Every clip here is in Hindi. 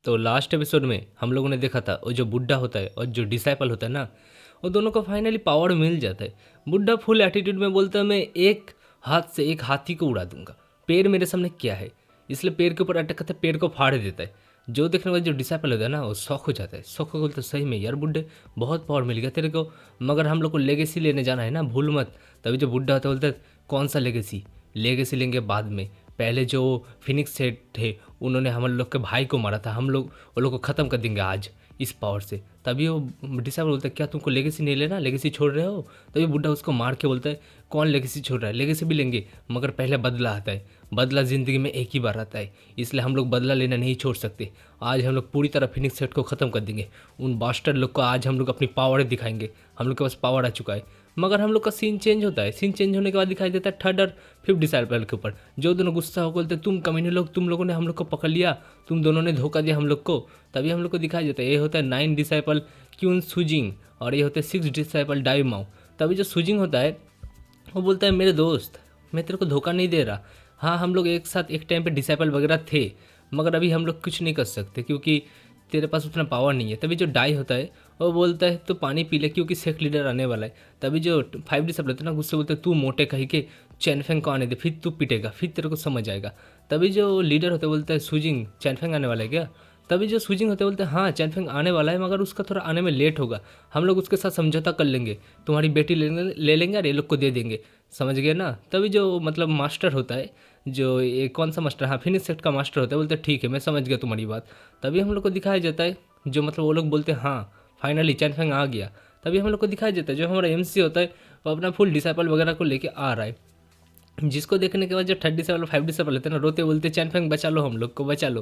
तो लास्ट एपिसोड में हम लोगों ने देखा था वो जो बुड्ढा होता है और जो डिसाइपल होता है ना, वो दोनों को फाइनली पावर मिल जाता है। बुड्ढा फुल एटीट्यूड में बोलता है मैं एक हाथ से एक हाथी को उड़ा दूंगा, पेड़ मेरे सामने क्या है। इसलिए पेड़ के ऊपर अटक करते पेड़ को फाड़ देता है। जो देखने वाला जो डिसाइपल होता है ना, वो शौक हो जाता है। शौक को बोलता है सही में यार बुड्ढे बहुत पावर मिल गया तेरे को, मगर हम लोग को लेगेसी लेने जाना है ना, भूल मत। तभी जो बुड्ढा होता है बोलता है कौन सा लेगेसी, लेगेसी लेंगे बाद में। पहले जो फिनिक्स सेट थे उन्होंने हम लोग के भाई को मारा था, हम लोग वो लोग को ख़त्म कर देंगे आज इस पावर से। तभी वो डिसाइबल बोलता है क्या तुमको लेगेसी नहीं लेना, लेगेसी छोड़ रहे हो। तभी बुड्ढा उसको मार के बोलता है कौन लेगेसी छोड़ रहा है, लेगेसी भी लेंगे मगर पहले बदला आता है। बदला ज़िंदगी में एक ही बार आता है, इसलिए हम लोग बदला लेना नहीं छोड़ सकते। आज हम लोग पूरी तरह फिनिक्स सेट को ख़त्म कर देंगे। उन बास्टर लोग को आज हम लोग अपनी पावर दिखाएंगे। हम लोग के पास पावर आ चुका है। मगर हम लोग का सीन चेंज होता है। सीन चेंज होने के बाद दिखाई देता है थर्ड और फिफ्थ डिसाइपल के ऊपर, जो दोनों गुस्सा हो बोलते तुम कमीने लोग, तुम लोगों ने हम लोग को पकड़ लिया, तुम दोनों ने धोखा दिया हम लोग को। तभी हम लोग को दिखाई देता है ये होता है 9 डिसाइपल क्यून सुजिंग और ये होते हैं 6 डिसाइपल डाई माओ। तभी जो सुजिंग होता है वो बोलता है मेरे दोस्त मैं तेरे को धोखा नहीं दे रहा। हाँ हम लोग एक साथ एक टाइम पे डिसाइपल वगैरह थे, मगर अभी हम लोग कुछ नहीं कर सकते क्योंकि तेरे पास उतना पावर नहीं है। तभी जो डाई होता है वो बोलता है तो पानी पी ले क्योंकि सेक्ट लीडर आने वाला है। तभी जो 5 डिसाइपल होते हैं ना, गुस्से बोलते हैं तू मोटे कहीं के चैनफेंग को आने दे, फिर तू पिटेगा, फिर तेरे को समझ आएगा। तभी जो लीडर होता है बोलता है सुजिंग चैनफेंग आने वाला है क्या। तभी जो सुजिंग होते बोलते हैं हाँ चैनफेंग आने वाला है मगर उसका थोड़ा आने में लेट होगा, हम लोग उसके साथ समझौता कर लेंगे, तुम्हारी बेटी ले लेंगे और ये लोग को दे देंगे, समझ गए ना। तभी जो मतलब मास्टर होता है, जो ये कौन सा मास्टर, हाँ फिनिक्स सेट का मास्टर होता है, बोलते हैं ठीक है मैं समझ गया तुम्हारी बात। तभी हम लोग को दिखाया जाता है जो मतलब वो लोग बोलते हैं हाँ फाइनली चैनफेंग आ गया। तभी हम लोग को दिखाया जाता है जो हमारा एमसी होता है वो अपना फुल डिसाइपल वगैरह को लेके आ रहा है, जिसको देखने के बाद जो 30 डिसाइपल 5 डिसाइपल होते हैं ना, रोते बोलते चैनफेंग बचा लो, हम लोग को बचा लो।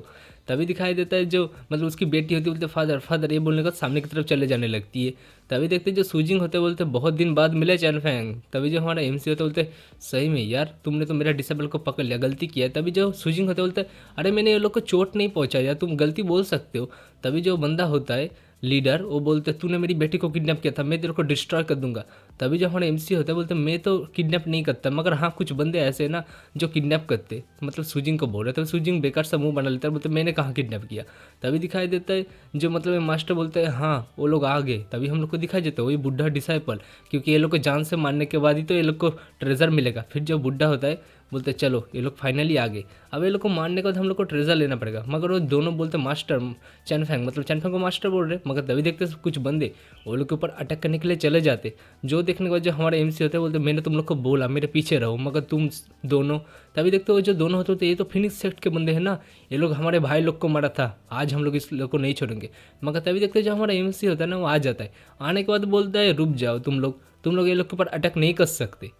तभी दिखाई देता है जो मतलब उसकी बेटी होती है बोलते फादर फादर, ये बोलने के बाद सामने की तरफ चले जाने लगती है। तभी देखते जो सूजिंग होते बोलते बहुत दिन बाद मिले चैनफेंग। तभी जो हमारा एमसी होते बोलते सही में यार तुमने तो मेरा डिसेबल को पकड़ लिया, गलती किया है। तभी जो सूजिंग होते बोलते अरे मैंने ये लोग को चोट नहीं पहुंचाया, तुम गलती बोल सकते हो। तभी जो बंदा होता है लीडर वो बोलते तूने मेरी बेटी को किडनैप किया था, मैं तेरे को डिस्ट्रॉय कर दूंगा। तभी जो हमारे एमसी होता है बोलते मैं तो किडनैप नहीं करता, मगर हाँ कुछ बंदे ऐसे हैं ना जो किडनैप करते, मतलब सुजिंग को बोल रहे थे। सुजिंग बेकार सा मुंह बना लेता है, बोलते मैंने कहाँ किडनैप किया। तभी दिखाई देता है जो मतलब मास्टर बोलते हैं हाँ वो लोग आ गए। तभी हम लोग को दिखाई देता है वही बुढ़ा डिसाइपल, क्योंकि ये लोग को जान से मारने के बाद ही तो ये लोग को ट्रेजर मिलेगा। फिर जो बुढ़ा होता है बोलते चलो ये लोग फाइनली आ गए, अब ये लोग को मारने के बाद हम लोग को ट्रेजर लेना पड़ेगा। मगर वो दोनों बोलते मास्टर चैनफेंग, मतलब चैनफेंग को मास्टर बोल रहे, मगर तभी देखते कुछ बंदे वो लोग के ऊपर अटैक करने के लिए चले जाते। जो देखने के बाद जो हमारे एमसी होते हैं बोलते मैंने तुम लोग को बोला मेरे पीछे रहो, मगर तुम दोनों। तभी देखते हो जो दोनों होते थे ये तो फिनिक्स सेक्ट के बंदे हैं ना, ये लोग हमारे भाई लोग को मारा था, आज हम लोग इस लोग को नहीं छोड़ेंगे। मगर तभी देखते जो हमारा एमसी होता है ना वो आ जाता है, आने के बाद बोलता है रुक जाओ तुम लोग ये लोग के ऊपर अटैक नहीं कर सकते।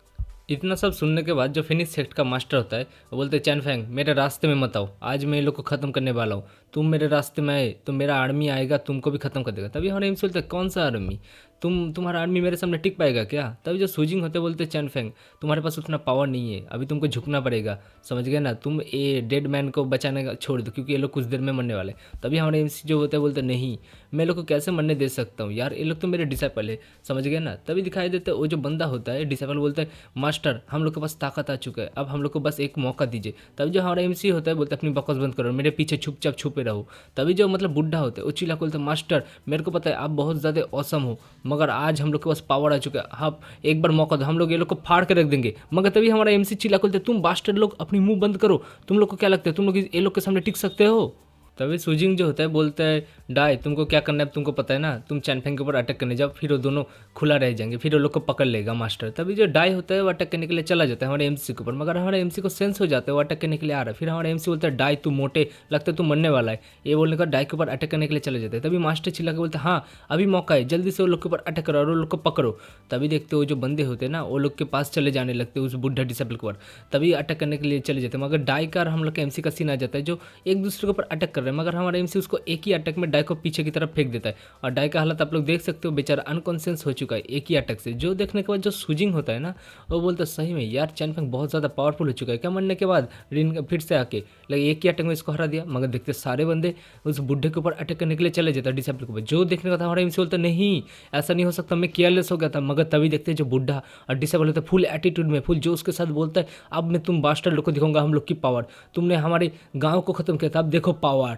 इतना सब सुनने के बाद जो फिनिक्स सेक्ट का मास्टर होता है वो बोलते हैं चैनफेंग मेरे रास्ते में मत आओ, आज मैं ये लोग को ख़त्म करने वाला हूँ, तुम मेरे रास्ते में आए तो मेरा आर्मी आएगा तुमको भी ख़त्म कर देगा। तभी हमारे एमसी बोलते हैं कौन सा आर्मी, तुम्हारा आर्मी मेरे सामने टिक पाएगा क्या। तभी जो सूजिंग होते बोलते चैनफेंग तुम्हारे पास उतना पावर नहीं है, अभी तुमको झुकना पड़ेगा, समझ गए ना, तुम ये डेड मैन को बचाने का छोड़ दो क्योंकि ये लोग कुछ देर में मरने वाले। तभी हमारे एमसी जो होते हैं बोलते नहीं मैं लोग को कैसे मरने दे सकता हूँ यार, ये लोग तो मेरे डिसाइपल है, समझ गए ना। तभी दिखाई देते वो जो बंदा होता है डिसाइपल बोलता है मास्टर हम लोग के पास ताकत आ चुका है, अब हम लोग को बस एक मौका दीजिए। तभी जो हमारा एमसी होता है बोलते अपनी बकवास बंद करो, मेरे पीछे चुपचाप छुपे रहो। तभी जो मतलब बुढ़ा होता है वो चिल्ला बोलते मास्टर मेरे को पता है आप बहुत ज़्यादा औसम हो, मगर आज हम लोग के पास पावर आ चुका है, आप एक बार मौका दो, हम लोग ये लोग को फाड़ के रख देंगे। मगर तभी हमारा एमसी चिल्ला बोलते तुम बास्टर लोग अपनी मुंह बंद करो, तुम लोग को क्या लगता है तुम लोग ये लोग के सामने टिक सकते हो। तभी सुजिंग जो होता है बोलता है डाई तुमको क्या करना है तुमको पता है ना, तुम चैनफेंग के ऊपर अटैक करने जाओ, फिर वो दोनों खुला रह जाएंगे, फिर वो लोग को पकड़ लेगा मास्टर। तभी जो डाई होता है वो अटैक करने के लिए चला जाता है हमारे एमसी के ऊपर, मगर हमारे एमसी को सेंस हो जाता है वो अटैक करने के लिए आ रहा है। फिर हमारे एमसी बोलता है डाई तू मोटे लगता है तू मरने वाला है, ये बोलने का डाई के ऊपर अटैक करने के लिए चले जाते हैं। तभी मास्टर चिल्ला के बोलते हाँ अभी मौका है, जल्दी से वो लोग के ऊपर अटैक करो और वो लोग को पकड़ो। तभी देखते हो जो बंदे होते हैं ना वो लोग के पास चले जाने लगते हैं उस बुढ़ा डिसेबल के ऊपर, तभी अटैक करने के लिए चले जाते हैं। मगर डाई का हम लोग का एमसी का सीन आ जाता है जो एक दूसरे के ऊपर अटैक कर रहे हैं, मगर हमारा एमसी उसको एक ही अटैक में डाई को पीछे की तरफ फेंक देता है और डाई का हालत आप लोग देख सकते हो, बेचारा अनकॉन्शियस हो चुका है एक ही अटैक से। जो देखने के बाद जो सुजिंग होता है ना वो बोलता है सही में यार चैनफेंग बहुत ज़्यादा पावरफुल हो चुका है क्या, मरने के बाद रिन फिर से आके लगे एक ही अटैक में इसको हरा दिया। मगर देखते सारे बंदे उस बुढ़े के ऊपर अटैक करने के लिए चले जाता है डिसेबल के ऊपर। जो देखने का था हमारा एमसी बोलता नहीं ऐसा नहीं हो सकता, मैं केयरलेस हो गया था। मगर तभी देखते जो बुढ़ा और डिसेबल होता है फुल एटीट्यूड में फुल जो उसके साथ बोलता है अब मैं तुम बास्टर लोग को दिखाऊंगा हम लोग की पावर, तुमने हमारे गाँव को खत्म किया था अब देखो पावर।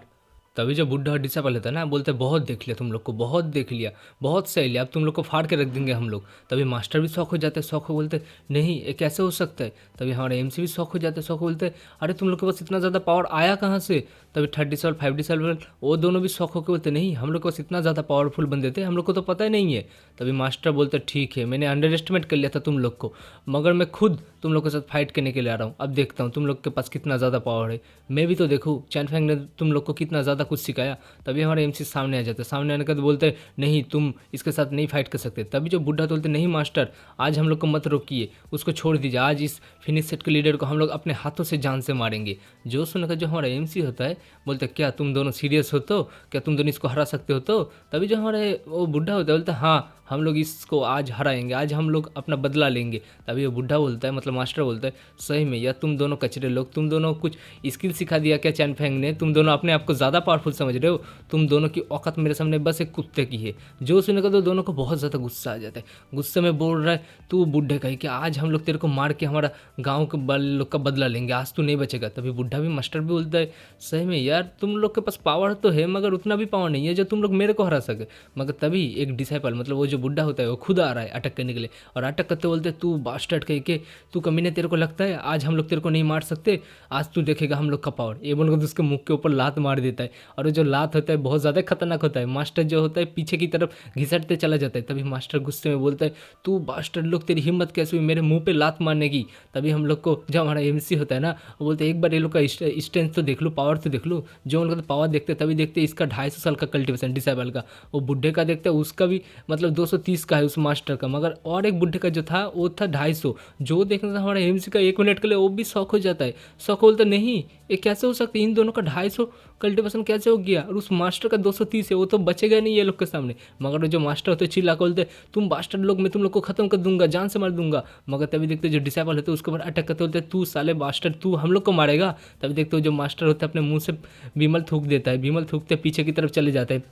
तभी जो बुड्ढा और डिसाइपल होता है ना, बोलते हैं बहुत देख लिया तुम लोग को, बहुत देख लिया, बहुत सही लिया, अब तुम लोग को फाड़ के रख देंगे हम लोग। तभी मास्टर भी शौक हो जाते हैं, शौक हो बोलते नहीं ये कैसे हो सकता है। तभी हमारे एमसी भी शौक हो जाते हैं, शौक बोलते अरे तुम लोग के पास इतना ज़्यादा पावर आया कहाँ से। तभी 30 साल 5D साल वो दोनों भी शौक होकर बोलते नहीं हम लोग के पास इतना ज़्यादा पावरफुल बंदे थे, हम लोग को तो पता ही नहीं है। तभी मास्टर बोलते ठीक है मैंने अंडर एस्टिमेट कर लिया था तुम लोग को, मगर मैं खुद तुम लोग के साथ फाइट करने के लिए आ रहा हूँ। अब देखता हूँ तुम लोग के पास कितना ज़्यादा पावर है, मैं भी तो देखूँ चैनफैंग ने तुम लोग को कितना ज़्यादा कुछ सिखाया। तभी हमारे एमसी सामने आ जाते हैं, सामने आने के बाद बोलते नहीं तुम इसके साथ नहीं फाइट कर सकते। तभी जो बुढ़ा बोलते नहीं मास्टर आज हम लोग को मत रोकिए, उसको छोड़ दीजिए, आज इस फिनिश सेट के लीडर को हम लोग अपने हाथों से जान से मारेंगे। जो सुनकर जो हमारा एमसी होता है बोलते क्या तुम दोनों सीरियस हो, तो क्या तुम दोनों इसको हरा सकते हो। तो तभी जो हमारे वो बुढ़ा होता है बोलता है हाँ हम लोग इसको आज हराएंगे, आज हम लोग अपना बदला लेंगे। तभी वो बुढ़ा बोलता है मतलब मास्टर बोलता है सही में यार तुम दोनों कचरे लोग, तुम दोनों कुछ स्किल सिखा दिया क्या चैनफैंग ने, तुम दोनों अपने आप को ज़्यादा पावरफुल समझ रहे हो, तुम दोनों की औकात मेरे सामने बस एक कुत्ते की है। जो सुनेगा तो दोनों को बहुत ज़्यादा गुस्सा आ जाता है, गुस्से में बोल रहा है तू बुढ़े का कि आज हम लोग तेरे को मार के हमारा गाँव के बल लोग का बदला लेंगे, आज तू नहीं बचेगा। तभी बुढ़ा भी मास्टर भी बोलता है सही में यार तुम लोग के पास पावर तो है मगर उतना भी पावर नहीं है जो तुम लोग मेरे को हरा सके। मगर तभी एक डिसाइपल मतलब वो जो बुढ़ा होता है वो खुद आ रहा है अटैक करने के लिए, और अटैक करते बोलते तू बास्टर्ड कह के तू कमीने तेरे को लगता है आज हम लोग तेरे को नहीं मार सकते, आज तू देखेगा हम लोग का पावर। ये बोलकर तो उसके मुंह के ऊपर लात मार देता है, और वो जो लात होता है बहुत ज़्यादा खतरनाक होता है। मास्टर जो होता है पीछे की तरफ घिसटते चला जाता है। तभी मास्टर गुस्से में बोलता है तू बास्टर्ड लोग तेरी हिम्मत कैसे हुई मेरे मुंह पे लात मारने की। तभी हम लोग को जो हमारा एमसी होता है ना वो बोलते हैं एक बार ये लोग का स्ट्रेंथ तो देख लो, पावर तो देख लो। जो उनका पावर देखते तभी देखते इसका 250 साल का कल्टिवेशन डिसेबल का, वो बुढ़े का देखते उसका भी मतलब 230 का है उस मास्टर का, मगर और एक बुढ़े का जो था वो था 250। जो देखना था हमारे एमसी का 1 मिनट के लिए वो भी शौक हो जाता है, शौक बोलता नहीं ये कैसे हो सकता है, इन दोनों का 250 कल्टिवेशन कैसे हो गया, और उस मास्टर का 230 है, वो तो बचेगा नहीं ये लोग के सामने। मगर जो मास्टर होते चिल्ला के बोलते तुम बास्टर लोग मैं तुम लोग को खत्म कर दूंगा, जान से मार दूंगा। मगर तभी देखते जो डिसेबल होते उसके ऊपर अटैक करते बोलते तू साले बास्टर तू हम लोग को मारेगा। तभी देखते जो मास्टर होता है अपने मुंह से विमल थूक देता है, विमल थूकते पीछे की तरफ चले जाते हैं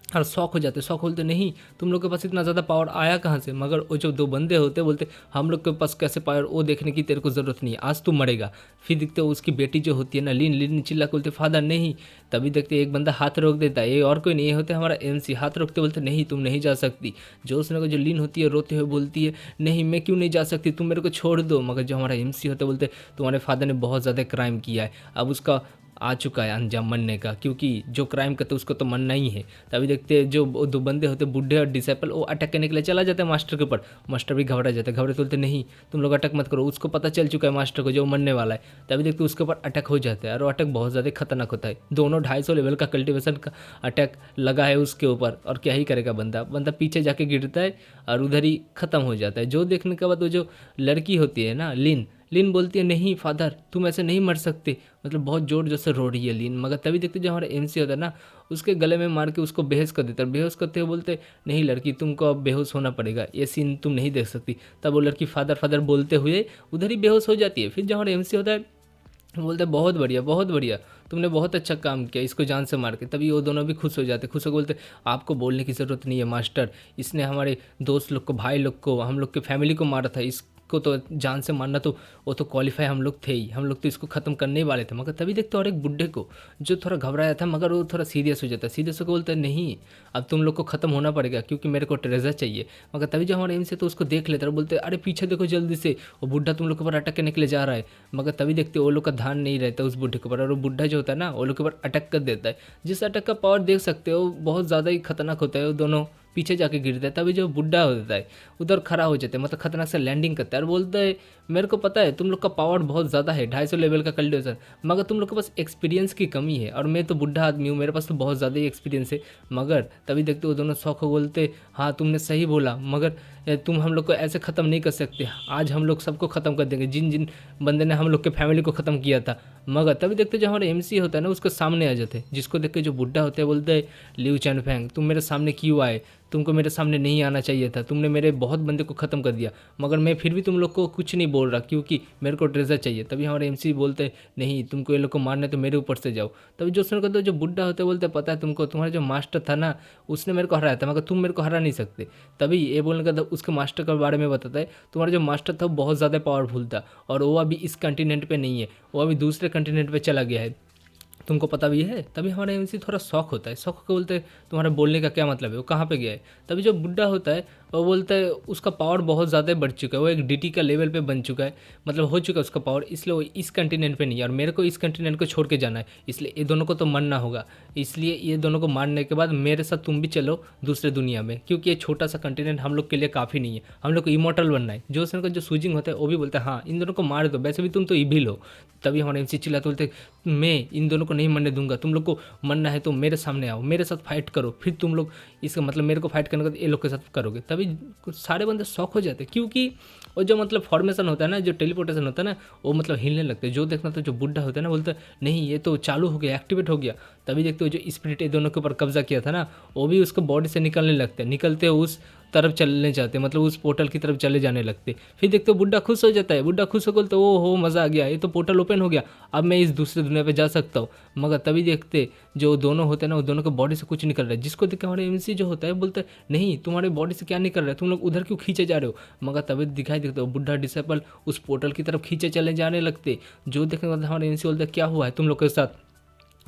और शौक हो जाते, शौक बोलते नहीं तुम लोग के पास इतना ज़्यादा पावर आया कहाँ से। मगर वो जो 2 बंदे होते बोलते हम लोग के पास कैसे पावर, वो देखने की तेरे को ज़रूरत नहीं है, आज तू मरेगा। फिर देखते उसकी बेटी जो होती है ना लीन, लीन चिल्ला के बोलते फादर नहीं। तभी देखते एक बंदा हाथ रोक देता है, ये और कोई नहीं ये होते हमारा एमसी, हाथ रोकते बोलते नहीं तुम नहीं जा सकती। जो उसने को जो लीन होती है रोते हुए बोलती है नहीं मैं क्यों नहीं जा सकती, तुम मेरे को छोड़ दो। मगर जो हमारा एमसी होते बोलते तुम्हारे फादर ने बहुत ज़्यादा क्राइम किया है, अब उसका आ चुका है अंजाम मरने का, क्योंकि जो क्राइम करते उसको तो मरना ही है। तभी देखते जो 2 बंदे होते बुढ़े और डिसेबल वो अटैक करने के लिए चला जाता है मास्टर के ऊपर। मास्टर भी घबरा जाता है, घबरा बोलते नहीं तुम लोग अटैक मत करो, उसको पता चल चुका है मास्टर को जो मरने वाला है। तभी देखते उसके ऊपर अटैक हो जाता है और वो अटैक बहुत ज़्यादा खतरनाक होता है। दोनों 250 लेवल का कल्टिवेशन का अटैक लगा है उसके ऊपर, और क्या ही करेगा बंदा पीछे जाके गिरता है और उधर ही ख़त्म हो जाता है। जो देखने के बाद वो जो लड़की होती है ना लीन, लीन बोलती है नहीं फादर तुम ऐसे नहीं मर सकते, मतलब बहुत जोर जोर से रो रही है लीन। मगर तभी देखते जो हमारा एमसी होता है ना उसके गले में मार के उसको बेहोश कर देता है। बेहोश करते हुए बोलते नहीं लड़की तुमको अब बेहोश होना पड़ेगा, ये सीन तुम नहीं देख सकती। तब वो लड़की फादर फादर बोलते हुए उधर ही बेहोश हो जाती है। फिर जो हमारा एमसी होता है बोलते बहुत बढ़िया तुमने बहुत अच्छा काम किया इसको जान से मार के। तभी वो दोनों भी खुश हो जाते, खुश हो बोलते आपको बोलने की ज़रूरत नहीं है मास्टर, इसने हमारे दोस्त लोग को, भाई लोग को, हम लोग के फैमिली को मारा था, इसको तो जान से मारना तो वो तो क्वालिफाई हम लोग थे ही, हम लोग तो इसको ख़त्म करने ही वाले थे। मगर तभी देखते और एक बुढ़े को जो थोड़ा घबराया था मगर वो थोड़ा सीरियस हो जाता है, सीरियस होकर बोलता है नहीं अब तुम लोग को ख़त्म होना पड़ेगा क्योंकि मेरे को ट्रेजर चाहिए। मगर तभी जो हमारे एम से तो उसको देख लेता है, बोलते अरे पीछे देखो जल्दी से, वो बुढ़ा तुम लोग के ऊपर अटैक करने के लिए जा रहा है। मगर तभी देखते वो लोग का ध्यान नहीं रहता उस बुढ़े के ऊपर, और वो बुढ़ा जो होता है ना वो लोग के ऊपर अटैक कर देता है। जिस अटैक का पावर देख सकते हो बहुत ज़्यादा ही खतरनाक होता है, वो दोनों पीछे जाके गिरता है। तभी जो बुढ़ा होता है उधर खड़ा हो जाता है, मतलब खतरनाक से लैंडिंग करता है और बोलता है मेरे को पता है तुम लोग का पावर बहुत ज़्यादा है, 250 लेवल का कल्टिवेशन, मगर तुम लोग के पास एक्सपीरियंस की कमी है और मैं तो बुढ़ा आदमी हूँ, मेरे पास तो बहुत ज़्यादा ही एक्सपीरियंस है। मगर तभी देखते वो दोनों शौक हो बोलते हाँ तुमने सही बोला, मगर तुम हम लोग को ऐसे ख़त्म नहीं कर सकते, आज हम लोग सबको ख़त्म कर देंगे जिन जिन बंदे ने हम लोग के फैमिली को ख़त्म किया था। मगर तभी देखते जो हमारा एमसी होता है ना उसके सामने आ जाते, जिसको देख के जो बुढ़ा होता है बोलते हैं लिू चैनफैंग तुम मेरे सामने क्यों आए, तुमको मेरे सामने नहीं आना चाहिए था, तुमने मेरे बहुत बंदे को ख़त्म कर दिया, मगर मैं फिर भी तुम लोग को कुछ नहीं बोल रहा क्योंकि मेरे को ट्रेजर चाहिए। तभी हमारे एमसी बोलते नहीं तुमको ये लोग को मारना है तो मेरे ऊपर से जाओ। तभी जो सुन कर जो बुढ़ा होता है बोलते पता है तुमको तुम्हारा जो मास्टर था ना उसने मेरे को हराया था मगर तुम मेरे को हरा नहीं सकते। तभी ये बोलने का उसके मास्टर के बारे में बताता है तुम्हारा जो मास्टर था वो बहुत ज़्यादा पावरफुल था और वो अभी इस कंटिनेंट पे नहीं है, वो अभी दूसरे कंटिनेंट पे चला गया है। तुमको पता भी है। तभी हमारा एमसी थोड़ा शौक होता है, शौक को बोलते हैं तुम्हारे बोलने का क्या मतलब है, वो कहाँ पे गया है। तभी जो बुड्ढा होता है वो बोलता है उसका पावर बहुत ज़्यादा बढ़ चुका है, वो एक डीटी का लेवल पे बन चुका है, मतलब हो चुका है उसका पावर, इसलिए वो इस कंटिनेंट पे नहीं है और मेरे को इस कंटिनेंट को छोड़ के जाना है, इसलिए ये दोनों को तो मरना होगा। इसलिए ये दोनों को मारने के बाद मेरे साथ तुम भी चलो दूसरे दुनिया में, क्योंकि ये छोटा सा कंटिनेंट हम लोग के लिए काफ़ी नहीं है, हम लोग को इमोर्टल बनना है। जो उसका जो सूजिंग होता है वो भी बोलता है हाँ इन दोनों को मार दो, वैसे भी तुम तो इविल हो। तभी हमारे एमसी चिल्लाते बोलते मैं इन दोनों को नहीं मरने दूंगा, तुम लोग को मरना है तो मेरे सामने आओ, मेरे साथ फाइट करो, फिर तुम लोग इसका मतलब मेरे को फाइट करने के बाद ये लोग के साथ करोगे। तभी सारे बंदे शौक हो जाते हैं, क्योंकि वो जो मतलब फॉर्मेशन होता है ना, जो टेलीपोर्टेशन होता है ना, वो मतलब हिलने लगते हैं। जो देखना तो जो बुड्ढा होता है ना बोलता है नहीं ये तो चालू हो गया, एक्टिवेट हो गया। तभी देखते हो जो स्पिरिट ये दोनों के ऊपर कब्जा किया था ना, वो भी उसको बॉडी से निकलने लगते हैं, निकलते उस तरफ चलने जाते, मतलब उस पोर्टल की तरफ चले जाने लगते। फिर देखते हो बुड्ढा खुश हो जाता है, बुड्ढा खुश हो बोलते ओ हो मज़ा आ गया, ये तो पोर्टल ओपन हो गया, अब मैं इस दूसरे दुनिया पे जा सकता हूँ। मगर तभी देखते जो दोनों होते हैं ना, वो दोनों के बॉडी से कुछ निकल रहा है, जिसको देख के हमारे एमसी जो होता है बोलता है नहीं तुम्हारे बॉडी से क्या निकल रहा है, तुम लोग उधर क्यों खींचे जा रहे हो। मगर तभी दिखाई देता है बुड्ढा डिसेबल उस पोर्टल की तरफ खींचे चले जाने लगते। जो देखने के बाद हमारे एमसी बोलते क्या हुआ है तुम लोग के साथ,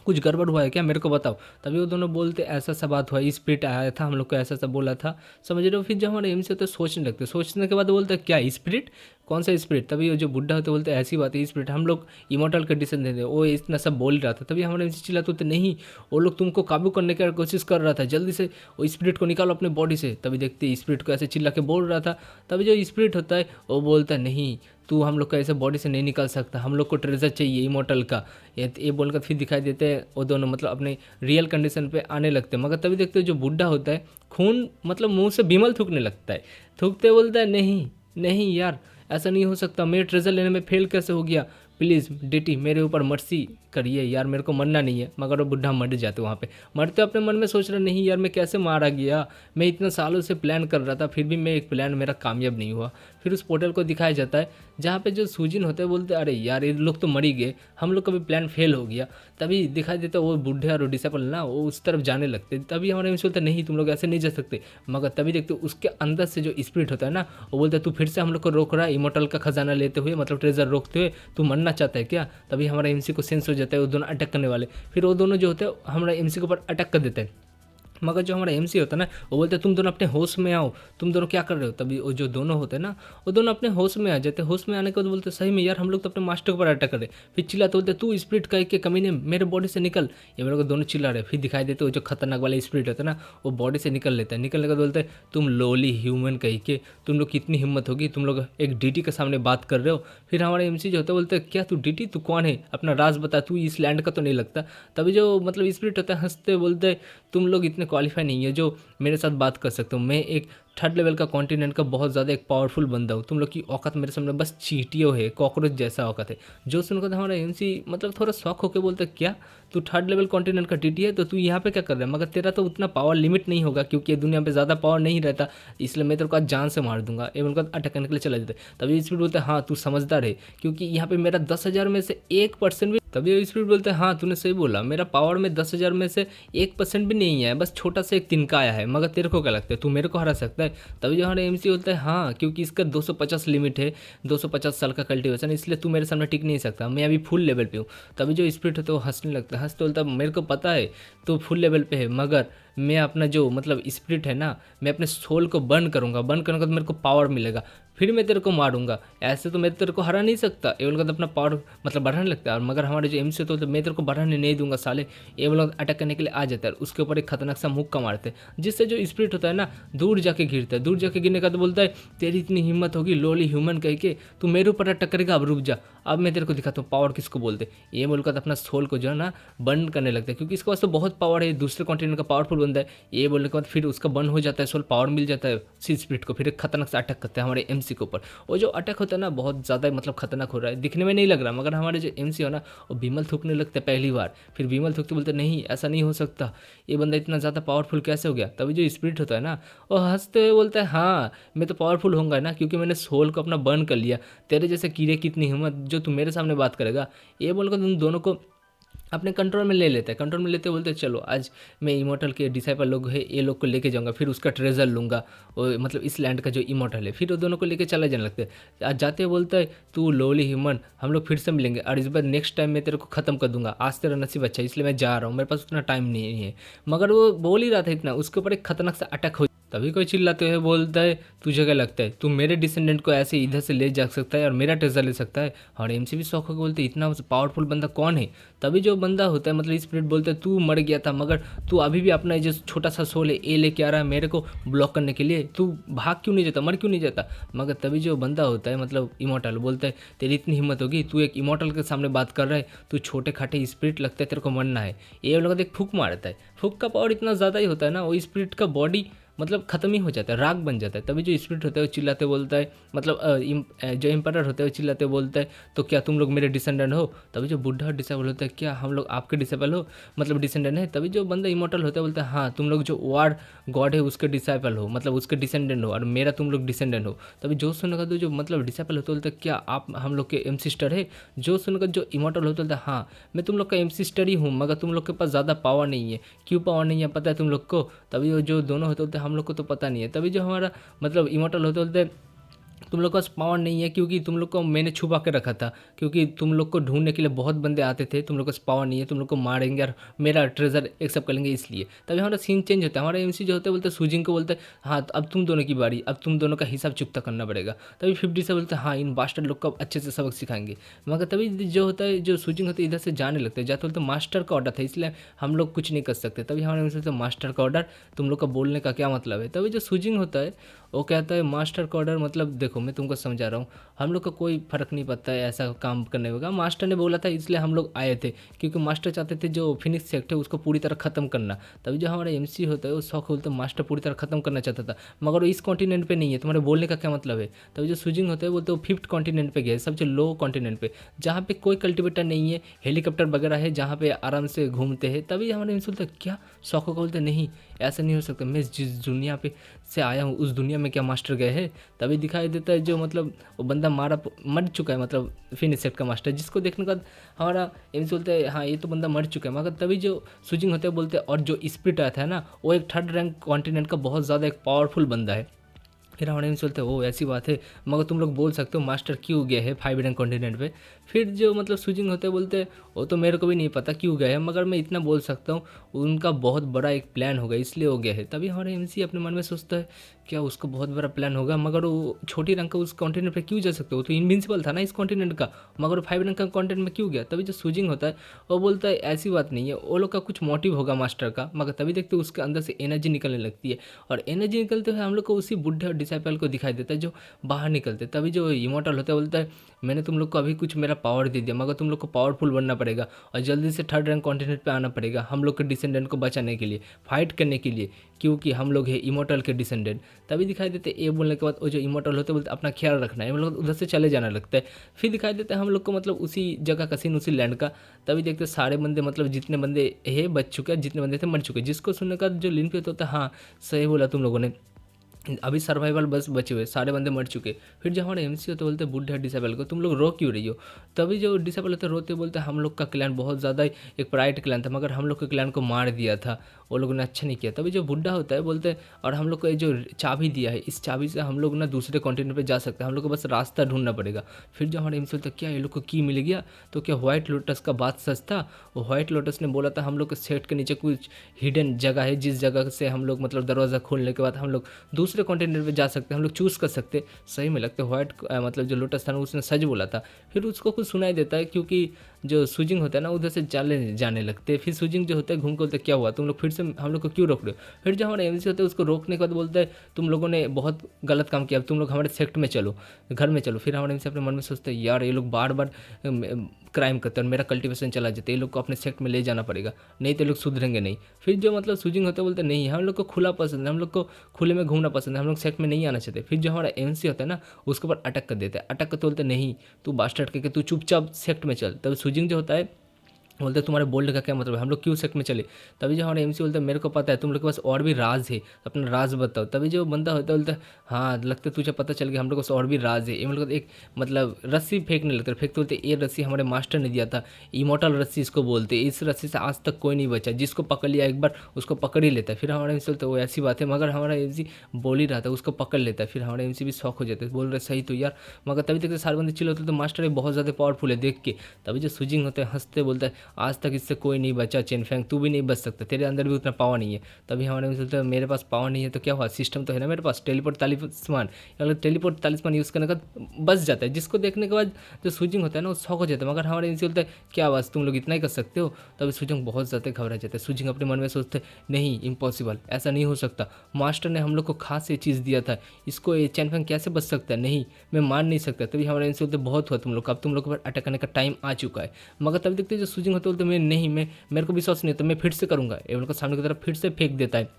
कुछ गड़बड़ हुआ है क्या, मेरे को बताओ। तभी वो दोनों बोलते ऐसा सा बात हुआ, स्पिरिट आया था हम लोग को ऐसा सा बोला था, समझ रहे हो। फिर जब हमारे एमसी होते सोचने लगते, सोचने के बाद बोलते क्या स्पिरिट, कौन सा स्पिरिट। तभी वो जो बुड्ढा होते बोलते ऐसी बात है स्पिरिट, हम लोग इमोर्टल कंडीशन देते, वो इतना सब बोल रहा था। तभी हमारे एमसी चिल्लाते होते नहीं वो लोग तुमको काबू करने की कोशिश कर रहा था, जल्दी से वो स्पिरिट को निकालो अपने बॉडी से। तभी देखते स्पिरिट को ऐसे चिल्ला के बोल रहा था। तभी जो स्पिरिट होता है वो बोलता है नहीं तू हम लोग को ऐसे बॉडी से नहीं निकाल सकता, हम लोग को ट्रेजर चाहिए इमोर्टल का। ये बोलकर फिर दिखाई देते हैं वो दोनों मतलब अपने रियल कंडीशन पे आने लगते हैं। मगर तभी देखते हो जो बुड्ढा होता है खून मतलब मुंह से बिमल थूकने लगता है, थूकते बोलता है नहीं नहीं यार ऐसा नहीं हो सकता, मेरे ट्रेजर लेने में फेल कैसे हो गया, प्लीज़ डीटी मेरे ऊपर मर्सी करिए यार, मेरे को मरना नहीं है। मगर वो बुढ़ा मर जाते वहाँ पे, मरते अपने मन में सोच रहा नहीं यार मैं कैसे मारा गया, मैं इतने सालों से प्लान कर रहा था फिर भी मैं एक प्लान मेरा कामयाब नहीं हुआ। फिर उस पोर्टल को दिखाया जाता है जहाँ पे जो सूजिन होते हैं बोलते अरे यार ये लोग तो मर ही गए, हम लोग का भी प्लान फेल हो गया। तभी दिखाई देता वो बुढ़े और डिसेबल ना वो उस तरफ जाने लगते, तभी हमारे एमसी बोलते नहीं तुम लोग ऐसे नहीं जा सकते। मगर तभी देखते उसके अंदर से जो स्पिरिट होता है ना वो बोलता है तू फिर से हम लोग को रोक रहा है इमोर्टल का खजाना लेते हुए, मतलब ट्रेजर रोकते हुए, तू मरना चाहता है क्या। तभी हमारा एमसी को सेंस हो जाता है वो दोनों अटैक करने वाले, फिर वो दोनों जो होते हैं हमारा एमसी के ऊपर अटैक कर देते हैं। मगर जो हमारा एमसी होता है ना वो बोलते हैं तुम दोनों अपने होश में आओ, तुम दोनों क्या कर रहे हो। तभी वो जो दोनों होते हैं ना वो दोनों अपने होश में आ जाते हैं, होश में आने के बाद बोलते सही में यार हम लोग तो अपने मास्टर के ऊपर अटैक कर रहे। फिर चिल्लाते बोलते तू स्पिरिट कह के कमीने मेरे बॉडी से निकल, ये मेरे को दोनों चिल्ला रहे। फिर दिखाई देते वो जो खतरनाक वाला स्पिरिट होता है ना वो बॉडी से निकल लेता है, निकलने के बाद बोलते हैं तुम लोली ह्यूमन कह के तुम लोग कितनी हिम्मत होगी, तुम लोग एक डीटी के सामने बात कर रहे हो। फिर हमारे एमसी जो होता है बोलते हैं क्या तू डीटी, तू कौन है, अपना राज बता, तू इस लैंड का तो नहीं लगता। तभी जो मतलब स्पिरिट होता है हंसते बोलते तुम लोग इतने क्वालिफाई नहीं है जो मेरे साथ बात कर सकते हो, मैं एक थर्ड लेवल का कॉन्टिनेंट का बहुत ज़्यादा एक पावरफुल बंदा हूँ, तुम लोग की औकात मेरे सामने बस चींटियों है, कॉकरोच जैसा औकात है। जो सुनकर हमारा एमसी मतलब थोड़ा शौक होकर बोलता क्या तू थर्ड लेवल कॉन्टिनेंट का टीटी है तो तू यहाँ पे क्या कर रहा है, मगर तेरा तो उतना पावर लिमिट नहीं होगा क्योंकि ये दुनिया पे ज़्यादा पावर नहीं रहता, इसलिए मैं तेरे को आज जान से मार दूंगा। एवं उनका अटैक करने के लिए चला जाता है। तभी स्पीड बोलते हैं हाँ तू समझदार है क्योंकि यहाँ पे मेरा 10,000 में से 1% भी, तभी स्पीड बोलते हैं हाँ तूने सही बोला, मेरा पावर में 10,000 में से 1% भी नहीं है, बस छोटा सा एक तिनका आया है, मगर तेरे को क्या लगता है तू मेरे को हरा सकता है। तभी जो हमारे एमसी बोलता है हाँ क्योंकि इसका 250 लिमिट है, 250 साल का कल्टीवेशन, इसलिए तू मेरे सामने टिक नहीं सकता, मैं अभी फुल लेवल पे हूँ। तभी जो स्पिरिट होता है वो हंसने लगता है, हंसते बोलता है मेरे को पता है तो फुल लेवल पे है, मगर मैं अपना जो मतलब स्पिरिट है ना मैं अपने सोल को बर्न करूँगा, बर्न करने के बाद मेरे को पावर मिलेगा, फिर मैं तेरे को मारूंगा, ऐसे तो मैं तेरे को हरा नहीं सकता। एवं का अपना पावर मतलब बढ़ाने लगता है, और मगर हमारे जो एमसी होते हैं मैं तेरे को बढ़ाने नहीं दूंगा साले, एवं अटैक करने के लिए आ जाता है, उसके ऊपर एक खतरनाक सा मुक्का मारते हैं जिससे जो स्पिरिट होता है ना दूर जाके गिरता है, दूर जाके गिरने का तो बोलता है तेरी इतनी हिम्मत होगी लोली ह्यूमन कह के तू मेरे ऊपर अटैक करेगा, अब रुक जा, अब मैं तेरे को दिखाता हूँ पावर किसको बोलते। ये बोलकर अपना सोल को जो है ना बर्न करने लगता है क्योंकि इसके पास तो बहुत पावर है, दूसरे कॉन्टिनेंट का पावरफुल बंदा है। ये बोलने के बाद फिर उसका बर्न हो जाता है, सोल पावर मिल जाता है सी स्पिरिट को, फिर एक खतरनाक सा अटैक करते हैं हमारे एमसी के ऊपर। वो जो अटैक होता है ना बहुत ज़्यादा मतलब खतरनाक हो रहा है, दिखने में नहीं लग रहा, मगर हमारे जो एमसी हो ना वो विमल थूकने लगते हैं पहली बार, फिर विमल थूकते बोलते नहीं ऐसा नहीं हो सकता, ये बंदा इतना ज़्यादा पावरफुल कैसे हो गया। तभी जो स्पिरिट होता है ना वो हंसते हुए बोलता है हाँ मैं तो पावरफुल होऊंगा ना क्योंकि मैंने सोल को अपना बर्न कर लिया, तेरे जैसे कीड़े की इतनी हिम्मत जो तू मेरे सामने बात करेगा। ये बोलकर तुम दोनों को अपने कंट्रोल में ले लेता है। कंट्रोल में लेते बोलते हैं चलो आज मैं इमोर्टल के डिसाइपल लोग है ये लोग को लेके जाऊंगा, फिर उसका ट्रेजर लूंगा, और मतलब इस लैंड का जो इमोर्टल है, फिर वो दोनों को लेके चला जाने लगते हैं। आज जाते हैं बोलता है तू लोली ह्यूमन, हम लोग फिर से मिलेंगे और इस बार नेक्स्ट टाइम मैं तेरे को ख़त्म कर दूंगा, आज तेरा नसीब अच्छा है इसलिए मैं जा रहा हूँ, मेरे पास उतना टाइम नहीं है। मगर वो बोल ही रहा था इतना, उसके ऊपर एक खतरनाक सा अटैक हो। तभी कोई चिल्लाते हुए बोलता है तुझे क्या लगता है तू मेरे डिसेंडेंट को ऐसे इधर से ले जा सकता है और मेरा ट्रेजर ले सकता है? और एमसी भी शौक होकर बोलते इतना पावरफुल बंदा कौन है? तभी जो बंदा होता है मतलब स्पिरिट बोलता है तू मर गया था मगर तू अभी भी अपना जो छोटा सा सोल है ए लेके आ रहा है मेरे को ब्लॉक करने के लिए, तू भाग क्यों नहीं जाता, मर क्यों नहीं जाता? मगर तभी जो बंदा होता है मतलब इमोर्टल बोलता है तेरी इतनी हिम्मत होगी, तू एक इमोर्टल के सामने बात कर रहा है, तू छोटे खाटे स्पिरिट लगता है तेरे को मरना है। ये लोग एक फूक मारता है, फूक का पावर इतना ज़्यादा ही होता है ना, वो स्पिरिट का बॉडी मतलब ख़त्म ही हो जाता है, राग बन जाता है। तभी जो स्पिरिट होता है वो चिल्लाते बोलता है मतलब जो एम्पायर होता है वो चिल्लाते बोलता है तो क्या तुम लोग मेरे डिसेंडेंट हो? तभी जो बुढ़ा डिसेबल होता है क्या हम लोग आपके डिसेबल हो मतलब डिसेंडेंट है? तभी जो बंदा इमोर्टल होता है बोलता है हाँ तुम लोग जो वार गॉड है उसके डिसेबल हो मतलब उसके डिसेंडेंट हो और मेरा तुम लोग डिसेंडेंट हो। तभी जो सुनकर तो जो मतलब डिसेबल होता बोलता है क्या आप हम लोग के एम सिस्टर है? जो सुनकर जो इमोर्टल होता बोलता है हाँ मैं तुम लोग का एम सिस्टर ही हूँ मगर तुम लोग के पास ज़्यादा पावर नहीं है। क्यों पावर नहीं है पता है तुम लोग को? तभी वो जो दोनों होते बोलते हम लोग को तो पता नहीं है। तभी जो हमारा मतलब इमोर्टल होते बोलते तुम लोग के पास पावर नहीं है क्योंकि तुम लोग को मैंने छुपा के रखा था, क्योंकि तुम लोग को ढूंढने के लिए बहुत बंदे आते थे, तुम लोग के पास पावर नहीं है, तुम लोग को मारेंगे और मेरा ट्रेजर एक्सेप्ट कर लेंगे इसलिए। तभी हमारा सीन चेंज होता है, हमारा एमसी जो होता है बोलते सूजिंग को बोलते हैं हाँ तो अब तुम दोनों की बारी, अब तुम दोनों का हिसाब चुकता करना पड़ेगा। तभी 50 से बोलते हैं हाँ इन बास्टर लोग को अच्छे से सबक सिखाएंगे। मगर तभी जो होता है जो सूजिंग होता है इधर से जाने लगते हैं, जाते बोलते मास्टर का ऑर्डर था इसलिए हम लोग कुछ नहीं कर सकते। तभी हमारे एमसी बोलते मास्टर का ऑर्डर, तुम लोग का बोलने का क्या मतलब है? तभी जो सूजिंग होता है वो कहता है मास्टर का ऑर्डर मतलब देखो मैं तुमको समझा रहा हूँ, हम लोग का कोई फ़र्क नहीं पड़ता है ऐसा काम करने होगा, मास्टर ने बोला था इसलिए हम लोग आए थे, क्योंकि मास्टर चाहते थे जो फिनिक्स सेक्ट है उसको पूरी तरह ख़त्म करना। तभी जो हमारा एमसी होता है वो शौक बोलते मास्टर पूरी तरह ख़त्म करना चाहता था मगर वो इस कॉन्टिनेंट पे नहीं है, तुम्हारे बोलने का क्या मतलब है? तभी जो स्विचिंग होता है वो तो 5th कॉन्टिनेंट पे गए, सबसे लो कॉन्टिनेंट पे जहाँ पे कोई कल्टिवेटर नहीं है, हेलीकॉप्टर वगैरह है जहाँ पे आराम से घूमते हैं। तभी हमारे एमसी बोलते क्या शौक को बोलते नहीं ऐसा नहीं हो सकता, मैं जिस दुनिया पे से आया हूँ उस दुनिया में क्या मास्टर गए हैं? तभी दिखाई देता है जो मतलब वो बंदा मर चुका है मतलब फिनिश सेट का मास्टर, जिसको देखने के बाद हमारा एमसी बोलते हैं हाँ ये तो बंदा मर चुका है। मगर तभी जो स्विचिंग होते हैं बोलते हैं और जो स्पिरिट आता है ना वो एक 3rd रैंक कॉन्टिनेंट का बहुत ज़्यादा एक पावरफुल बंदा है। फिर हमारे एमसी बोलते हैं ओ ऐसी बात है, मगर तुम लोग बोल सकते हो मास्टर क्यों गया है 5 रैंक कॉन्टिनेंट पे? फिर जो मतलब स्विचिंग होते हैं बोलते हैं वो तो मेरे को भी नहीं पता क्यों गया है, मगर मैं इतना बोल सकता हूँ उनका बहुत बड़ा एक प्लान होगा इसलिए हो गया है। तभी हमारे एमसी अपने मन में सोचता है क्या उसका बहुत बड़ा प्लान होगा, मगर वो छोटी रंग का उस कॉन्टिनेंट पे क्यों जा सकते हो, तो इनविंसिबल था ना इस कॉन्टिनेंट का, मगर 5 रंग का कॉन्टिनेंट में क्यों गया? तभी जो स्विचिंग होता है वो बोलता है ऐसी बात नहीं है, वो लोग का कुछ मोटिव होगा मास्टर का। मगर तभी देखते हो उसके अंदर से एनर्जी निकलने लगती है और एनर्जी निकलते हुए हम लोग को उसी बुढ़े और डिसाइपल को दिखाई देता है जो बाहर निकलते। तभी जो इमोर्टल होता है बोलता है मैंने तुम लोग को अभी कुछ मेरा पावर दे दिया मगर तुम लोग को पावरफुल बनना पड़ेगा और जल्दी से 3rd रैंक कॉन्टिनेंट पे आना पड़ेगा हम लोग के डिसेंडेंट को बचाने के लिए, फाइट करने के लिए, क्योंकि हम लोग है इमोर्टल के डिसेंडेंट। तभी दिखाई देते ये बोलने के बाद वो जो इमोर्टल होते बोलते अपना ख्याल रखना है, हम लोग उधर से चले जाना लगता है। फिर दिखाई देता है हम लोग को मतलब उसी जगह का सीन उसी लैंड का। तभी देखते सारे बंदे मतलब जितने बंदे है बच चुके हैं, जितने बंदे थे मर चुके, जिसको सुनने का जो लिन पे होता है हाँ सही बोला तुम लोगों ने, अभी सर्वाइवल बस बचे हुए सारे बंदे मर चुके। फिर जब हमारे एमसी होते बोलते बूढ़े डिसेबल को तुम लोग रो क्यों रही हो? तभी जो डिसेबल होते रोते बोलते हम लोग का क्लैन बहुत ज़्यादा एक प्राइड क्लैन था मगर हम लोग के क्लैन को मार दिया था, वो लोगों ने अच्छा नहीं किया। तभी जो बुढ़ा होता है बोलते और हम लोग को जो चाबी दिया है इस चाबी से हम लोग ना दूसरे कॉन्टिनेंट पे जा सकते हैं, हम लोग को बस रास्ता ढूंढना पड़ेगा। फिर जो हमारे एमसी होता क्या ये लोग को की मिल गया? तो क्या व्हाइट लोटस का बात सच था? वो व्हाइट लोटस ने बोला था हम लोग के सेट के नीचे कुछ हिडन जगह है जिस जगह से हम लोग मतलब दरवाज़ा खोलने के बाद हम लोग दूसरे कॉन्टिनेंट पे जा सकते हैं, हम लोग चूज़ कर सकते। सही में लगता है व्हाइट मतलब जो लोटस था ना उसने सच बोला था। फिर उसको कुछ सुनाई देता है क्योंकि जो स्विचिंग होता है ना उधर से चले जाने लगते हैं। फिर स्विचिंग जो होता है घूम के बोलते क्या हुआ तुम लोग फिर से हम लोग को क्यों रोक रहे हो? फिर जो हमारे एमसी होता है उसको रोकने के बाद बोलता है तुम लोगों ने बहुत गलत काम किया, अब तुम लोग हमारे सेक्ट में चलो, घर में चलो। फिर हमारे एमसी अपने मन में सोचते हैं यार ये लोग बार बार क्राइम करते हैं और मेरा कल्टिवेशन चला जाता है, ये लोग को अपने सेक्ट में ले जाना पड़ेगा नहीं तो लोग सुधरेंगे नहीं। फिर जो मतलब स्विचिंग होता है बोलते नहीं हम लोग को खुला पसंद है, हम लोग को खुले में घूमना पसंद है, हम लोग सेक्ट में नहीं आना चाहते। फिर जो हमारा एमसी होता है ना उसके ऊपर अटैक कर देता है, अटैक करते बोलते नहीं तू बास्टर्ड करके तू चुपचाप सेक्ट में चल। तब स्विचिंग जो होता है बोलते तुम्हारे बोल्ड का क्या मतलब है, हम लोग क्यों सेक्ट में चले। तभी जो हमारे एमसी बोलते हैं मेरे को पता है तुम लोग के पास और भी राज है, अपना राज बताओ। तभी जो बंदा होता है बोलता है हाँ लगता है तुझे पता चल गया, हम लोग के पास और भी राज है। ये मतलब एक मतलब रस्सी फेंकने लगता है, फेंकते बोलते ये रस्सी हमारे मास्टर ने दिया था, इमोटल रस्सी इसको बोलते हैं, इस रस्सी से आज तक कोई नहीं बचा, जिसको पकड़ लिया एक बार उसको पकड़ ही लेता है। फिर हमारे एमसी बोलते वो ऐसी बात है, मगर हमारा एमसी बोल ही रहा था उसको पकड़ लेता है। फिर हमारे एमसी भी शौक हो जाते हैं, बोल रहे सही तो यार, मगर तभी तक सारे बंदे चिल होते तो मास्टर बहुत ज़्यादा पावरफुल है देख के। तभी जो सुजिंग होते हैं हंसते बोलता है आज तक इससे कोई नहीं बचा चेनफेंग, तू भी नहीं बच सकता, तेरे अंदर भी उतना पावर नहीं है। तभी हमारे में सोचते हैं मेरे पास पावर नहीं है तो क्या हुआ, सिस्टम तो है ना मेरे पास, टेलीपोर्ट तालिस्मान, अगर टेलीपोर्ट तालिस्मान यूज़ करने का बच जाता है, जिसको देखने के बाद जो सुजिंग होता है ना वो शौक हो जाता है। मगर हमारे इनसे बोलता है क्या बस तुम लोग इतना ही कर सकते हो। तभी सुजिंग बहुत ज़्यादा घबरा जाता है। सुजिंग अपने मन में सोचते हैं नहीं इम्पॉसिबल, ऐसा नहीं हो सकता, मास्टर ने हम लोग को खास ये चीज़ दिया था, इसको ये चेनफेंग कैसे बच सकता है, नहीं मैं मान नहीं सकता। तभी हमारे इनसे बोलते बहुत हुआ तुम लोग, अब तुम लोग के ऊपर अटैक करने का टाइम आ चुका है। मगर तभी देखते जो सुजिंग होते बोलते मैं नहीं, मैं मेरे को विश्वास नहीं है तो मैं फिर से करूँगा, एवं को सामने की तरफ फिर से फेंक देता है।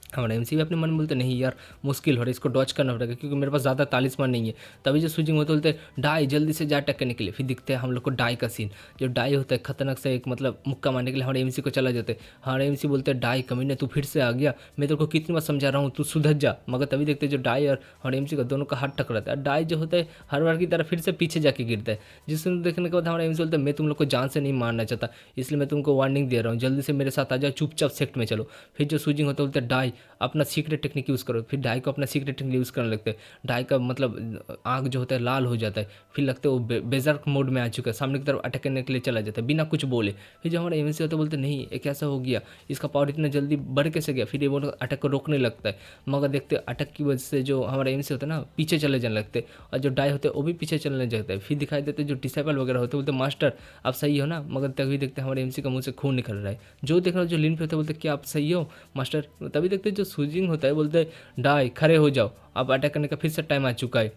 हमारा एमसी भी अपने मन में बोलते नहीं यार मुश्किल हो रहा है, इसको डॉच करना पड़ेगा क्योंकि मेरे पास ज़्यादा तालिस्मान नहीं है। तभी जो स्विचिंग होते बोलते डाई जल्दी से जा अटैक करने के लिए। फिर दिखते हैं हम लोग को डाई का सीन, जो डाई होता है खतरनाक से एक मतलब मुक्का मारने के लिए हमारे एमसी को चला जाते हैं। हमारे एमसी बोलते हैं डाई कमीने तू फिर से आ गया, मैं तेरे को कितनी बार समझा रहा हूँ तू सुधर जा। मगर तभी देखते हैं जो डाई और हमारे एमसी का दोनों का हाथ टकराता है। डाई जो होता है हर बार की तरह फिर से पीछे जाके गिरता है, जिसको देखने के बाद हमारा एमसी बोलता है मैं तुम लोग को जान से नहीं मारना चाहता, इसलिए मैं तुमको वार्निंग दे रहा हूँ, जल्दी से मेरे साथ आ जाओ, चुपचाप सेक्ट में चलो। फिर जो स्विचिंग होता है बोलते डाई अपना सीक्रेट टेक्निक यूज़ करो। फिर डाई को अपना सीक्रेट टेक्निक यूज़ करने लगते हैं। डाई का मतलब आँख जो होता है लाल हो जाता है, फिर लगता है वो बेजर्क मोड में आ चुका है, सामने की तरफ अटैक करने के लिए चला जाता है बिना कुछ बोले। फिर जो हमारा एमएनसी होता है बोलते नहीं ये कैसा हो गया, इसका पावर इतना जल्दी बढ़ कैसे गया। फिर ये वो अटैक को रोकने लगता है, मगर देखते अटैक की वजह से जो हमारा एमएनसी होता है ना पीछे चले जाने लगते हैं, और जो डाई होते हैं वो भी पीछे चलने लगते हैं। फिर दिखाई देते जो डिसेबल वगैरह होते हैं बोलते मास्टर आप सही हो ना, मगर तभी देखते हमारे एमसी का मुंह से खून निकल रहा है। जो देख रहा हो जो लिन पे होता है बोलते क्या आप सही हो मास्टर। तभी देखते जो सुजिंग होता है बोलते डाई खड़े हो जाओ, अब अटैक करने का फिर से टाइम आ चुका है,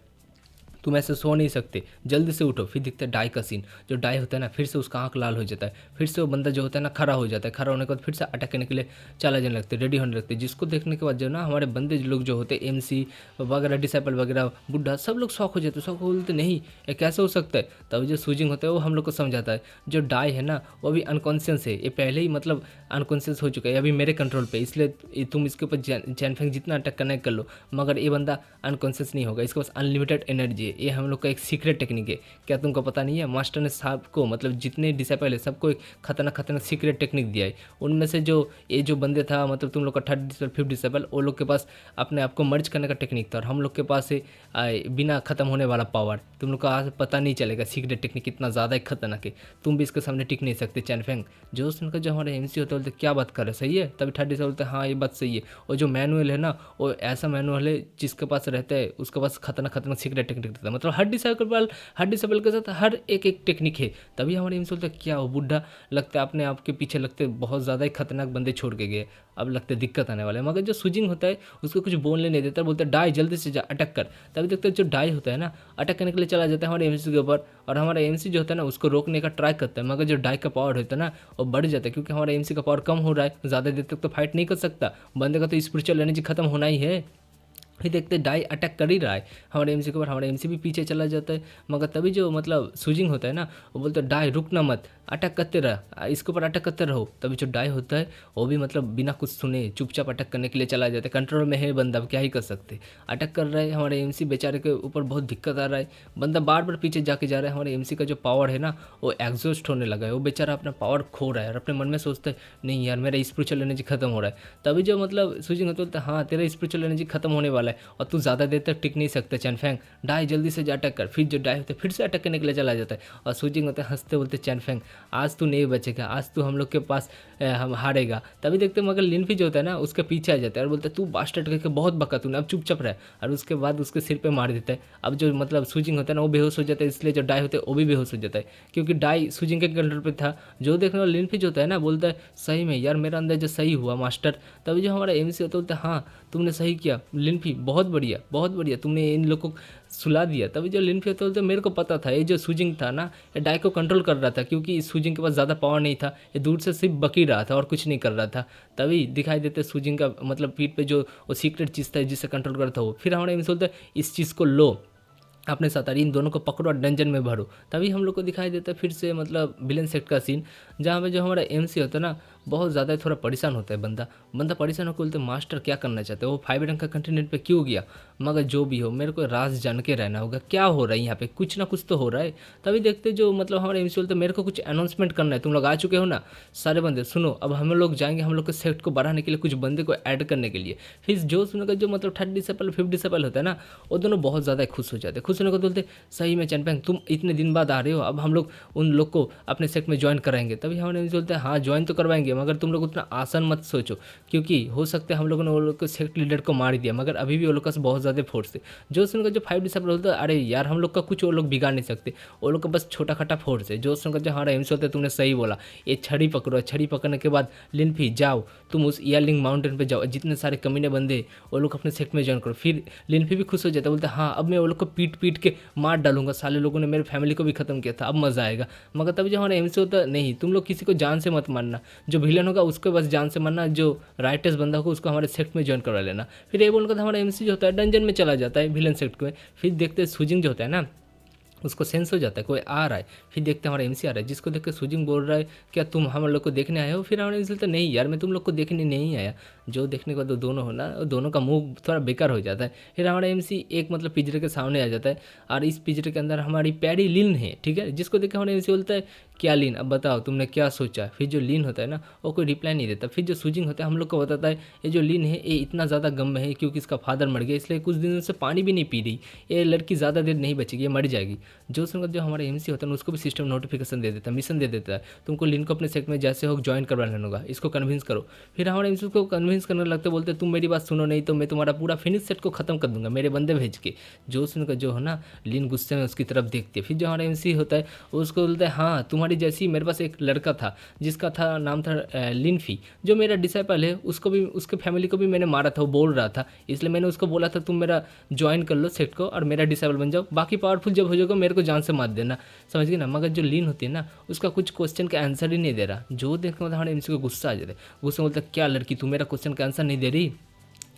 तुम ऐसे सो नहीं सकते, जल्दी से उठो। फिर दिखता है डाई का सीन, जो डाई होता है ना फिर से उसका आंख लाल हो जाता है, फिर से वो बंदा जो होता है ना खड़ा हो जाता है, खड़ा होने के बाद फिर से अटैक करने के लिए चला जाने लगते, रेडी होने लगते, जिसको देखने के बाद जो ना हमारे बंदे लोग जो होते हैं एमसी वगैरह डिसाइपल वगैरह बुढ़ा सब लोग शौक हो जाते, शौक बोलते नहीं ये कैसे हो सकता है। तब जो सूजिंग होता है वो हम लोग को समझाता है जो डाई है ना वो अभी अनकॉन्शियस है, ये पहले ही मतलब अनकॉन्शियस हो चुका है, अभी मेरे कंट्रोल पे, इसलिए तुम इसके ऊपर चैनफेंग जितना अटैक करना कर लो, मगर ये बंदा अनकॉन्शियस नहीं होगा, इसके पास अनलिमिटेड एनर्जी है। ये हम लोग का एक सीक्रेट टेक्निक है, क्या तुमको पता नहीं है। मास्टर ने सबको मतलब जितने डिसाइपल है सबको एक खतरनाक खतरनाक सीक्रेट टेक्निक दिया है। उनमें से जो ये जो बंदे था मतलब तुम लोग का थर्ड डिसाइपल फिफ्थ डिसाइपल, वो लोग के पास अपने आप को मर्ज करने का टेक्निक था, और हम लोग के पास है बिना खत्म होने वाला पावर। तुम लोग का आज पता नहीं चलेगा सीक्रेट टेक्निक कितना ज़्यादा खतरनाक है, तुम भी इसके सामने टिक नहीं सकते चैनफेंग। जो सुनकर जो हमारे एमसी होते बोलते क्या बात कर रहे सही है। तभी थर्ड डिसाइपल बोलते हाँ ये बात सही है, और जो मैनुअल है ना वो ऐसा मैनुअल है जिसके पास रहता है उसके पास खतरनाक खतरनाक सीक्रेट टेक्निक रहता है, मतलब हर डिसेबल के साथ हर एक टेक्निक है। तभी हमारे एमसी बोलते क्या हो बुढ़ा, लगता है अपने आप के पीछे लगते बहुत ज़्यादा ही खतरनाक बंदे छोड़ के गए, अब लगता है दिक्कत आने वाला है। मगर जो सुजिंग होता है उसको कुछ बोलने नहीं देता, बोलता है डाई जल्दी से जा अटैक कर। तभी देखते हैं जो डाई होता है ना अटैक करने के लिए चला जाता है हमारे एमसी के ऊपर, और हमारा एमसी जो होता है ना उसको रोकने का ट्राई करता है, मगर जो डाई का पावर होता है ना वो बढ़ जाता है, क्योंकि हमारा एमसी का पावर कम हो रहा है, ज़्यादा देर तक तो फाइट नहीं कर सकता, बंदे का तो स्पिरिचुअल एनर्जी खत्म होना ही है। फिर देखते डाई अटैक कर ही रहा है हमारे एमसी के ऊपर, हमारे एमसी भी पीछे चला जाता है। मगर तभी जो मतलब सुजिंग होता है ना वो बोलता है डाई रुकना मत, अटैक करते रह, इसके ऊपर अटैक करते रहो। तभी जो डाई होता है वो भी मतलब बिना कुछ सुने चुपचाप अटैक करने के लिए चला जाता है, कंट्रोल में है बंदा, क्या ही कर सकते, अटैक कर रहा है। हमारे एमसी बेचारे के ऊपर बहुत दिक्कत आ रहा है, बंदा बार बार पीछे जाके जा रहा है। हमारे एमसी का जो पावर है ना वो एग्जॉस्ट होने लगा है, वो बेचारा अपना पावर खो रहा है, और अपने मन में सोचता है नहीं यार मेरा स्पिरिचुअल एनर्जी खत्म हो रहा है। तभी जो मतलब सुजिंग होता है हाँ तेरा स्पिरिचुअल एनर्जी खत्म होने वाला है और तू ज़्यादा देर तक टिक नहीं सकता चैनफेंग, डाई जल्दी से जा अटैक कर। फिर जो डाई होता है फिर से अटैक करने के लिए चला जाता है, और सुजिंग होता है हंसते बोलते चैनफेंग आज तू नहीं बचेगा, आज तू हम लोग के पास हम हारेगा। तभी देखते हैं मगर लिनफी जो होता है ना उसके पीछे आ जाता है और बोलता है तू बास्टर्ड करके बहुत बका तूने, अब चुपचाप रह, और उसके बाद उसके सिर पे मार देता है। अब जो मतलब सुजिंग होता है ना वो बेहोश हो जाता है, इसलिए जो डाई होता है वो भी बेहोश हो जाता है, क्योंकि डाई सुजिंग के कंट्रोल पे था। जो देखने वाला लिनफी जो होता है ना बोलता है सही में यार मेरा अंदर जो सही हुआ मास्टर। तभी जो हमारा एमसी होता है बोलता है हाँ तुमने सही किया लिनफी, बहुत बढ़िया तुमने इन लोग को सुला दिया। तभी जो लिनफी होता है मेरे को पता था ये जो सुजिंग था ना ये डाई को कंट्रोल कर रहा था, क्योंकि इस सुजिंग के पास ज़्यादा पावर नहीं था, ये दूर से सिर्फ बकी रहा था और कुछ नहीं कर रहा था। तभी दिखाई देते सुजिंग का मतलब पीठ पे जो वो सीक्रेट चीज़ था जिससे कंट्रोल कर रहा था वो। फिर हमारे एमसी बोलता है इस चीज़ को लो, अपने साथ और इन दोनों को पकड़ो और डंजन में भरो। तभी हम लोग को दिखाई देता है फिर से मतलब विलन सेट का सीन, जहाँ पे जो हमारा एमसी होता है ना, बहुत ज़्यादा थोड़ा परेशान होता है बंदा परेशान होकर बोलते मास्टर क्या करना चाहते हो, वो 5 रैंक का कंटिनेंट पे क्यों गया, मगर जो भी हो मेरे को राज जान के रहना होगा, क्या हो रहा है यहाँ पे, कुछ ना कुछ तो हो रहा है। तभी देखते जो मतलब हमारे एमसी बोलते मेरे को कुछ अनाउंसमेंट करना है, तुम लोग आ चुके हो ना सारे बंदे, सुनो अब हम लोग जाएंगे हम लोग के सेट को बढ़ाने के लिए, कुछ बंदे को ऐड करने के लिए। फिर जो सुनकर जो मतलब 3rd डिसेबल 5th डिसेबल होता है ना, वो दोनों बहुत ज़्यादा खुश हो जाते हैं। खुश होने को बोलते सही में चैंपियन तुम इतने दिन बाद आ रहे हो, अब हम लोग उन लोग को अपने सेट में ज्वाइन कराएंगे। तभी हमारे एमसी बोलते हैं हाँ ज्वाइन तो करवाएंगे, मगर तुम लोग उतना आसान मत सोचो, क्योंकि हो सकता है हम लोगों ने वो लोग को सेक्ट लीडर को मार दिया, मगर अभी भी वो लोग का बहुत ज़्यादा फोर्स है। जो सुनकर जो 5 डिसेबल होता है, अरे यार हम लोग का कुछ वो लोग बिगाड़ नहीं सकते, वो लोग का बस छोटा खटा फोर्स है। जो सुनकर जो हमारा एमसी होता है तुमने सही बोला, ये छड़ी पकड़ो, छड़ी पकड़ने के बाद लिनफी जाओ तुम उस ईयरलिंग माउंटेन पे जाओ, जितने सारे कमीने बंदे वो लोग अपने सेक्ट में ज्वाइन करो। फिर लिनफी भी खुश हो जाता है, बोलते हाँ अब मैं वो लोग को पीट पीट के मार डालूंगा, साले लोगों ने मेरे फैमिली को भी खत्म किया था, अब मज़ा आएगा। मगर तभी जो हमारा एमसी होता है नहीं तुम लोग किसी को जान से मत मारना, जो विलन होगा उसको बस जान से मारना, जो राइटर्स बंदा होगा उसको हमारे सेक्ट में ज्वाइन करवा लेना। फिर ये बोलकर हमारा एमसी जो होता है डंजन में चला जाता है विलन सेक्ट में। फिर देखते हैं सुजिंग जो होता है ना, उसको सेंस हो जाता है कोई आ रहा है। फिर देखते हैं हमारा एमसी आ रहा है, जिसको देख के सुजिंग बोल रहा है क्या तुम हम लोग को देखने आए हो। फिर हमारा एमसी बोलता है नहीं यार मैं तुम लोग को देखने नहीं आया। जो देखने को तो दोनों हो ना, दोनों का मुंह थोड़ा बेकार हो जाता है। फिर हमारा एमसी एक मतलब पिंजरे के सामने आ जाता है, और इस पिंजरे के अंदर हमारी प्यारी लिन है, ठीक है, जिसको देख के हमारा एमसी बोलता है क्या लिन अब बताओ तुमने क्या सोचा। फिर जो लिन होता है ना वो कोई रिप्लाई नहीं देता। फिर जो सुजिंग होता है हम लोग को बताता है ये जो लिन है ये इतना ज़्यादा गम में है क्योंकि इसका फादर मर गया, इसलिए कुछ दिनों से पानी भी नहीं पी रही, ये लड़की ज़्यादा देर नहीं बचेगी, ये मर जाएगी। जो सुनकर जो हमारा एमसी होता है उसको भी सिस्टम नोटिफिकेशन दे देता है, मिशन दे देता है, तुमको लिन को अपने सेक्ट में जैसे हो ज्वाइन करवाना होगा, इसको कन्विंस करो। फिर हमारे एमसी को कन्विंस करने लगते, बोलते तुम मेरी बात सुनो नहीं तो मैं तुम्हारा पूरा फिनिश सेट को खत्म कर दूंगा मेरे बंदे भेज के। जो सुनकर जो है ना लिन गुस्से में उसकी तरफ देखती है। फिर जो हमारा एमसी होता है उसको बोलता है हाँ तुम्हारी जैसी मेरे पास एक लड़का था जिसका था नाम था लिनफी, जो मेरा डिसाइपल है, उसको भी उसके फैमिली को भी मैंने मारा था, वो बोल रहा था, इसलिए मैंने उसको बोला था तुम मेरा ज्वाइन कर लो सेक्ट को और मेरा डिसाइपल बन जाओ, बाकी पावरफुल जब हो जाएगा मेरे को जान से मार देना, समझ गए ना। मगर जो लिन होती है ना उसका कुछ क्वेश्चन का आंसर ही नहीं दे रहा। जो देखकर मतलब हमारे एमसी को गुस्सा आ जाता है, गुस्सा बोलता है क्या लड़की तू मेरा क्वेश्चन का आंसर नहीं दे रही,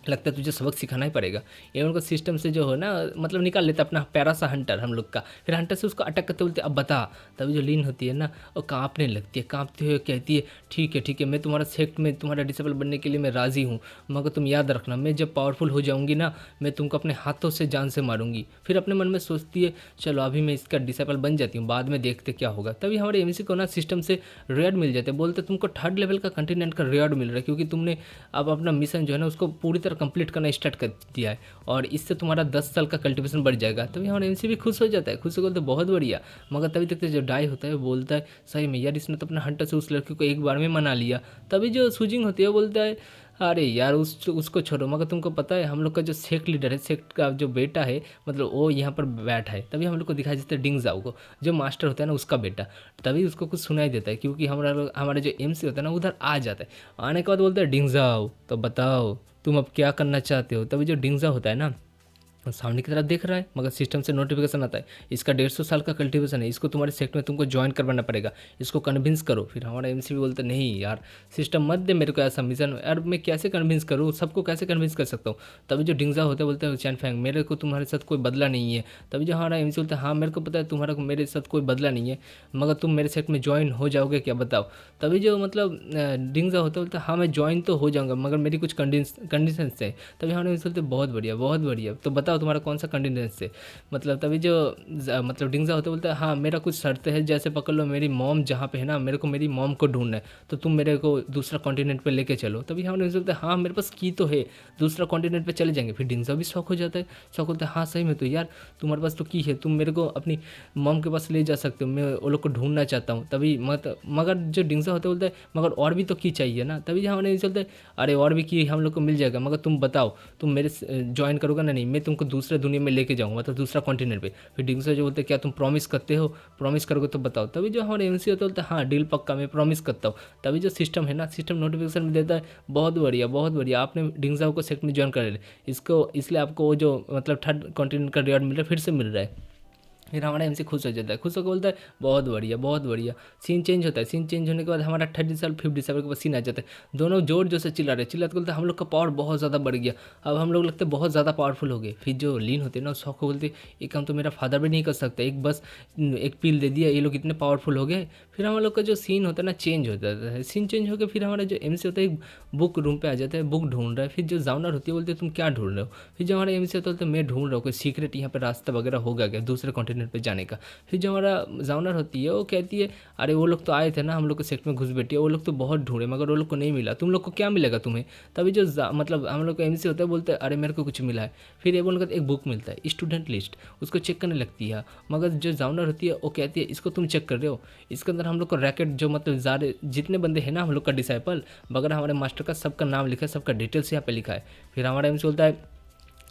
लगता है तुझे सबक सिखाना ही पड़ेगा। ये उनको सिस्टम से जो हो ना मतलब निकाल लेता अपना प्यारा सा हंटर हम लोग का। फिर हंटर से उसको अटक करते बोलते अब बता। तभी जो लीन होती है ना वो काँपने लगती है, काँपते हुए कहती है ठीक है मैं तुम्हारा सेक्ट में तुम्हारा डिसेबल बनने के लिए मैं राज़ी हूँ, मगर तुम याद रखना मैं जब पावरफुल हो जाऊँगी ना मैं तुमको अपने हाथों से जान से मारूंगी। फिर अपने मन में सोचती है चलो अभी मैं इसका डिसेबल बन जाती हूँ, बाद में देखते क्या होगा। तभी हमारे एमसी को ना सिस्टम से रिवार्ड मिल जाते हैं, बोलते तुमको 3rd लेवल का कंटिनेंट का रिवार्ड मिल रहा है क्योंकि तुमने अब अपना मिशन जो है ना उसको पूरी तरह कंप्लीट करना स्टार्ट कर दिया है और इससे तुम्हारा 10 साल का कल्टीवेशन बढ़ जाएगा। तभी हमारा एमसी भी खुश हो जाता है, खुश होकर तो बहुत बढ़िया। मगर तभी तक जो डाई होता है वो बोलता है सही में यार इसने तो अपना हंटर से उस लड़की को एक बार में मना लिया। तभी जो सुजिंग होती है वो बोलता है अरे यार उसको छोड़ो, मगर तुमको पता है हम लोग का जो सेक्ट लीडर है, सेक्ट का जो बेटा है मतलब वो यहाँ पर बैठा है। तभी हम लोग को दिखाई देता है डिंगजाओ को, जो मास्टर होता है ना उसका बेटा। तभी उसको कुछ सुनाई देता है क्योंकि हमारा जो एमसी होता है ना उधर आ जाता है। आने के बाद बोलता है डिंगजाओ तो बताओ तुम अब क्या करना चाहते हो। तभी जो डिंगजा होता है ना सामने की तरफ देख रहा है, मगर सिस्टम से नोटिफिकेशन आता है इसका 150 साल का कल्टीवेशन है, इसको तुम्हारे सेक्ट में तुमको ज्वाइन करवाना पड़ेगा, इसको कन्विंस करो। फिर हमारा एमसी भी बोलता नहीं यार सिस्टम मत दे मेरे को ऐसा मिशन, यार मैं कैसे कन्विंस करूँ, सबको कैसे कन्विंस कर सकता हूँ। तभी जो डिंगजा होता है बोलता है चैन फैंग मेरे को तुम्हारे साथ कोई बदला नहीं है। तभी जो हमारा एमसी बोलता है हाँ मेरे को पता है तुम्हारा मेरे साथ कोई बदला नहीं है, मगर तुम मेरे सेक्ट में ज्वाइन हो जाओगे क्या बताओ। तभी जो मतलब डिंगजा होता है बोलता है हाँ मैं ज्वाइन तो हो जाऊँगा मगर मेरी कुछ कंडीशन है। तभी हमारे एमसी बोलते बहुत बढ़िया तो बताओ तुम्हारा कौन सा कंटिनेंस से। मतलब तभी जो मतलब डिंगजा होता बोलता है हाँ मेरा कुछ शर्त है, जैसे पकड़ लो मेरी मॉम जहाँ पे है ना मेरे को मेरी मॉम को ढूंढना है तो तुम मेरे को दूसरा कॉन्टिनेंट पे लेके चलो। तभी हमने बोलते हैं हाँ मेरे पास की तो है, दूसरा कॉन्टिनेंट पे चले जाएंगे। फिर डिंगजा भी शौक हो जाता है, शौक होता है हाँ सही में तो यार तुम्हारे पास तो की है, तुम मेरे को अपनी मॉम के पास ले जा सकते हो, मैं वो लोग को ढूंढना चाहता हूँ। तभी मगर जो डिंगजा होता है बोलता है मगर और भी तो की चाहिए ना। तभी हमने चलता है अरे और भी की हम लोग को मिल जाएगा, मगर तुम बताओ तुम मेरे ज्वाइन करोगे ना, नहीं मैं तुमको दूसरे दुनिया में लेके जाऊँगा मतलब दूसरा कॉन्टिनेंट पे। फिर डिंगजा जो बोलते हैं क्या तुम प्रॉमिस करते हो, प्रॉमिस करोगे तो बताओ। तभी जो हमारे एमसी होता है हाँ डील पक्का मैं प्रॉमिस करता हूँ। तभी जो सिस्टम है ना सिस्टम नोटिफिकेशन में देता है बहुत बढ़िया आपने डिंगजा को सेक्ट में ज्वाइन कर लिया, इसको इसलिए आपको वो जो मतलब 3rd कॉन्टिनेंट का रिवार्ड मिल रहा है फिर से मिल रहा है। फिर हमारा एमसी खुश हो जाता है, खुश होकर बोलता है बहुत बढ़िया बहुत बढ़िया। सीन चेंज होता है, सीन चेंज होने के बाद हमारा 30 साल 50 साल के बाद सीन आ जाता है। दोनों जोर जोर से चिल्ला रहे, चिल्लाते बोलते हम लोग का पावर बहुत ज़्यादा बढ़ गया, अब हम लोग लगते हैं बहुत ज़्यादा पावरफुल हो गए। फिर जो लीन होते हैं ना शौक बोलते ये काम तो मेरा फादर भी नहीं कर सकता, एक बस एक पील दे दिया ये लोग इतने पावरफुल हो गए। फिर हम लोग का जो सीन होता है ना चेंज हो जाता है, सीन चेंज होकर फिर हमारा जो एमसी होता है एक बुक रूम पे आ जाता है, बुक ढूंढ रहा है। फिर जो जाउनर होती है बोलते तुम क्या ढूंढ रहे हो। फिर जो हमारा एमसी होता है बोलते मैं ढूंढ रहा हूँ कोई सीक्रेट यहाँ पे रास्ता वगैरह होगा क्या दूसरे कॉन्टिनेंट पे जाने का। फिर जो हमारा जाउनर होती है वो कहती है अरे वो लोग तो आए थे ना हम लोग के सेक्ट में घुस बैठी है, वो लोग तो बहुत ढूंढे मगर वो लोग को नहीं मिला, तुम लोग को क्या मिलेगा तुम्हें। तभी जो मतलब हम लोग का एमसी होता है बोलते हैं अरे मेरे को कुछ मिला है। फिर ये बोलकर एक बुक मिलता है स्टूडेंट लिस्ट, उसको चेक करने लगती है। मगर जो जाउनर होती है वो कहती है इसको तुम चेक कर रहे हो, इसके अंदर हम लोग का रैकेट जो मतलब ज़्यादा जितने बंदे हैं ना हम लोग का डिसाइपल बगैर हमारे मास्टर का सबका नाम लिखा है, सबका डिटेल्स यहाँ पे लिखा है। फिर हमारा एमसी बोलता है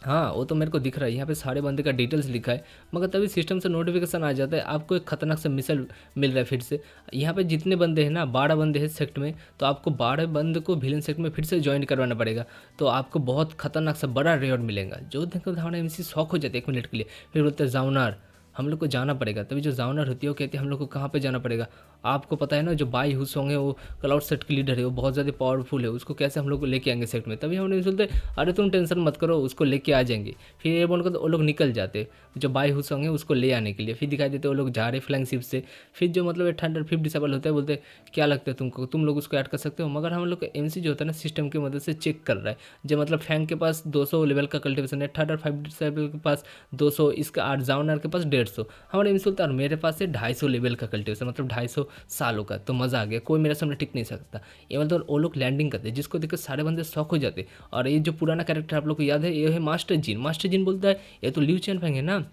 हाँ वो तो मेरे को दिख रहा है यहाँ पे सारे बंदे का डिटेल्स लिखा है। मगर तभी सिस्टम से नोटिफिकेशन आ जाता है आपको एक खतरनाक सा मिसल मिल रहा है फिर से। यहाँ पे जितने बंदे हैं ना 12 बंदे हैं सेक्ट में, तो आपको 12 बंदे को विलन सेक्ट में फिर से ज्वाइन करवाना पड़ेगा। तो आपको बहुत खतरनाक सा बड़ा रिवॉर्ड मिलेगा। जो देखो हमारा एमसी शौक हो जाता है 1 मिनट के लिए। फिर बोलते हैं जाउनार हम लोग को जाना पड़ेगा। तभी जो जाउनर होती है वो कहती है हम लोग को कहाँ पे जाना पड़ेगा। आपको पता है ना जो बाई हुसोंग है वो क्लाउड सेट की लीडर है, वो बहुत ज़्यादा पावरफुल है, उसको कैसे हम लोग को लेके आएंगे सेट में। तभी हमने बोलते अरे तुम टेंशन मत करो उसको लेके आ जाएंगे। फिर ये बोलकर वो लोग निकल जाते जो बाई हुसोंग है उसको ले आने के लिए। फिर दिखाई देते वो लोग जा रहे फ्लाइंग शिप से। फिर जो मतलब 850 डिसेबल होता है बोलते क्या लगता है तुमको, तुम लोग उसको ऐड कर सकते हो। मगर हम लोग का एमसी जो होता है ना सिस्टम की मदद से चेक कर रहा है। जो मतलब फैंग के पास 200 लेवल का कल्टिवेशन है, 850 के पास 200, इसका 8 जाउनर के पास 150, हमारे एमसी बोलता है और मेरे पास है 250 लेवल का कल्टिवेशन मतलब 250 सालों का। तो मज़ा आ गया, कोई मेरे सामने टिक नहीं सकता। ये मतलब वो लोग लैंडिंग करते जिसको देखकर सारे बंदे शौक हो जाते। और ये जो पुराना कैरेक्टर आप लोग को याद है ये है मास्टर जिन। मास्टर जिन बोलता है ये तो लिू चैन फेंग है ना,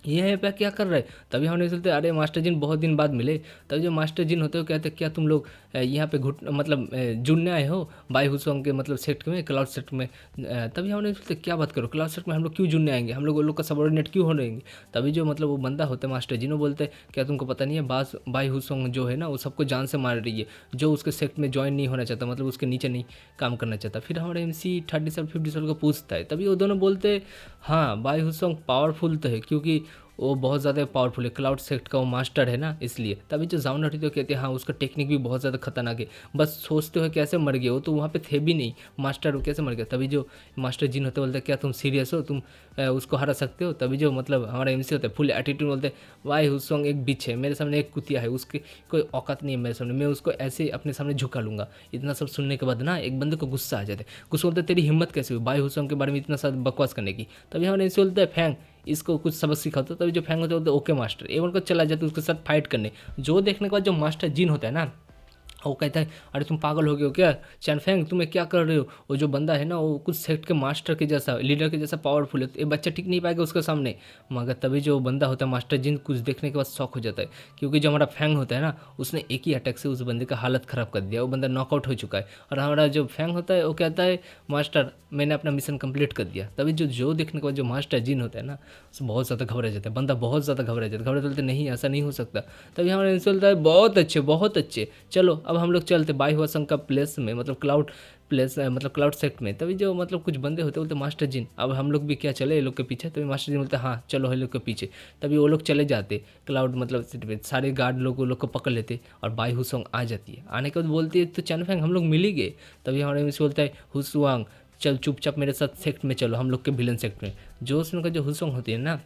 ये है पे क्या कर रहे हैं। तभी हमने सोचते अरे मास्टर जिन बहुत दिन बाद मिले। तभी जो मास्टर जिन होते हो कहते क्या तुम लोग यहाँ पे घुट मतलब जुड़ने आए हो बाई हुसोंग के मतलब सेक्ट में क्लाउड सेक्ट में। तभी हमने सोचते क्या बात करो क्लाउड सेक्ट में हम लोग क्यों जुड़ने आएंगे, हम लोग वो लोग का सबॉर्डिनेट क्यों हो रहेंगे। तभी जो मतलब वो बंदा होता है मास्टर जिन वो बोलते हैं क्या तुमको पता नहीं है बाई हुसोंग जो है ना वो सबको जान से मार रही है, जो उसके सेक्ट में ज्वाइन नहीं होना चाहता मतलब उसके नीचे नहीं काम करना चाहता। फिर हमारे एमसी 30 साल 50 साल को पूछता है। तभी वो दोनों बोलते हाँ बाई हुसोंग पावरफुल तो है क्योंकि वो बहुत ज़्यादा पावरफुल है, क्लाउड सेक्ट का वो मास्टर है ना इसलिए। तभी जो जाउन हटी तो कहते हैं हाँ उसका टेक्निक भी बहुत ज़्यादा खतरनाक है, बस सोचते हो कैसे मर गए, वो तो वहाँ पे थे भी नहीं मास्टर, वो कैसे मर गया। तभी जो मास्टर जिन होते बोलते क्या तुम सीरियस हो, तुम उसको हरा सकते हो। तभी जो मतलब हमारा एमसी होता है फुल एटीट्यूड बोलते वाई हुसोंग एक बिच है, मेरे सामने एक कुतिया है, उसकी कोई औकात नहीं है मेरे सामने, मैं उसको ऐसे अपने सामने झुका लूँगा। इतना सब सुनने के बाद ना एक बंदे को गुस्सा आ जाता है, कुछ बोलते तेरी हिम्मत कैसे हुई बाई हुसोंग के बारे में इतना सारा बकवास करने की। तभी हमारे एमसी बोलते हैं फैंग इसको कुछ सबक सिखाता। तभी जो फैंग होता है बोलते ओके मास्टर, एवन को चला जाता है उसके साथ फाइट करने। जो देखने के बाद जो मास्टर जिन होता है ना वो कहता है अरे तुम पागल हो गए हो क्या चैन फेंग, तुम्हें क्या कर रहे हो। वो जो बंदा है ना वो कुछ सेक्ट के मास्टर के जैसा लीडर के जैसा पावरफुल है, तो ये बच्चा टिक नहीं पाएगा उसके सामने। मगर तभी जो बंदा होता है मास्टर जिन कुछ देखने के बाद शौक हो जाता है क्योंकि जो हमारा फैंग होता है ना उसने एक ही अटैक से उस बंदे का हालत ख़राब कर दिया, वो बंदा नॉकआउट हो चुका है। और हमारा जो फैंग होता है वो कहता है मास्टर मैंने अपना मिशन कंप्लीट कर दिया। तभी जो देखने के बाद जो मास्टर जिन होता है ना उसको बहुत ज़्यादा घबरा जाता है, बंदा बहुत ज़्यादा घबरा जाता है, घबरा बोलते नहीं ऐसा नहीं हो सकता। तभी हमारा इंसान बोलता है बहुत अच्छे चलो अब हम लोग चलते बाई हुआ संग का प्लेस में मतलब क्लाउड प्लेस मतलब क्लाउड सेक्ट में। तभी जो मतलब कुछ बंदे होते बोलते मास्टर जिन अब हम लोग भी क्या चले ये लोग के पीछे। तभी मास्टर जिन बोलते हाँ चलो ये लोग के पीछे। तभी वो लोग चले जाते क्लाउड मतलब सेट पे, सारे गार्ड लोग वो लोग को पकड़ लेते और बाई हुसोंग आ जाती है। आने के बाद बोलती है तो चैन फेंग हम लोग मिल ही गए। तभी हमारे मिस बोलता है हुसुआंग चल चुपचाप मेरे साथ सेक्ट में चलो, हम लोग के विलन सेक्ट में। जो उसमें का जो हुसोंग होती है ना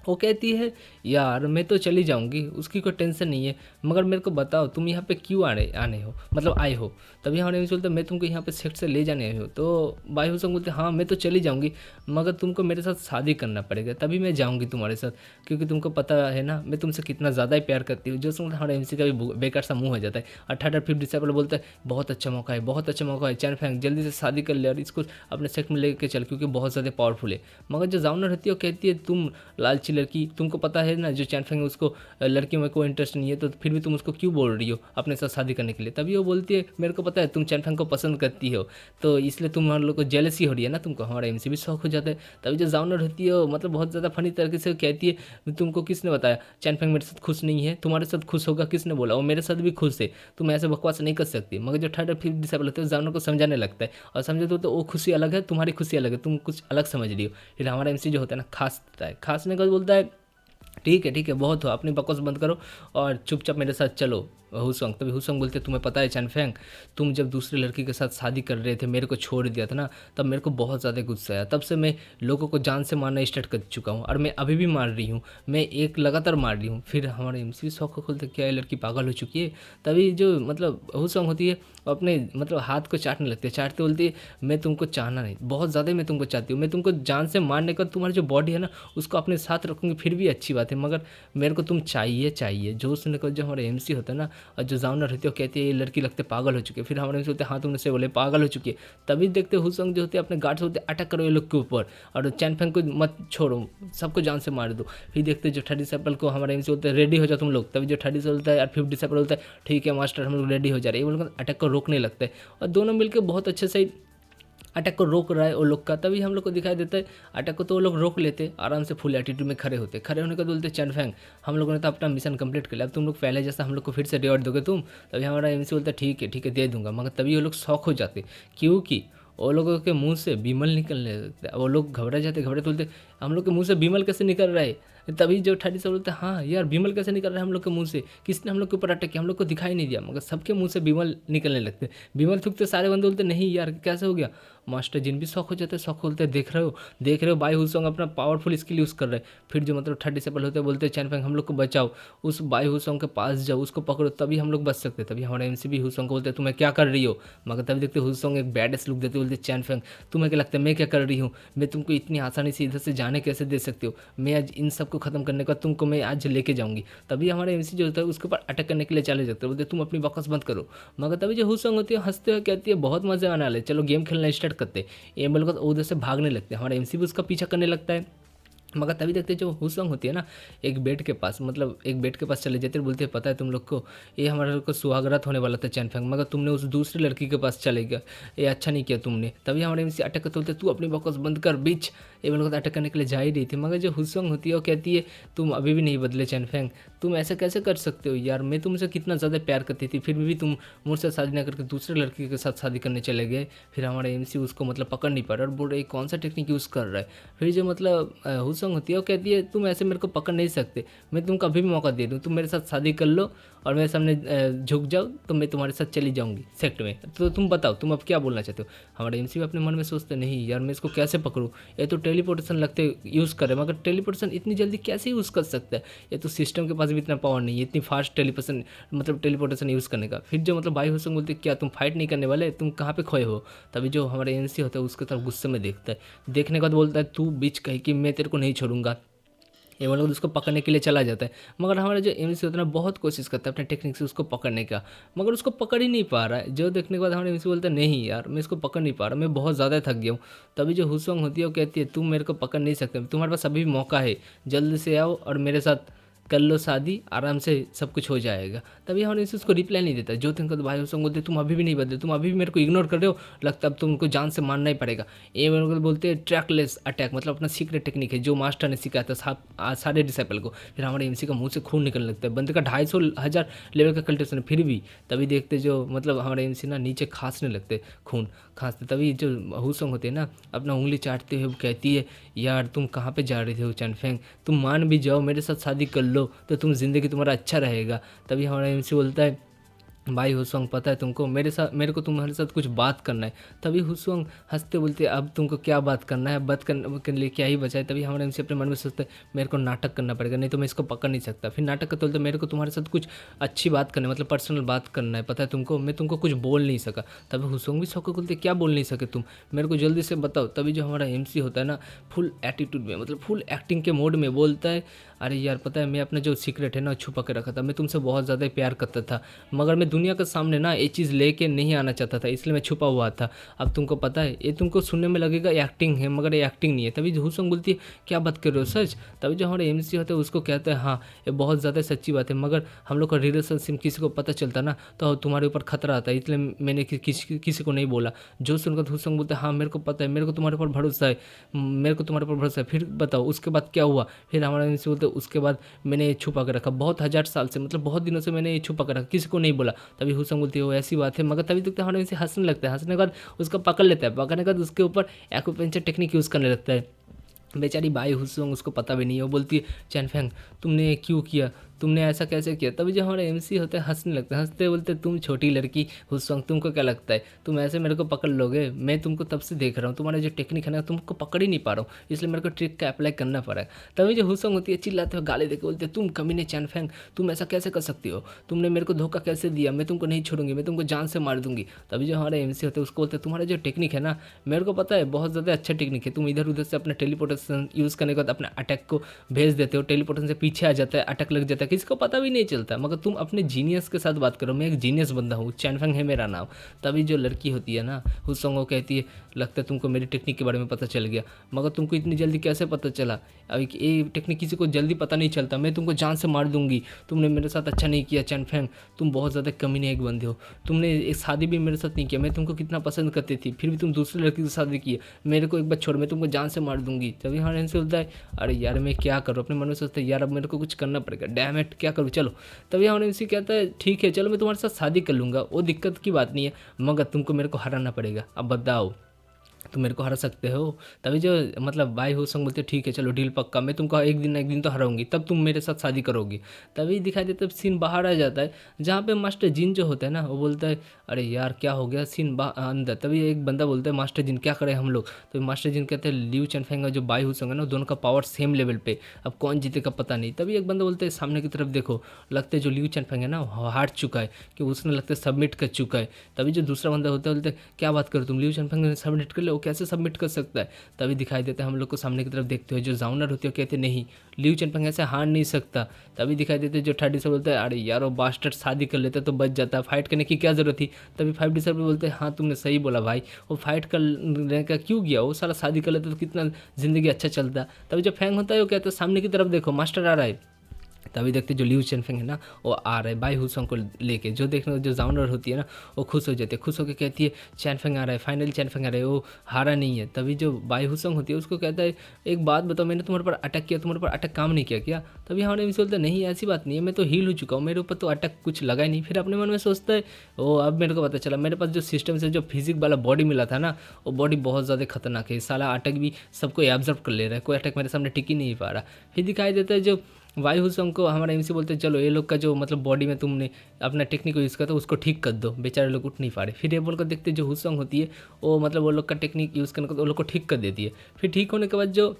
वो कहती है यार मैं तो चली जाऊंगी उसकी कोई टेंशन नहीं है, मगर मेरे को बताओ तुम यहाँ पे क्यों आने हो मतलब आए हो। तभी हमारे एमसी बोलते मैं तुमको यहाँ पे सेक्ट से ले जाने आए हो। तो बाई हुसोंग बोलते हाँ मैं तो चली जाऊंगी मगर तुमको मेरे साथ शादी करना पड़ेगा तभी मैं जाऊंगी तुम्हारे साथ, क्योंकि तुमको पता है ना मैं तुमसे कितना ज़्यादा ही प्यार करती हूँ। जो सुन हमारे एमसी का भी बेकार सा मुँह हो जाता है। 850 बोलता है बहुत अच्छा मौका है, बहुत अच्छा मौका है चैन फेंग जल्दी से शादी कर ले और इसको अपने सेक्ट में लेके चल क्योंकि बहुत ज़्यादा पावरफुल है। मगर जो जाउनर रहती है वो कहती है तुम लालची लड़की, तुमको पता है ना जो चैन फेंग उसको लड़कियों में कोई इंटरेस्ट नहीं है तो फिर भी तुम उसको क्यों बोल रही हो अपने साथ शादी करने के लिए। तभी वो बोलती है मेरे को पता है तुम चैन फेंग को पसंद करती हो तो इसलिए तुम हम लोग को जेलसी हो रही है ना तुमको। हमारा एमसी भी शौक हो जाता है। तभी जो जाउनर होती है मतलब बहुत ज़्यादा फनी तरीके से कहती है तुमको किसने बताया चैन फेंग मेरे साथ खुश नहीं है, तुम्हारे साथ खुश होगा किसने बोला, वो मेरे साथ भी खुश है, तुम ऐसे बकवास नहीं कर सकती। मगर जो 850 होते हैं जाउनर को समझाने लगता है और समझे तो वो खुशी अलग है तुम्हारी खुशी अलग है, तुम कुछ अलग समझ रही हो। फिर हमारा एमसी जो होता है ना खास होता है, खासने का बोलता है ठीक है, बहुत हो, अपनी बकवास बंद करो और चुपचाप मेरे साथ चलो हुसंग। तभी हुसंग बोलते तुम्हें पता है चैनफेंग, तुम जब दूसरी लड़की के साथ शादी कर रहे थे, मेरे को छोड़ दिया था ना, तब मेरे को बहुत ज़्यादा गुस्सा आया। तब से मैं लोगों को जान से मारना स्टार्ट कर चुका हूँ और मैं अभी भी मार रही हूँ, मैं एक लगातार मार रही हूँ। फिर हमारे एमसी शौक को खोलते क्या ये लड़की पागल हो चुकी है। तभी जो मतलब हुसंग होती है वो अपने मतलब हाथ को चाटने लगती है, चाटते बोलती है मैं तुमको चाहना नहीं, बहुत ज़्यादा मैं तुमको चाहती हूँ, मैं तुमको जान से मारने का तुम्हारी जो बॉडी है ना उसको अपने साथ रखूँगी फिर भी अच्छी बात है, मगर मेरे को तुम चाहिए। जो सुनने को जो हमारे एमसी होता है ना और जो जाउनर रहती है वो कहती है ये लड़की लगते पागल हो चुकी है। फिर हमारे एमसी होते हैं हाँ तुमने से बोले पागल हो चुकी है। तभी देखते हुसंग जो होते हैं अपने गार्ड से होते अटैक करो ये लोग के ऊपर और चैनफेंग को मत छोड़ो, सबको जान से मार दो। फिर देखते जो 30 डिसेंबर को हमारे एमसी बोलते हैं रेडी हो जाओ तुम लोग। तभी जो 30 से बोलता है और 50 डिसेंबर बोलता है ठीक है मास्टर हम लोग रेडी हो जा रहे हैं। ये बोलकर अटैक को रोकने लगता है और दोनों मिलकर बहुत अच्छे से अटैक को रोक रहा है वो लोग का। तभी हम लोग को दिखाई देता है अटैक को तो वो लोग रोक लेते आराम से, फुल एटीट्यूड में खड़े होते। खड़े होने का बोलते चैनफेंग हम लोगों ने तो अपना मिशन कंप्लीट कर लिया, अब तुम लोग पहले जैसा हम लोग को फिर से रिवॉर्ड दोगे तुम। तभी हमारा एमसी बोलता है ठीक है दे दूंगा, मगर तभी वो लोग शौक हो जाते क्योंकि वो लोगों के मुंह से विमल निकलने लगते। वो लोग घबरा जाते बोलते हम लोग के मुंह से विमल कैसे निकल रहा है। तभी जो 30 से बोलते हैं हाँ यार विमल कैसे निकल रहा है हम लोग के मुंह से, किसने हम लोग के ऊपर अटैक किया, हम लोग को दिखाई नहीं दिया, मगर सबके मुंह से विमल निकलने लगते। विमल थूकते सारे बंदे बोलते नहीं यार कैसे हो गया। मास्टर जिन भी शौक हो जाते हैं, शौक बोलते देख रहे हो बाई हुसंग अपना पावरफुल स्किल यूज़ कर रहे हैं। फिर जो मतलब 30 से होते बोलते हैं चैनफेंग हम लोग को बचाओ, उस बाई हुसंग के पास जाओ, उसको पकड़ो तभी हम लोग बच सकते। तभी हमारे एमसी भी हुसंग को बोलते हैं तुम्हें क्या कर रही हो, मगर तभी देखते हुसंग एक बैडेस्ट लुक देते बोलते चैनफेंग तुम्हें क्या लगता है मैं क्या कर रही हूँ, मैं तुमको इतनी आसानी से इधर से जाने कैसे दे सकते हो, मैं आज इन सबको खत्म करने का तुमको मैं आज लेके जाऊंगी। तभी हमारे एमसी जो होता है उसके ऊपर अटैक करने के लिए चले जाते हैं, बोलते तुम अपनी बकवास बंद करो। मगर तभी जो हुसंग होती है हंसते हुए कहती है बहुत मजे आने वाले, चलो गेम खेलना स्टार्ट करते। ये बोलकर उधर से भागने लगते हैं, हमारा एमसी भी उसका पीछा करने लगता है। मगर तभी देखते जो हुसंग होती है ना एक बेड के पास, मतलब एक बेड के पास चले जाते बोलते हैं पता है तुम लोग को ये हमारे को सुहागरात होने वाला था चैनफेंग, मगर तुमने उस दूसरी लड़की के पास चले गया, ये अच्छा नहीं किया तुमने। तभी हमारे एमसी अटैक करते बोलते तू अपनी बकवास बंद कर बीच। ये बोलकर अटैक करने के लिए जा ही रही थी, मगर जो हुसंग होती है वो कहती है तुम अभी भी नहीं बदले चैनफेंग, तुम ऐसा कैसे कर सकते हो यार, मैं तुमसे कितना ज़्यादा प्यार करती थी फिर भी तुम मुझसे शादी न करके दूसरे लड़की के साथ शादी करने चले गए। फिर हमारा एमसी उसको मतलब पकड़ नहीं पा रहा और बोल रहे कौन सा टेक्निक यूज़ कर रहा है। फिर जो मतलब हुसंग होती है वो कहती है तुम ऐसे मेरे को पकड़ नहीं सकते, मैं तुमको अभी भी मौका दे दूँ, तुम मेरे साथ शादी कर लो और मेरे सामने झुक जाओ तो मैं तुम्हारे साथ चली जाऊंगी सेक्ट में। तो तुम बताओ तुम अब क्या बोलना चाहते हो। हमारे एमसी भी अपने मन में सोचते नहीं यार मैं इसको कैसे पकड़ूँ, ये तो टेलीपोर्टेशन लगते यूज़ करे, मगर टेलीपोर्टेशन इतनी जल्दी कैसे यूज़ कर सकता है, ये तो सिस्टम के पास भी इतना पावर नहीं है इतनी फास्ट टेलीपोर्टेशन यूज़ करने का। फिर जो मतलब भाई हुसंग बोलते क्या तुम फाइट नहीं करने वाले, तुम कहाँ पे खोए हो। तभी जो हमारे एमसी होता है उसके तरफ गुस्से में देखता है, देखने के बाद बोलता है तू बीच कही कि मैं तेरे को नहीं छोड़ूंगा। ये लोग उसको पकड़ने के लिए चला जाता है, मगर हमारा जो एमसी होता है ना बहुत कोशिश करता है अपने टेक्निक से उसको पकड़ने का, मगर उसको पकड़ ही नहीं पा रहा है। जो देखने के बाद हमारे एमसी बोलता है नहीं यार मैं इसको पकड़ नहीं पा रहा, मैं बहुत ज़्यादा थक गया हूँ। तभी जो हुसंग होती है वो कहती है तुम मेरे को पकड़ नहीं सकते, तुम्हारे पास अभी भी मौका है, जल्दी से आओ और मेरे साथ कर लो शादी, आराम से सब कुछ हो जाएगा। तभी हमारे एमसी उसको रिप्लाई नहीं देता। जो थिंक भाई हुसंग बोलते तुम अभी भी नहीं बदले, तुम अभी भी मेरे को इग्नोर कर रहे हो, लगता अब तुमको जान से मारना ही पड़ेगा। ये मेरे को बोलते हैं ट्रैकलेस अटैक, मतलब अपना सीक्रेट टेक्निक है जो मास्टर ने सिखाया था सारे डिसाइपल को। फिर हमारे एमसी का मुंह से खून निकलने लगता है, बंदे का 250,000 लेवल का कल्टिवेशन है फिर भी। तभी देखते जो मतलब हमारे एमसी ना नीचे खांसने लगते खून खांसते। तभी जो हुसंग होते हैं ना अपना उंगली चाटते हुए कहती है यार तुम कहाँ पे जा रहे थे चैनफेंग, तुम मान भी जाओ मेरे साथ शादी कर लो तो तुम ज़िंदगी तुम्हारा अच्छा रहेगा। तभी हमारा एमसी बोलता है भाई हुसंग पता है तुमको मेरे को तुम्हारे साथ कुछ बात करना है। तभी हुसंग हंसते बोलते अब तुमको क्या बात करना है, बात करने के लिए क्या ही बचा है। तभी हमारे एमसी अपने मन में सोचते मेरे को नाटक करना पड़ेगा नहीं तो मैं इसको पकड़ नहीं सकता। फिर नाटक करते बोलते मेरे को तुम्हारे साथ कुछ अच्छी बात करना है, मतलब पर्सनल बात करना है, पता है तुमको मैं तुमको कुछ बोल नहीं सका। तभी हुसंग भी शौक बोलते क्या बोल नहीं सके तुम, मेरे को जल्दी से बताओ। तभी जो हमारा एमसी होता है ना फुल एटीट्यूड में मतलब फुल एक्टिंग के मोड में बोलता है अरे यार पता है मैं अपना जो सीक्रेट है ना छुपा के रखा था, मैं तुमसे बहुत ज़्यादा प्यार करता था, मगर मैं दुनिया के सामने ना ये चीज़ लेके नहीं आना चाहता था, इसलिए मैं छुपा हुआ था। अब तुमको पता है ये तुमको सुनने में लगेगा एक्टिंग है, मगर ये एक्टिंग नहीं है। तभी हुसंग बोलती है क्या बात कर रहे हो सच। तभी जो हमारे एमसी होता है उसको कहता है हाँ ये बहुत ज़्यादा सच्ची बात है, मगर हम लोग का रिलेशनशिप किसी को पता चलता ना तो तुम्हारे ऊपर खतरा आता है, इसलिए मैंने किसी को नहीं बोला। जो सुनकर हुसंग बोलते हाँ मेरे को पता है, मेरे को तुम्हारे ऊपर भरोसा है, मेरे को तुम्हारे ऊपर भरोसा है। फिर बताओ उसके बाद क्या हुआ। फिर हमारा एमसी बोलते उसके बाद मैंने ये छुपा कर रखा, बहुत 1000 साल से मतलब बहुत दिनों से मैंने ये छुपा कर रखा, किसी को नहीं बोला। तभी हुसंग बोलती है वो ऐसी बात है, मगर तभी तक हमारे से हंसने लगता है, हंसने के बाद उसको पकड़ लेता है, पकड़ने के बाद उसके ऊपर एक्यूपेंचर टेक्निक यूज़ करने लगता है। बेचारी बाई हुसोंग उसको पता भी नहीं है। वो बोलती है चैनफेंग तुमने क्यों किया, तुमने ऐसा कैसे किया। तभी जो हमारे एमसी होते हैं हंसने लगते हैं, हंसते बोलते तुम छोटी लड़की हुसोंग तुमको क्या लगता है तुम ऐसे मेरे को पकड़ लोगे, मैं तुमको तब से देख रहा हूँ, तुम्हारा जो टेक्निक है ना तुमको पकड़ ही नहीं पा रहा हूँ, इसलिए मेरे को ट्रिक का अप्लाई करना पड़ा है। तभी जो हुसोंग होती है चिल्लाते हुए गाली देके बोलते तुम कमीने चैनफेंग तुम ऐसा कैसे कर सकती हो, तुमने मेरे को धोखा कैसे दिया, मैं तुमको नहीं छोड़ूंगी, मैं तुमको जान से मार दूंगी। तभी जो हमारे एमसी होते हैं उसको बोलते तुम्हारा जो टेक्निक है ना मेरे को पता है बहुत ज़्यादा अच्छा टेक्निक है, तुम इधर उधर से अपना टेलीपोर्टेशन यूज़ करने के बाद अपने अटैक को भेज देते हो, टेलीपोर्टेशन से पीछे आ जाता है, अटैक लग जाता है, किसी को पता भी नहीं चलता। मगर तुम अपने जीनियस के साथ बात करो, मैं एक जीनियस बंदा हूँ, चैनफेंग है मेरा नाम। तभी जो लड़की होती है ना हुसोंग वो कहती है लगता है तुमको मेरी टेक्निक के बारे में पता चल गया, मगर तुमको इतनी जल्दी कैसे पता चला, अभी ये टेक्निक किसी को जल्दी पता नहीं चलता, मैं तुमको जान से मार दूंगी, तुमने मेरे साथ अच्छा नहीं किया चैनफेंग, तुम बहुत ज़्यादा कमीने एक बंदे हो, तुमने एक शादी भी मेरे साथ नहीं किया, मैं तुमको कितना पसंद करती थी फिर भी तुम दूसरी लड़की से शादी की, मेरे को एक बार छोड़, मैं तुमको जान से मार दूंगी। तभी हाँ से बोलता है अरे यार मैं क्या करूँ, अपने मन में सोचता है यार अब मेरे को कुछ करना पड़ेगा, डैम इट क्या करूँ चलो। तभी हाँ से कहता है ठीक है चलो मैं तुम्हारे साथ शादी कर लूँगा, वो दिक्कत की बात नहीं है, मगर तुमको मेरे को हराना पड़ेगा, अब बताओ तुम मेरे को हरा सकते हो। तभी जो मतलब बाई हुसोंग बोलते ठीक है चलो डील पक्का, मैं तुमको एक दिन ना एक दिन तो हराऊंगी, तब तुम मेरे साथ शादी करोगी। तभी दिखाई देता है सीन बाहर आ जाता है जहाँ पे मास्टर जिन जो होता है ना वो बोलता है अरे यार क्या हो गया, सीन अंदर। तभी एक बंदा बोलता है मास्टर जिन क्या करें हम लोग। तो मास्टर जिन कहते हैं लिू चैनफेंग और जो बाई हुसोंग है ना दोनों का पावर सेम लेवल पे, अब कौन जीतेगा पता नहीं। तभी एक बंदा बोलता है सामने की तरफ देखो, लगता है जो लिू चैनफेंग है ना हार चुका है कि उसने लगता है सबमिट कर चुका है। तभी जो दूसरा बंदा होता है बोलते हैं क्या बात करो तुम, लिू चैनफेंग ने सबमिट कर ले, वो कैसे सबमिट कर सकता है। तभी दिखाई देता है हम लोग को सामने की तरफ देखते हुए जो जाउनर होती है कहते नहीं लिू चैनफेंग ऐसे हार नहीं सकता। तभी दिखाई देते जो थर्ड डिसर बोलता है अरे यार वो बास्टर्ड शादी कर लेता तो बच जाता, फाइट करने की क्या जरूरत थी। तभी फाइव डिसर भी बोलते हैं हाँ तुमने सही बोला भाई, वो फाइट करने का क्यों गया, वो सारा शादी कर लेता तो कितना ज़िंदगी अच्छा चलता। तभी जब फैंग होता है वो कहता है सामने की तरफ देखो मास्टर आ रहा है। तभी देखते जो लिू चैनफेंग है ना वो आ रहा है बाई हुसोंग को लेके, जो देखने जो जाउनर होती है ना वो खुश हो जाती है, खुश होकर कहती है चैनफेंग आ रहा है, फाइनली चैनफेंग आ रहा है, वो हारा नहीं है। तभी जो बाई हुसोंग होती है उसको कहता है एक बात बताओ मैंने तुम्हारे पर अटैक किया, तुम्हारे पर अटैक काम नहीं किया क्या। तभी हमारे भी बोलता है नहीं ऐसी बात नहीं है, मैं तो हील हो चुका हूँ, मेरे ऊपर तो अटैक कुछ लगा ही नहीं। फिर अपने मन में सोचता है ओ अब मेरे को पता चला मेरे पास जो सिस्टम से जो फिजिक वाला बॉडी मिला था ना वो बॉडी बहुत ज़्यादा खतरनाक है, साला अटैक भी सबको एब्जॉर्ब कर ले रहा है, कोई अटैक मेरे सामने टिक ही नहीं पा रहा। फिर दिखाई देता है जो वाई हुसोंग को हमारा एमसी बोलते हैं चलो ये लोग का जो मतलब बॉडी में तुमने अपना टेक्निक को यूज़ करता उसको ठीक कर दो, बेचारे लोग उठ नहीं पा रहे। फिर ये बोलकर देखते जो हुसोंग होती है वो मतलब वो लोग का टेक्निक यूज़ करने को वो लोग को ठीक कर देती है। फिर ठीक होने के बाद जो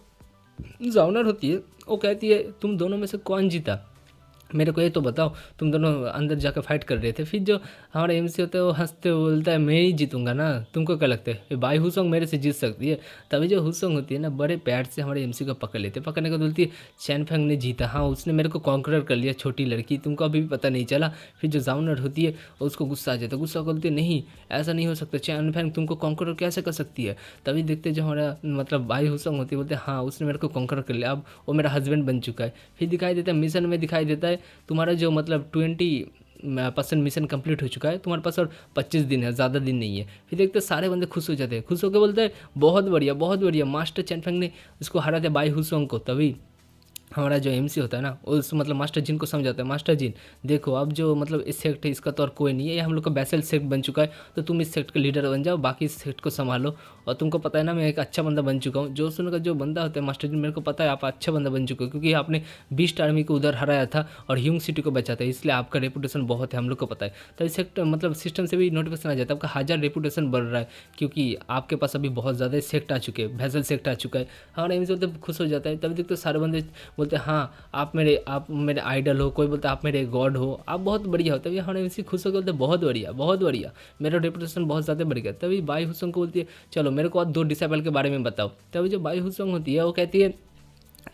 जाउनर होती है वो कहती है तुम दोनों में से कौन जीता, मेरे को ये तो बताओ, तुम दोनों अंदर जाकर फाइट कर रहे थे। फिर जो हमारा एमसी होता है वो हंसते हुए बोलता है मैं ही जीतूंगा ना, तुमको क्या लगता है ये बाई हुसोंग मेरे से जीत सकती है। तभी जो हुसोंग होती है ना बड़े प्यार से हमारे एमसी को पकड़ लेते, पकड़ने को बोलती है चैनफेंग ने जीता, हाँ उसने मेरे को कॉन्करर कर लिया, छोटी लड़की तुमको अभी भी पता नहीं चला। फिर जो जाउनर होती है उसको गुस्सा आ जाता है, गुस्सा बोलती है नहीं ऐसा नहीं हो सकता, चैनफेंग तुमको कॉन्करर कैसे कर सकती है। तभी देखते जो हमारा मतलब बाई हुसोंग होती है बोलते हैं हाँ उसने मेरे को कॉन्करर कर लिया, अब वो मेरा हस्बैंड बन चुका है। फिर दिखाई देता है मिशन में दिखाई देता है तुम्हारा जो मतलब 20% मिशन कंप्लीट हो चुका है, तुम्हारे पास और 25 दिन है, ज़्यादा दिन नहीं है। फिर देखते सारे बंदे खुश हो जाते हैं, खुश होकर बोलते हैं बहुत बढ़िया मास्टर चैनफेंग ने इसको हरा दिया बाई हुसोंग को। तभी हमारा जो एमसी होता है ना उस मतलब मास्टर जिन को समझाता है मास्टर जिन देखो अब जो मतलब इस सेक्ट है इसका तो और कोई नहीं है, ये हम लोग का बैसल सेक्ट बन चुका है, तो तुम इस सेक्ट का लीडर बन जाओ, बाकी इस सेक्ट को संभालो। और तुमको पता है ना मैं एक अच्छा बंदा बन चुका हूँ, जो सुन का जो बंदा होता है मास्टर जिन मेरे को पता है आप अच्छा बंदा बन चुके हो, क्योंकि आपने बीस्ट आर्मी को उधर हराया था और ह्यूंग सिटी को बचा था, इसलिए आपका रेपुटेशन बहुत है, हम लोग को पता है। तो इस सेक्ट मतलब सिस्टम से भी नोटिफिकेशन आ जाता है आपका 1000 रेपुटेशन बढ़ रहा है, क्योंकि आपके पास अभी बहुत ज़्यादा सेक्ट आ चुके हैं, वैसल सेक्ट आ चुका है। हमारा एमसी बोलते खुश हो जाता है। तभी देखते सारे बंदे बोलते हैं हाँ आप मेरे आइडल हो, कोई बोलता है आप मेरे गॉड हो, आप बहुत बढ़िया हो। तभी हमारे एमसी खुश होकर बोलते बहुत बढ़िया मेरा रेपुटेशन बहुत ज़्यादा बढ़ गया। तभी बाई हुसोंग को बोलती है चलो मेरे को और 2 डिसेबल के बारे में बताओ। तभी जो बाई हुसोंग होती है वो कहती है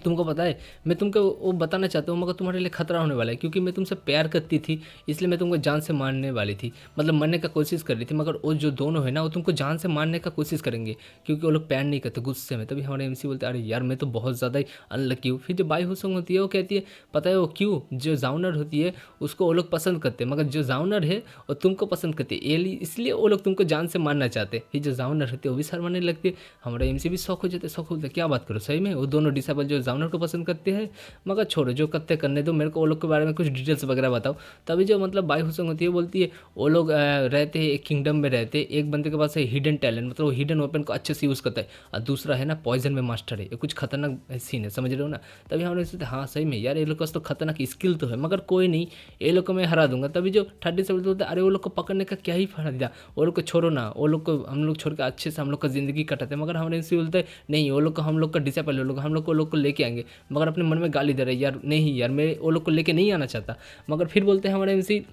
तुमको पता है मैं तुमको वो बताना चाहता हूँ मगर तुम्हारे लिए खतरा होने वाला है, क्योंकि मैं तुमसे प्यार करती थी इसलिए मैं तुमको जान से मारने वाली थी, मतलब मरने का कोशिश कर रही थी, मगर वो जो दोनों है ना वो तुमको जान से मारने का कोशिश करेंगे क्योंकि वो लोग प्यार नहीं करते गुस्से में। तभी हमारे एमसी बोलते अरे यार मैं तो बहुत ज़्यादा ही अनलकी हूँ। फिर जो बाई हुसोंग होती है वो कहती है पता है वो क्यों, जो जाउनर होती है उसको वो लोग पसंद करते हैं, मगर जो जाउनर है वो तुमको पसंद करती है, इसलिए वो लोग तुमको जान से मारना चाहते हैं। फिर जो जाउनर होती है वो भी शर्माने लगती है, हमारा एमसी भी शौक हो जाता है, शौक होता है क्या बात करो सही में वो दोनों डिसेबल जो जावनर को पसंद करते हैं, मगर छोड़ो जो करते करने दो, मेरे को वो लोग के बारे में कुछ डिटेल्स वगैरह बताओ। तभी जो मतलब बाई हुसंग होती है बोलती है वो लोग रहते हैं एक किंगडम में रहते हैं, एक बंदे के पास है हिडन टैलेंट, मतलब वो हिडन वेपन को अच्छे से यूज़ करता है, और दूसरा है ना पॉइजन में मास्टर है। ये कुछ खतरनाक सीन है, समझ रहे हो ना। तभी हमने सोचा हाँ सही में यार ये लोग के पास तो खतरनाक स्किल तो है, मगर कोई नहीं, ये लोग को मैं हरा दूंगा। तभी जो 37 बोलते अरे वो लोग को पकड़ने का क्या ही फायदा, वो लोग को छोड़ो ना, वो लोग को हम लोग छोड़ के अच्छे से हम लोग का ज़िंदगी कटाते हैं। मगर हमारे इनसे बोलते हैं नहीं वो लोग को हम लोग का डिसाइपल, वो लोग हम लोग को लेके आएंगे, मगर अपने मन में गाली दे रहे यार नहीं यार मैं वो लोग को लेके नहीं आना चाहता। मगर फिर बोलते हैं हमारे एमसी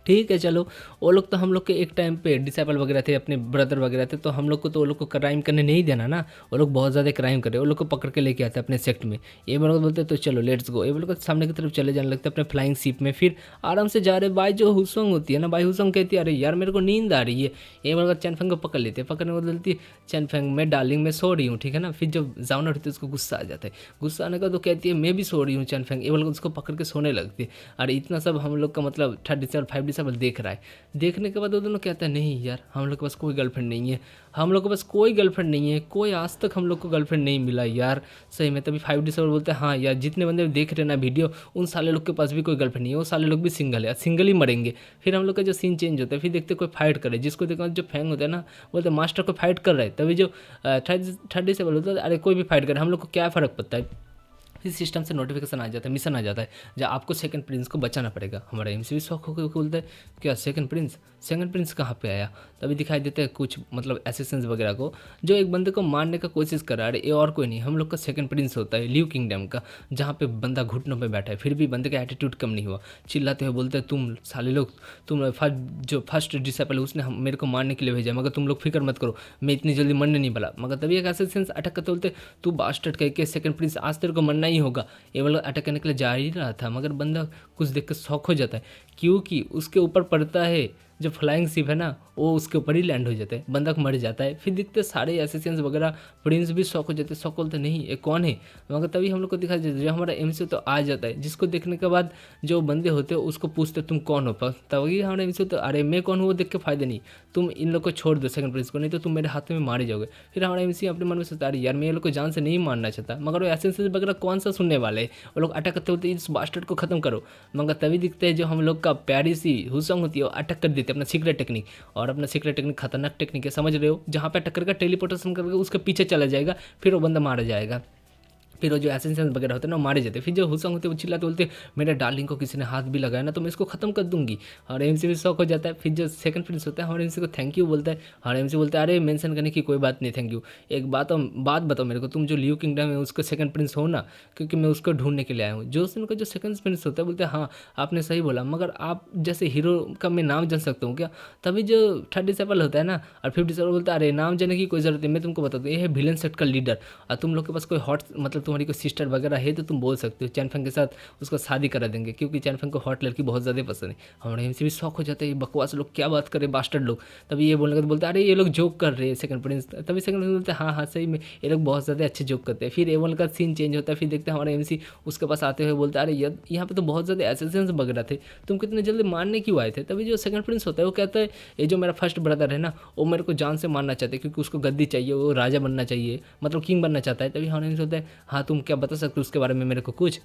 ठीक है चलो, वो लोग तो हम लोग के एक टाइम पे डिसाइपल वगैरह थे, अपने ब्रदर वगैरह थे, तो हम लोग को तो वो लोग को क्राइम करने नहीं देना ना, वो लोग बहुत ज़्यादा क्राइम करे, वो लोग को पकड़ के लेके आते हैं अपने सेक्ट में। ये लोग बोलते तो चलो लेट्स गो, ये लोग सामने की तरफ चले जाने लगते हैं अपने फ्लाइंग शिप में, फिर आराम से जा रहे। बाई जो हुसंग होती है ना, बाई हुसंग कहती है अरे यार मेरे को नींद आ रही है, ये लोग चैनफेंग को पकड़ लेते हैं, पकड़ने को बोलती है चैनफेंग मैं डार्लिंग मैं सो रही हूँ, ठीक है ना। फिर जब जावनर होती है उसको गुस्सा आ जाता है, गुस्सा आने का तो कहती है मैं भी सो रही हूँ चैनफेंग, ये लोग उसको पकड़ के सोने लगती है। अरे इतना सब हम लोग का मतलब 37 5 देख रहा है। देखने के बाद वो दोनों कहता है नहीं यार हम लोग के पास कोई गर्लफ्रेंड नहीं है, हम लोग के पास कोई गर्लफ्रेंड नहीं है, कोई आज तक हम लोग को गर्लफ्रेंड नहीं मिला यार सही में। तभी 5D सर बोलते हैं हाँ यार जितने बंदे देख रहे ना वीडियो उन साले लोग के पास भी कोई गर्लफ्रेंड नहीं है, वो साले लोग भी सिंगल है, सिंगल ही मरेंगे। फिर हम लोग का जो सीन चेंज होता है, फिर देखते कोई फाइट करे, जिसको देखा जो फैंग होता है ना बोलते मास्टर को फाइट कर रहा है। तभी जो 37 बोलते हैं अरे कोई भी फाइट करे हम लोग को क्या फ़र्क पड़ता है। फिर सिस्टम से नोटिफिकेशन आ जाता है, मिशन आ जाता है जहाँ आपको सेकंड प्रिंस को बचाना पड़ेगा। हमारा एमसी भी शौक होकर बोलता है क्या सेकंड प्रिंस कहाँ पे आया। तभी दिखाई देते हैं कुछ मतलब एसेसेंस वगैरह को जो एक बंदे को मारने का कोशिश कर रहा है। ये और कोई नहीं हम लोग का सेकंड प्रिंस होता है ल्यू किंगडम का, जहाँ पे बंदा घुटनों पे बैठा है, फिर भी बंदे का एटीट्यूड कम नहीं हुआ, चिल्लाते हुए बोलते हैं तुम साले लोग, तुम जो फर्स्ट डिसाइपल उसने मेरे को मारने के लिए भेजा, मगर तुम लोग फिक्र मत करो मैं इतनी जल्दी मरने नहीं वाला। मगर तभी एक एसेसेंस अटैक करते बोलते तू बास्टर्ड कह के सेकंड प्रिंस आज तेरे को मरना ही होगा। ये वाला अटैक करने के लिए जा ही रहा था, मगर बंदा कुछ देख कर शौक हो जाता है क्योंकि उसके ऊपर पड़ता है जो फ्लाइंग शिप है ना वो उसके ऊपर ही लैंड हो जाता है, बंदा मर जाता है। फिर दिखते सारे एसेसियंस वगैरह प्रिंस भी शौक हो जाते हैं, शौक बोलते नहीं ये कौन है। मगर तभी हम लोग को दिखा जाता है जो हमारा एमसी तो आ जाता है, जिसको देखने के बाद जो बंदे होते हैं उसको पूछते तुम कौन हो, तभी हमारा एमसी तो अरे मैं कौन हूँ वो देख के फायदा नहीं, तुम इन लोग को छोड़ दो सेकंड प्रिंस को, नहीं तो तुम मेरे हाथ में मारे जाओगे। फिर हमारा एमसी अपने मन में सोचता है यार मैं ये लोग को जान से नहीं मारना चाहता, मगर वो एसेंसेस वगैरह कौन सा सुनने वाले, वो लोग अटैक करते होते इस बास्टर्ड को खत्म करो। मगर तभी दिखते हैं जो हम लोग का प्यारी सी हुसंग होती है वो अटैक कर देते हैं अपना सीक्रेट टेक्निक, और अपना सीक्रेट टेक्निक खतरनाक टेक्निक है समझ रहे हो, जहाँ पे अटैक करेगा टेलीपोर्टेशन करके उसके पीछे चला जाएगा, फिर वो बंदा मारा जाएगा। फिर वो जो एसेंसेंस वगैरह होते हैं ना वो मारे जाते हैं। फिर जो हुसंग होते हैं वो चिल्लाते बोलते मेरे डार्लिंग को किसी ने हाथ भी लगाया ना तो मैं इसको खत्म कर दूंगी, और एमसी भी शौक हो जाता है। फिर जो सेकंड प्रिंस होता है हमारे एमसी को थैंक यू बोलता है, और एमसी बोलता है अरे मेंशन करने की कोई बात नहीं थैंक यू, एक बात बताओ मेरे को, तुम जो ल्यू किंगडम है उसका सेकंड प्रिंस हो ना, क्योंकि मैं उसको ढूंढने के लिए आया हूँ। जो उनका जो सेकंड प्रिंस होता है बोलते हैं हाँ आपने सही बोला, मगर आप जैसे हीरो का मैं नाम जान सकता हूँ क्या। तभी जो 37 होता है ना और 57 बोलता है अरे नाम जानने की कोई ज़रूरत नहीं, मैं तुमको बता दूँ ये है विलन सेट का लीडर, और तुम लोग के पास कोई हॉट मतलब तुम्हारी कोई सिस्टर वगैरह है तो तुम बोल सकते हो, चैनफेंग के साथ उसको शादी करा देंगे, क्योंकि चैनफेंग को हॉट लड़की बहुत ज़्यादा पसंद है। हमारे एमसी भी शौक हो जाता है बकवास लोग क्या बात करे बास्टर्ड लोग। तभी ये बोलने का तो बोलते हैं अरे ये लोग जोक कर रहे हैं सेकंड प्रिंस, तभी सेकंड प्रिंस बोलते हैं हाँ हाँ सही में ये लोग बहुत ज़्यादा अच्छे जोक करते हैं। फिर एवन का सीन चेंज होता है, फिर देखते हैं हमारे एमसी उसके पास आते हुए बोलते हैं अरे यार यहाँ पे तो बहुत ज़्यादा एसेसियंस वगैरह थे, तुम कितने जल्दी मारने क्यों आए थे। तभी जो सेकंड प्रिंस होता है वो कहता है ये जो मेरा फर्स्ट ब्रदर है ना वो मेरे को जान से मारना चाहते हैं क्योंकि उसको गद्दी चाहिए, वो राजा बनना चाहिए मतलब किंग बनना चाहता है। तभी हमारे एमसी होता है हाँ तुम क्या बता सकते हो उसके बारे में मेरे को कुछ।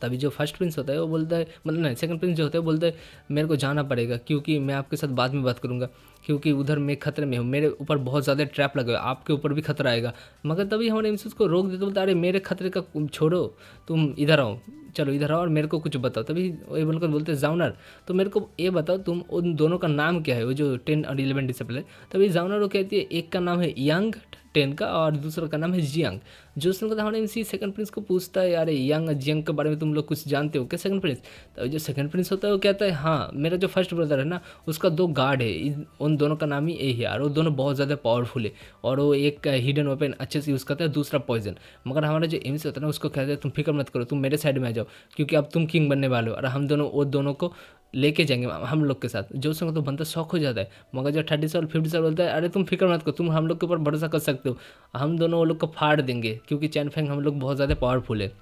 तभी जो फर्स्ट प्रिंस होता है वो बोलता है मतलब नहीं सेकंड प्रिंस जो होता है बोलता है मेरे को जाना पड़ेगा क्योंकि मैं आपके साथ बाद में बात करूंगा, क्योंकि उधर मैं खतरे में हूँ, मेरे ऊपर बहुत ज़्यादा ट्रैप लगा, आपके ऊपर भी खतरा आएगा। मगर तभी हमारे एमसी उसको रोक देते बोलता अरे मेरे खतरे का छोड़ो, तुम इधर आओ, चलो इधर आओ और मेरे को कुछ बताओ। तभी ये बोलकर बोलते हैं जावनर तो मेरे को ये बताओ तुम उन दोनों का नाम क्या है, वो जो 10 और 11 डिसिपल है। तभी जावनर वो कहती है एक का नाम है यंग 10 का और दूसरा का नाम है जियांग। जो सुनकर हमारे एमसी सेकंड प्रिंस को पूछता है यार यंग और जियांग के बारे में तुम लोग कुछ जानते हो क्या सेकंड प्रिंस। तो जो सेकंड प्रिंस होता है वो कहता है हाँ मेरा जो फर्स्ट ब्रदर है ना उसका 2 गार्ड है, उन दोनों का नाम ही ए है यार, वो दोनों बहुत ज़्यादा पावरफुल है और वो एक हिडन वेपन अच्छे से यूज़ करता है, दूसरा पॉइजन। मगर हमारा जो एमसी होता है ना उसको कहता है तुम फिक्र मत करो, तुम मेरे साइड में आ जाओ क्योंकि अब तुम किंग बनने वाले हो और हम दोनों वो दोनों को लेके जाएंगे हम लोग के साथ। जो संग तो बनता शौक हो जाता है, मगर जो 30 साल 50 साल बोलता है अरे तुम फिक्र मत करो, तुम हम लोग के ऊपर भरोसा कर सकते हो, हम दोनों वो लोग को फाड़ देंगे क्योंकि चैनफेंग हम लोग बहुत ज़्यादा पावरफुल है।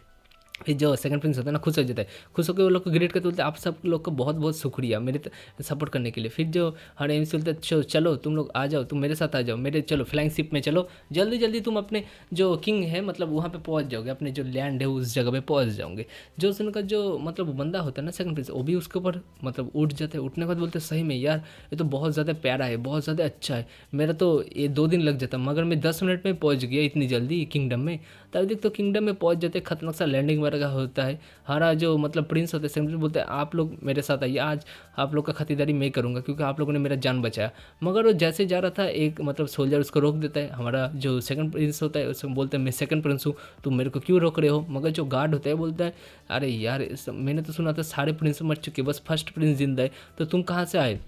फिर जो सेकंड प्रिंस होता है ना खुश हो जाता है, खुश होकर वो लोग को ग्रेट करते बोलते हैं आप सब लोग का बहुत बहुत शुक्रिया मेरे सपोर्ट करने के लिए। फिर जो हमारे एमसी बोलते हैं चलो तुम लोग आ जाओ, तुम मेरे साथ आ जाओ, मेरे चलो फ्लाइंग शिप में चलो, जल्दी जल्दी तुम अपने जो किंग है मतलब वहाँ पे पहुँच जाओगे, अपने जो लैंड है उस जगह पे पहुँच जाओगे। जो उनका जो मतलब बंदा होता है ना सेकंड प्रिंस, वो भी उसके ऊपर मतलब उठ जाता है। उठने के बाद बोलते हैं सही में यार ये तो बहुत ज़्यादा प्यारा है, बहुत ज़्यादा अच्छा है, मेरा तो ये 2 दिन लग जाता मगर मैं 10 मिनट में पहुँच गया इतनी जल्दी किंगडम में। तब देख तो किंगडम में पहुंच जाते, खतरनाक सा लैंडिंग वगैरह होता है। हमारा जो मतलब प्रिंस होते हैं सेकंड बोलते हैं आप लोग मेरे साथ आइए, आज आप लोग का खातिरदारी मैं करूंगा क्योंकि आप लोगों ने मेरा जान बचाया। मगर वो जैसे जा रहा था एक मतलब सोल्जर उसको रोक देता है। हमारा जो सेकंड प्रिंस होता है उसको बोलते हैं मैं सेकंड प्रिंस हूँ, तुम मेरे को क्यों रोक रहे हो। मगर जो गार्ड होता है बोलता है अरे यार मैंने तो सुना था सारे प्रिंस मर चुके, बस फर्स्ट प्रिंस जिंदा है, तो तुम कहाँ से आए।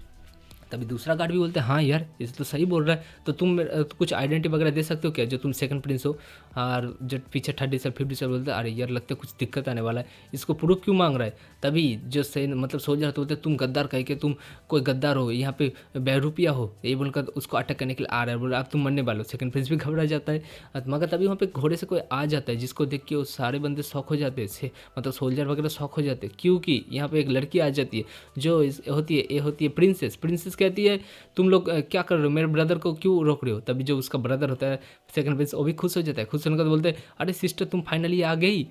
तभी दूसरा गार्ड भी बोलते हैं हाँ यार इसे तो सही बोल रहा है, तो तुम तो कुछ आइडेंटिटी वगैरह दे सकते हो क्या जो तुम सेकंड प्रिंस हो। और जो पीछे 30 से 50 से बोलते हैं अरे यार लगता है कुछ दिक्कत आने वाला है, इसको प्रूफ क्यों मांग रहा है। तभी जो से मतलब सोल्जर होते बोलते तुम गद्दार कह के, तुम कोई गद्दार हो, यहाँ पे बहरूपिया हो, ये बोलकर उसको अटैक करने के लिए आ रहा है, बोल अब तुम मरने वाले हो। सेकंड प्रिंस भी घबरा जाता है। मगर तभी वहाँ पे घोड़े से कोई आ जाता है जिसको देख के वो सारे बंदे शौक हो जाते हैं, मतलब सोल्जर वगैरह शौक हो जाते हैं क्योंकि यहाँ पे एक लड़की आ जाती है जो होती है, ये होती है प्रिंसेस। प्रिंसेस कहती है तुम लोग क्या कर रहे हो, मेरे ब्रदर को क्यों रोक रहे हो। तभी जो उसका ब्रदर होता है सेकंड प्रिंस वो भी खुश हो जाता है। खुश होने के बाद बोलते हैं अरे सिस्टर तुम फाइनली आ गई।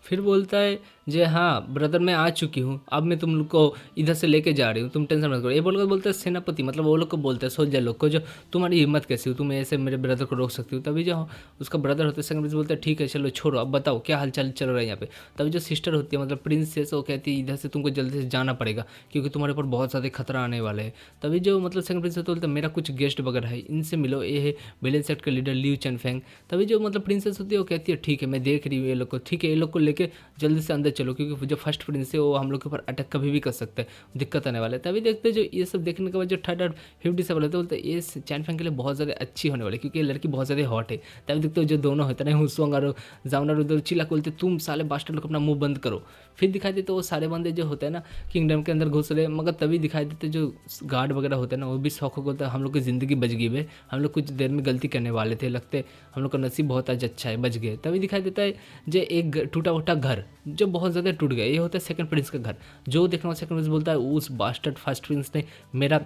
फिर बोलता है जे हाँ ब्रदर मैं आ चुकी हूँ, अब मैं तुम लोग को इधर से लेके जा रही हूँ, तुम टेंशन मत करो। ये बोलकर बोलता है सेनापति मतलब वो लोग को बोलता है सोल्जर लोग को जो तुम्हारी हिम्मत कैसी हो, तुम ऐसे मेरे ब्रदर को रोक सकती हो। तभी जो उसका ब्रदर होता है सेकंड प्रिंस बोलता है ठीक है चलो छोड़ो, अब बताओ क्या हाल चाल चल रहा है यहाँ पे। तभी जो सिस्टर होती है मतलब प्रिंसेस वो कहती है इधर से तुमको जल्दी से जाना पड़ेगा क्योंकि तुम्हारे ऊपर बहुत ज़्यादा खतरा आने वाला है। तभी जो मतलब सेकंड प्रिंस होता है मेरा कुछ गेस्ट वगैरह है इनसे मिलो, ये है विलेन सेट का लीडर लियू चनफेंग। तभी जो मतलब प्रिंसेस होती है वो कहती है ठीक है मैं देख रही हूँ ये लोग को, ठीक है ये लोग को लेके जल्दी से अंदर चलो क्योंकि जो फर्स्ट प्रिंस है वो हम लोग के ऊपर अटैक कभी भी कर सकता है, दिक्कत आने वाला है। तभी देखते हैं जो ये सब देखने के बाद जो थर्ड और 50 से बोलते ये चैनफैंग के लिए बहुत ज़्यादा अच्छी होने वाली है क्योंकि ये लड़की बहुत ज़्यादा हॉट है। तभी देखते हो जो दोनों होते हैं हुसोंग और जाउनर उधर चिल्ला बोलते तुम साले बास्टर लोग अपना मुंह बंद करो। फिर दिखाई देते वो सारे बंदे जो होते हैं ना किंगडम के अंदर घुस रहे, मगर तभी दिखाई देते जो गार्ड वगैरह होते हैं ना वो भी शौक होता है हम लोग की ज़िंदगी बच गई है, हम लोग कुछ देर में गलती करने वाले थे, लगते हम लोग का नसीब बहुत आज अच्छा है बच गए। तभी दिखाई देता है जो एक टूटा फूटा घर जो बहुत ज़्यादा टूट गया, ये होता है सेकंड प्रिंस का घर। जो देखना सेकंड प्रिंस बोलता है उस बास्टर्ड फर्स्ट प्रिंस ने मेरा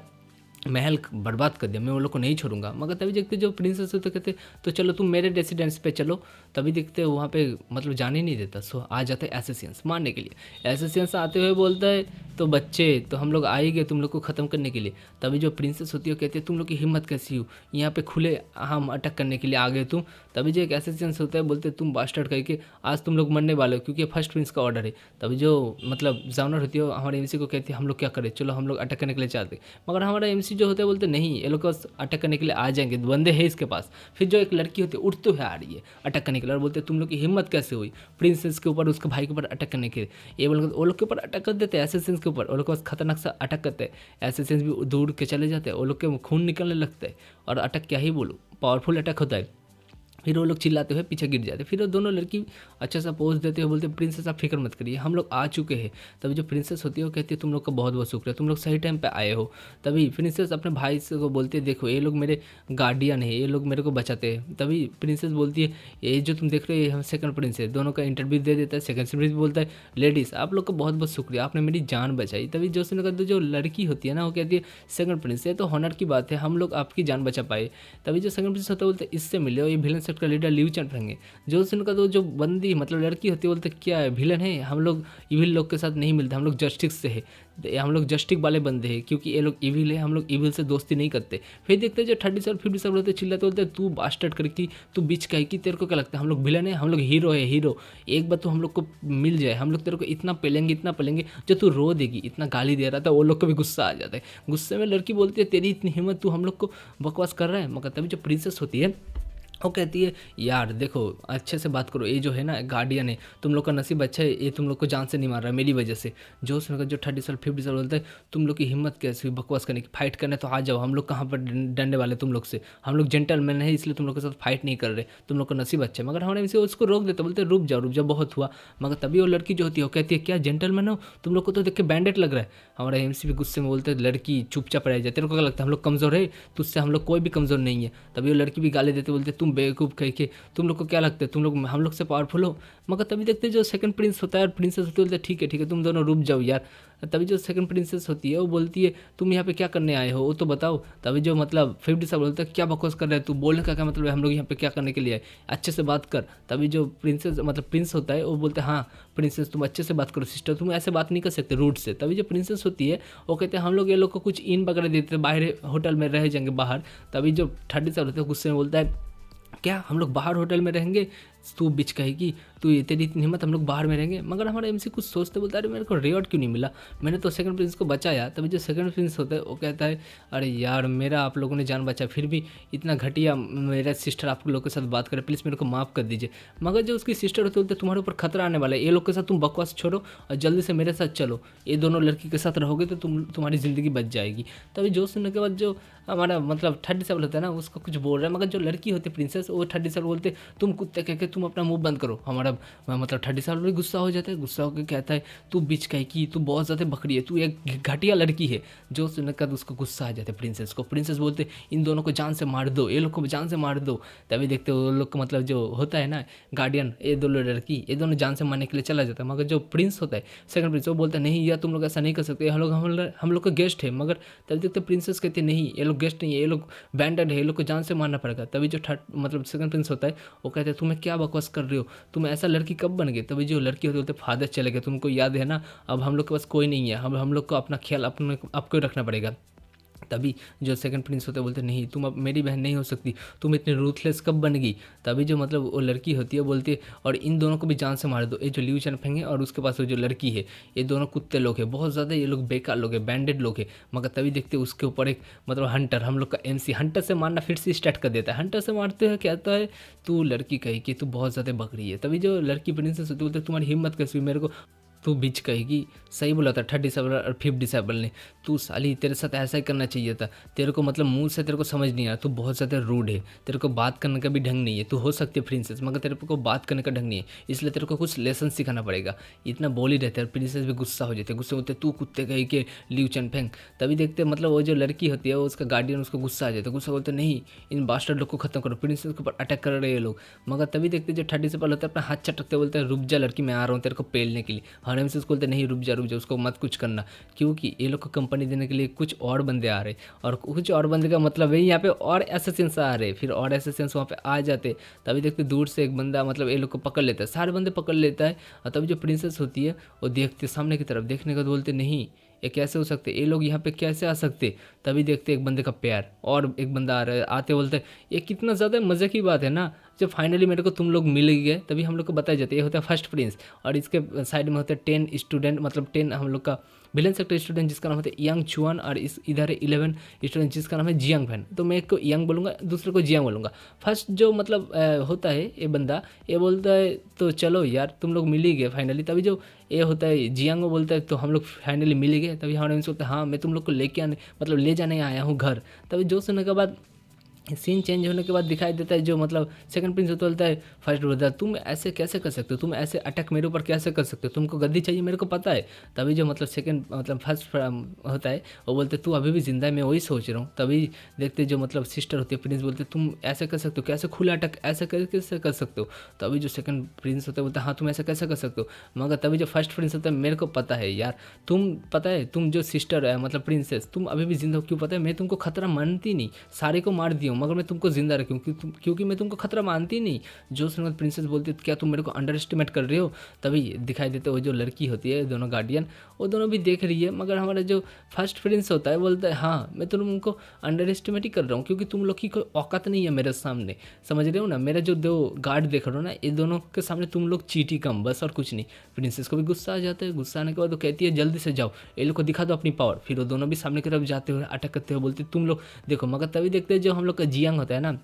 महल बर्बाद कर दिया, मैं उन लोग को नहीं छोड़ूंगा। मगर तभी देखते जो प्रिंसेस होते कहते तो चलो तुम मेरे रेसिडेंस पे चलो। तभी देखते वहाँ पे मतलब जाने ही नहीं देता, सो आ जाते हैं एसेसियंस मारने के लिए। एसेसियंस आते हुए बोलता है तो बच्चे तो हम लोग आए गए तुम लोग को ख़त्म करने के लिए। तभी जो प्रिंसेस होती है कहती है तुम लोग की हिम्मत कैसी हो, यहाँ पे खुले हम अटैक करने के लिए आ गए तुम। तभी जो एक एसेसियंस होता है बोलते तुम बास्टर्ड करके आज तुम लोग मरने वाले हो क्योंकि फर्स्ट प्रिंस का ऑर्डर है। तभी जो मतलब जाउनर होती है हमारे एमसी को कहती है हम लोग क्या करें, चलो हम लोग अटैक करने के लिए चाहते। मगर हमारा एमसी जो होता है बोलते नहीं ये लोग अटैक करने के लिए आ जाएंगे, बंदे हैं इसके पास। फिर जो एक लड़की होती है उठते हुए आ रही है अटैक करने के लिए और बोलते तुम लोग की हिम्मत कैसे हुई प्रिंसेस के ऊपर उसके भाई के ऊपर अटैक करने के लिए। ये बोल वो लोग के ऊपर अटैक कर देते हैं एसेसियंस के ऊपर, वो लोग के पास खतरनाक सा अटैक करते हैं। एसेसियंस भी दूर के चले जाते हैं, वो लोग के खून निकलने लगता है और अटैक क्या ही बोलूँ पावरफुल अटैक होता है। फिर वो लोग चिल्लाते हुए पीछे गिर जाते। फिर वो दोनों लड़की अच्छा सा पोज देते हुए बोलते प्रिंसेस आप फिक्र मत करिए हम लोग आ चुके हैं। तभी जो प्रिंसेस होती है वो कहती है तुम लोग का बहुत बहुत शुक्रिया, तुम लोग सही टाइम पे आए हो। तभी प्रिंसेस अपने भाई से को बोलती है देखो ये लोग मेरे गार्डियन है, ये लोग मेरे को बचाते हैं। तभी प्रिंसेस बोलती है ये जो तुम देख रहे हो हम सेकंड प्रिंस है, दोनों का इंटरव्यू दे देता है। सेकंड प्रिंस बोलता है लेडीज़ आप लोग का बहुत बहुत शुक्रिया, आपने मेरी जान बचाई। तभी जो सुनकर जो लड़की होती है ना वो कहती है सेकंड प्रिंस है तो हॉनर की बात है हम लोग आपकी जान बचा पाए। तभी जो सेकंड प्रिंस होता है बोलते इससे मिले ये विलन सेट का लीडर लियू चनफेंग। जो सुनकर तो जो बंदी मतलब लड़की होती है बोलते क्या है विलन है, हम लोग इविल लोग के साथ नहीं मिलते, हम लोग जस्टिस से है, हम लोग जस्टिस वाले बंदे हैं क्योंकि ये लोग इविल है, हम लोग इविल से दोस्ती नहीं करते। फिर देखते हैं जो 30 और 50 सब बोलते चिल्लाते बोलते तू बास्टर्ड करके तू बीच का है कि तेरे को क्या लगता है हम लोग विलन है, हम लोग हीरो है हीरो। एक बार तो हम लोग को मिल जाए, हम लोग तेरे को इतना पेलेंगे जो तू रो देगी। इतना गाली दे रहा था वो लोग को भी गुस्सा आ जाता है। गुस्से में लड़की बोलती है तेरी इतनी हिम्मत तू हम लोग को बकवास कर रहा है। मगर तभी जो प्रिंसेस होती है वो कहती है यार देखो अच्छे से बात करो, ये जो है ना गार्डियन है, तुम लोग का नसीब अच्छा है, ये तुम लोग को जान से नहीं मार रहा है मेरी वजह से। जो सुनकर जो 30 साल 50 साल बोलते हैं तुम लोग की हिम्मत कैसी हुई बकवास करने की, फाइट करने तो आ जाओ, हम लोग कहाँ पर डरने वाले तुम लोग से, हम लोग जेंटलमैन है इसलिए तुम लोग के साथ फाइट नहीं कर रहे, तुम लोग का नसीब अच्छा है। मगर हमारे इसे उसको रोक देते बोलते रुक जाओ बहुत हुआ। मगर तभी वो लड़की जो होती है वो कहती है क्या जेंटलमैन हो, तुम लोग को तो देख के बैंडेड लग रहा है। हमारा एमसी भी गुस्से में बोलते लड़की चुपचाप रह जाए, तेरे को क्या लगता है हम लोग कमज़ोर है, तुझसे हम लोग कोई भी कमज़ोर नहीं है। तभी वो लड़की भी गाली देते बोलते तुम तुम बेवकूफ़ कह के, तुम लोग को क्या लगता है तुम लोग हम लोग से पावरफुल हो। मगर तभी देखते जो सेकंड प्रिंस होता है और प्रिंसेस होती है, बोलते ठीक है तुम दोनों रुक जाओ यार। तभी जो सेकंड प्रिंसेस होती है वो बोलती है तुम यहाँ पे क्या करने आए हो वो तो बताओ। तभी जो मतलब फिफ्थ सब बोलता है क्या बकवास कर रहे हैं तू, बोलने का क्या मतलब है, हम लोग यहाँ पे क्या करने के लिए आए, अच्छे से बात कर। तभी जो प्रिंसेस मतलब प्रिंस होता है वो बोलते हैं हाँ प्रिंसेस तुम अच्छे से बात करो सिस्टर, तुम ऐसे बात नहीं कर सकते रूट से। तभी जो प्रिंसेस होती है वो कहते हैं हम लोग ये लोग को कुछ इन वगैरह देते हैं, बाहर होटल में रह जाएंगे बाहर। तभी जो 30 साल होते हैं गुस्से में बोलता है क्या हम लोग बाहर होटल में रहेंगे, तू बिच कहेगी तू तेरी इतनी हिम्मत हम लोग बाहर में रहेंगे। मगर हमारा एमसी कुछ सोचते बोलता है अरे मेरे को रिवॉर्ड क्यों नहीं मिला, मैंने तो सेकंड प्रिंस को बचाया। तभी जो सेकंड प्रिंस होता है वो कहता है अरे यार मेरा आप लोगों ने जान बचाया, फिर भी इतना घटिया मेरा सिस्टर आप लोग के साथ बात करे, प्लीज़ मेरे को माफ़ कर दीजिए। मगर जो उसकी सिस्टर होती है बोलते तुम्हारे ऊपर खतरा आने वाला है, ये लोग के साथ तुम बकवास छोड़ो और जल्दी से मेरे साथ चलो, ये दोनों लड़की के साथ रहोगे तो तुम्हारी ज़िंदगी बच जाएगी। तभी जो सुनने के बाद जो हमारा मतलब 37 होता है ना उसको कुछ बोल रहा है, मगर जो लड़की होती है प्रिंसेस वो 37 बोलते तुम कुत्ते कह के तुम अपना मुंह बंद करो। हमारा मतलब 30 साल में गुस्सा हो जाता है, गुस्सा होकर कहता है तू बिच कह की तू बहुत ज़्यादा बकरी है, तू एक घटिया लड़की है। जो सुनने के बाद उसको गुस्सा आ जाता है प्रिंसेस को। प्रिंसेस बोलते इन दोनों को जान से मार दो, ये लोग को जान से मार दो। तभी देखते वो लोग को मतलब जो होता है ना गार्डियन, ये दोनों लड़की ये दोनों जान से मारने के लिए चला जाता है। मगर जो प्रिंस होता है सेकंड प्रिंस वो बोलता है नहीं यार तुम लोग ऐसा नहीं कर सकते, हम लोग का गेस्ट है। मगर तभी देखते प्रिंसेस कहते नहीं ये लोग गेस्ट नहीं है, ये लोग बैंडेड है, ये लोग को जान से मारना पड़ेगा। तभी जो मतलब सेकंड प्रिंस होता है वो कहते हैं तुम्हें क्या बकवास कर रहे हो, तुम ऐसा लड़की कब बन गए। तभी जो लड़की होती है बोलते फादर चले गए, तुमको याद है ना, अब हम लोग के पास कोई नहीं है, हम लोग को अपना ख्याल अपने आपको ही रखना पड़ेगा। तभी जो सेकंड प्रिंस होते हैं बोलते नहीं तुम अब मेरी बहन नहीं हो सकती, तुम इतनी रूथलेस कब बन गई। तभी जो मतलब वो लड़की होती है बोलती है और इन दोनों को भी जान से मार दो, ये जो लियू चनफेंग है और उसके पास वो जो लड़की है ये दोनों कुत्ते लोग हैं, बहुत ज़्यादा ये लोग बेकार लोग हैं, बैंडेड लोग हैं। मगर तभी देखते उसके ऊपर एक मतलब हंटर हम लोग का एमसी हंटर से मारना फिर से स्टार्ट कर देता है। हंटर से मारते हुए कहता है तू लड़की कही कि तू बहुत ज़्यादा बकरी है। तभी जो लड़की प्रिंसेस होती है बोलते तुम्हारी हिम्मत कैसी हुई मेरे को तू बीच कहेगी, सही बोला था 30 और 5 ने, तू साली तेरे साथ ऐसा ही करना चाहिए था, तेरे को मतलब मुंह से तेरे को समझ नहीं आ रहा, तू बहुत ज़्यादा रूड है, तेरे को बात करने का भी ढंग नहीं है, तू हो सकती है प्रिंसेस मगर तेरे को बात करने का ढंग नहीं है, इसलिए तेरे को कुछ लेसन सिखाना पड़ेगा। इतना बोल ही रहते हैं, प्रिंसेस भी गुस्सा हो जाते हैं, गुस्से होते तू कुत्ते कही के लियू चनफेंग। तभी देखते मतलब वो जो लड़की होती है वो उसका गार्डियन उसको गुस्सा आ जाता है, गुस्सा बोलते नहीं इन बास्टर्ड लोग को खत्म करो, प्रिंसेस के ऊपर अटैक कर रहे हैं ये लोग। मगर तभी देखते जो 30 होता है अपना हाथ चटकते बोलते हैं रुक जा लड़की मैं आ रहा हूँ तेरे को पेलने के लिए। हरम से बोलते नहीं रुक जा उसको मत कुछ करना, क्योंकि ये लोग को कंपनी देने के लिए कुछ और बंदे आ रहे और कुछ और बंदे का मतलब है यहाँ पे और एसेसियंस आ रहे, फिर और एसेसियंस वहाँ पे आ जाते। तभी देखते दूर से एक बंदा मतलब ये लोग को पकड़ लेता है, सारे बंदे पकड़ लेता है। और तभी जो प्रिंसेस होती है वो देखते सामने की तरफ, देखने का तो बोलते नहीं ये कैसे हो सकते, ये लोग यहाँ पे कैसे आ सकते। तभी देखते एक बंदे का पैर और एक बंदा आ रहा है, आते बोलते ये कितना ज़्यादा मज़े की बात है ना, जब फाइनली मेरे को तुम लोग मिल गए। तभी हम लोग को बताया जाता है ये होता है फर्स्ट प्रिंस और इसके साइड में होता है 10 स्टूडेंट, मतलब 10 हम लोग का विलन सेक्टर स्टूडेंट जिसका नाम होता है यंग चुआन और इस इधर है 11 स्टूडेंट जिसका नाम है जियांग फैन। तो मैं एक को यंग बोलूँगा दूसरे को जियांग बोलूँगा। फर्स्ट जो मतलब होता है ये बंदा ये बोलता है तो चलो यार तुम लोग मिल ही गए फाइनली। तभी जो ये होता है जियांग वो बोलता है तो हम लोग फाइनली मिल ही गए। तभी हमारे उनसे बोलता है हाँ मैं तुम लोग को लेके आने मतलब ले जाने आया हूँ घर। तभी जो सुनने के बाद सीन चेंज होने के बाद दिखाई देता है जो मतलब सेकंड प्रिंस बोलता है फर्स्ट ब्रदर तुम ऐसे कैसे कर सकते हो, तुम ऐसे अटैक मेरे ऊपर कैसे कर सकते हो, तुमको गद्दी चाहिए मेरे को पता है। तभी जो मतलब सेकंड मतलब फर्स्ट होता है वो बोलते तू अभी भी जिंदा है मैं वही सोच रहा हूँ। तभी देखते जो मतलब सिस्टर होती है प्रिंस बोलते तुम ऐसे कर सकते हो, कैसे खुला अटैक ऐसे कैसे कर सकते हो। तभी जो सेकंड प्रिंस होता है बोलते हाँ तुम ऐसा कैसे कर सकते हो। मगर तभी जो फर्स्ट प्रिंस होता है मेरे को पता है यार, तुम पता है तुम जो सिस्टर है मतलब प्रिंसेस तुम अभी भी जिंदा हो, क्यों पता है मैं तुमको खतरा मानती नहीं, सारे को मार दिया हूँ मगर मैं तुमको जिंदा रखूँ क्योंकि मैं तुमको खतरा मानती नहीं। जो सुनकर प्रिंसेस बोलती क्या तुम मेरे को अंडर एस्टिमेट कर रहे हो। तभी दिखाई देते वो जो लड़की होती है दोनों गार्डियन वो दोनों भी देख रही है, मगर हमारा जो फर्स्ट प्रिंस होता है बोलता है हाँ मैं तुमको अंडर एस्टिमेट ही कर रहा हूँ क्योंकि तुम लोग की कोई औकात नहीं है मेरे सामने, समझ रहे हो ना। मेरा जो दो गार्ड देख रहे हो ना ये दोनों के सामने तुम लोग चीटी कम बस और कुछ नहीं। प्रिंसेस को भी गुस्सा आ जाता है, गुस्सा आने के बाद वो कहती है जल्दी से जाओ ये लोग को दिखा दो अपनी पावर। फिर वो दोनों भी सामने की तरफ जाते हुए अटैक करते हुए बोलते तुम लोग देखो। मगर तभी देखते हैं जो हम लोग का जियांग होता है ना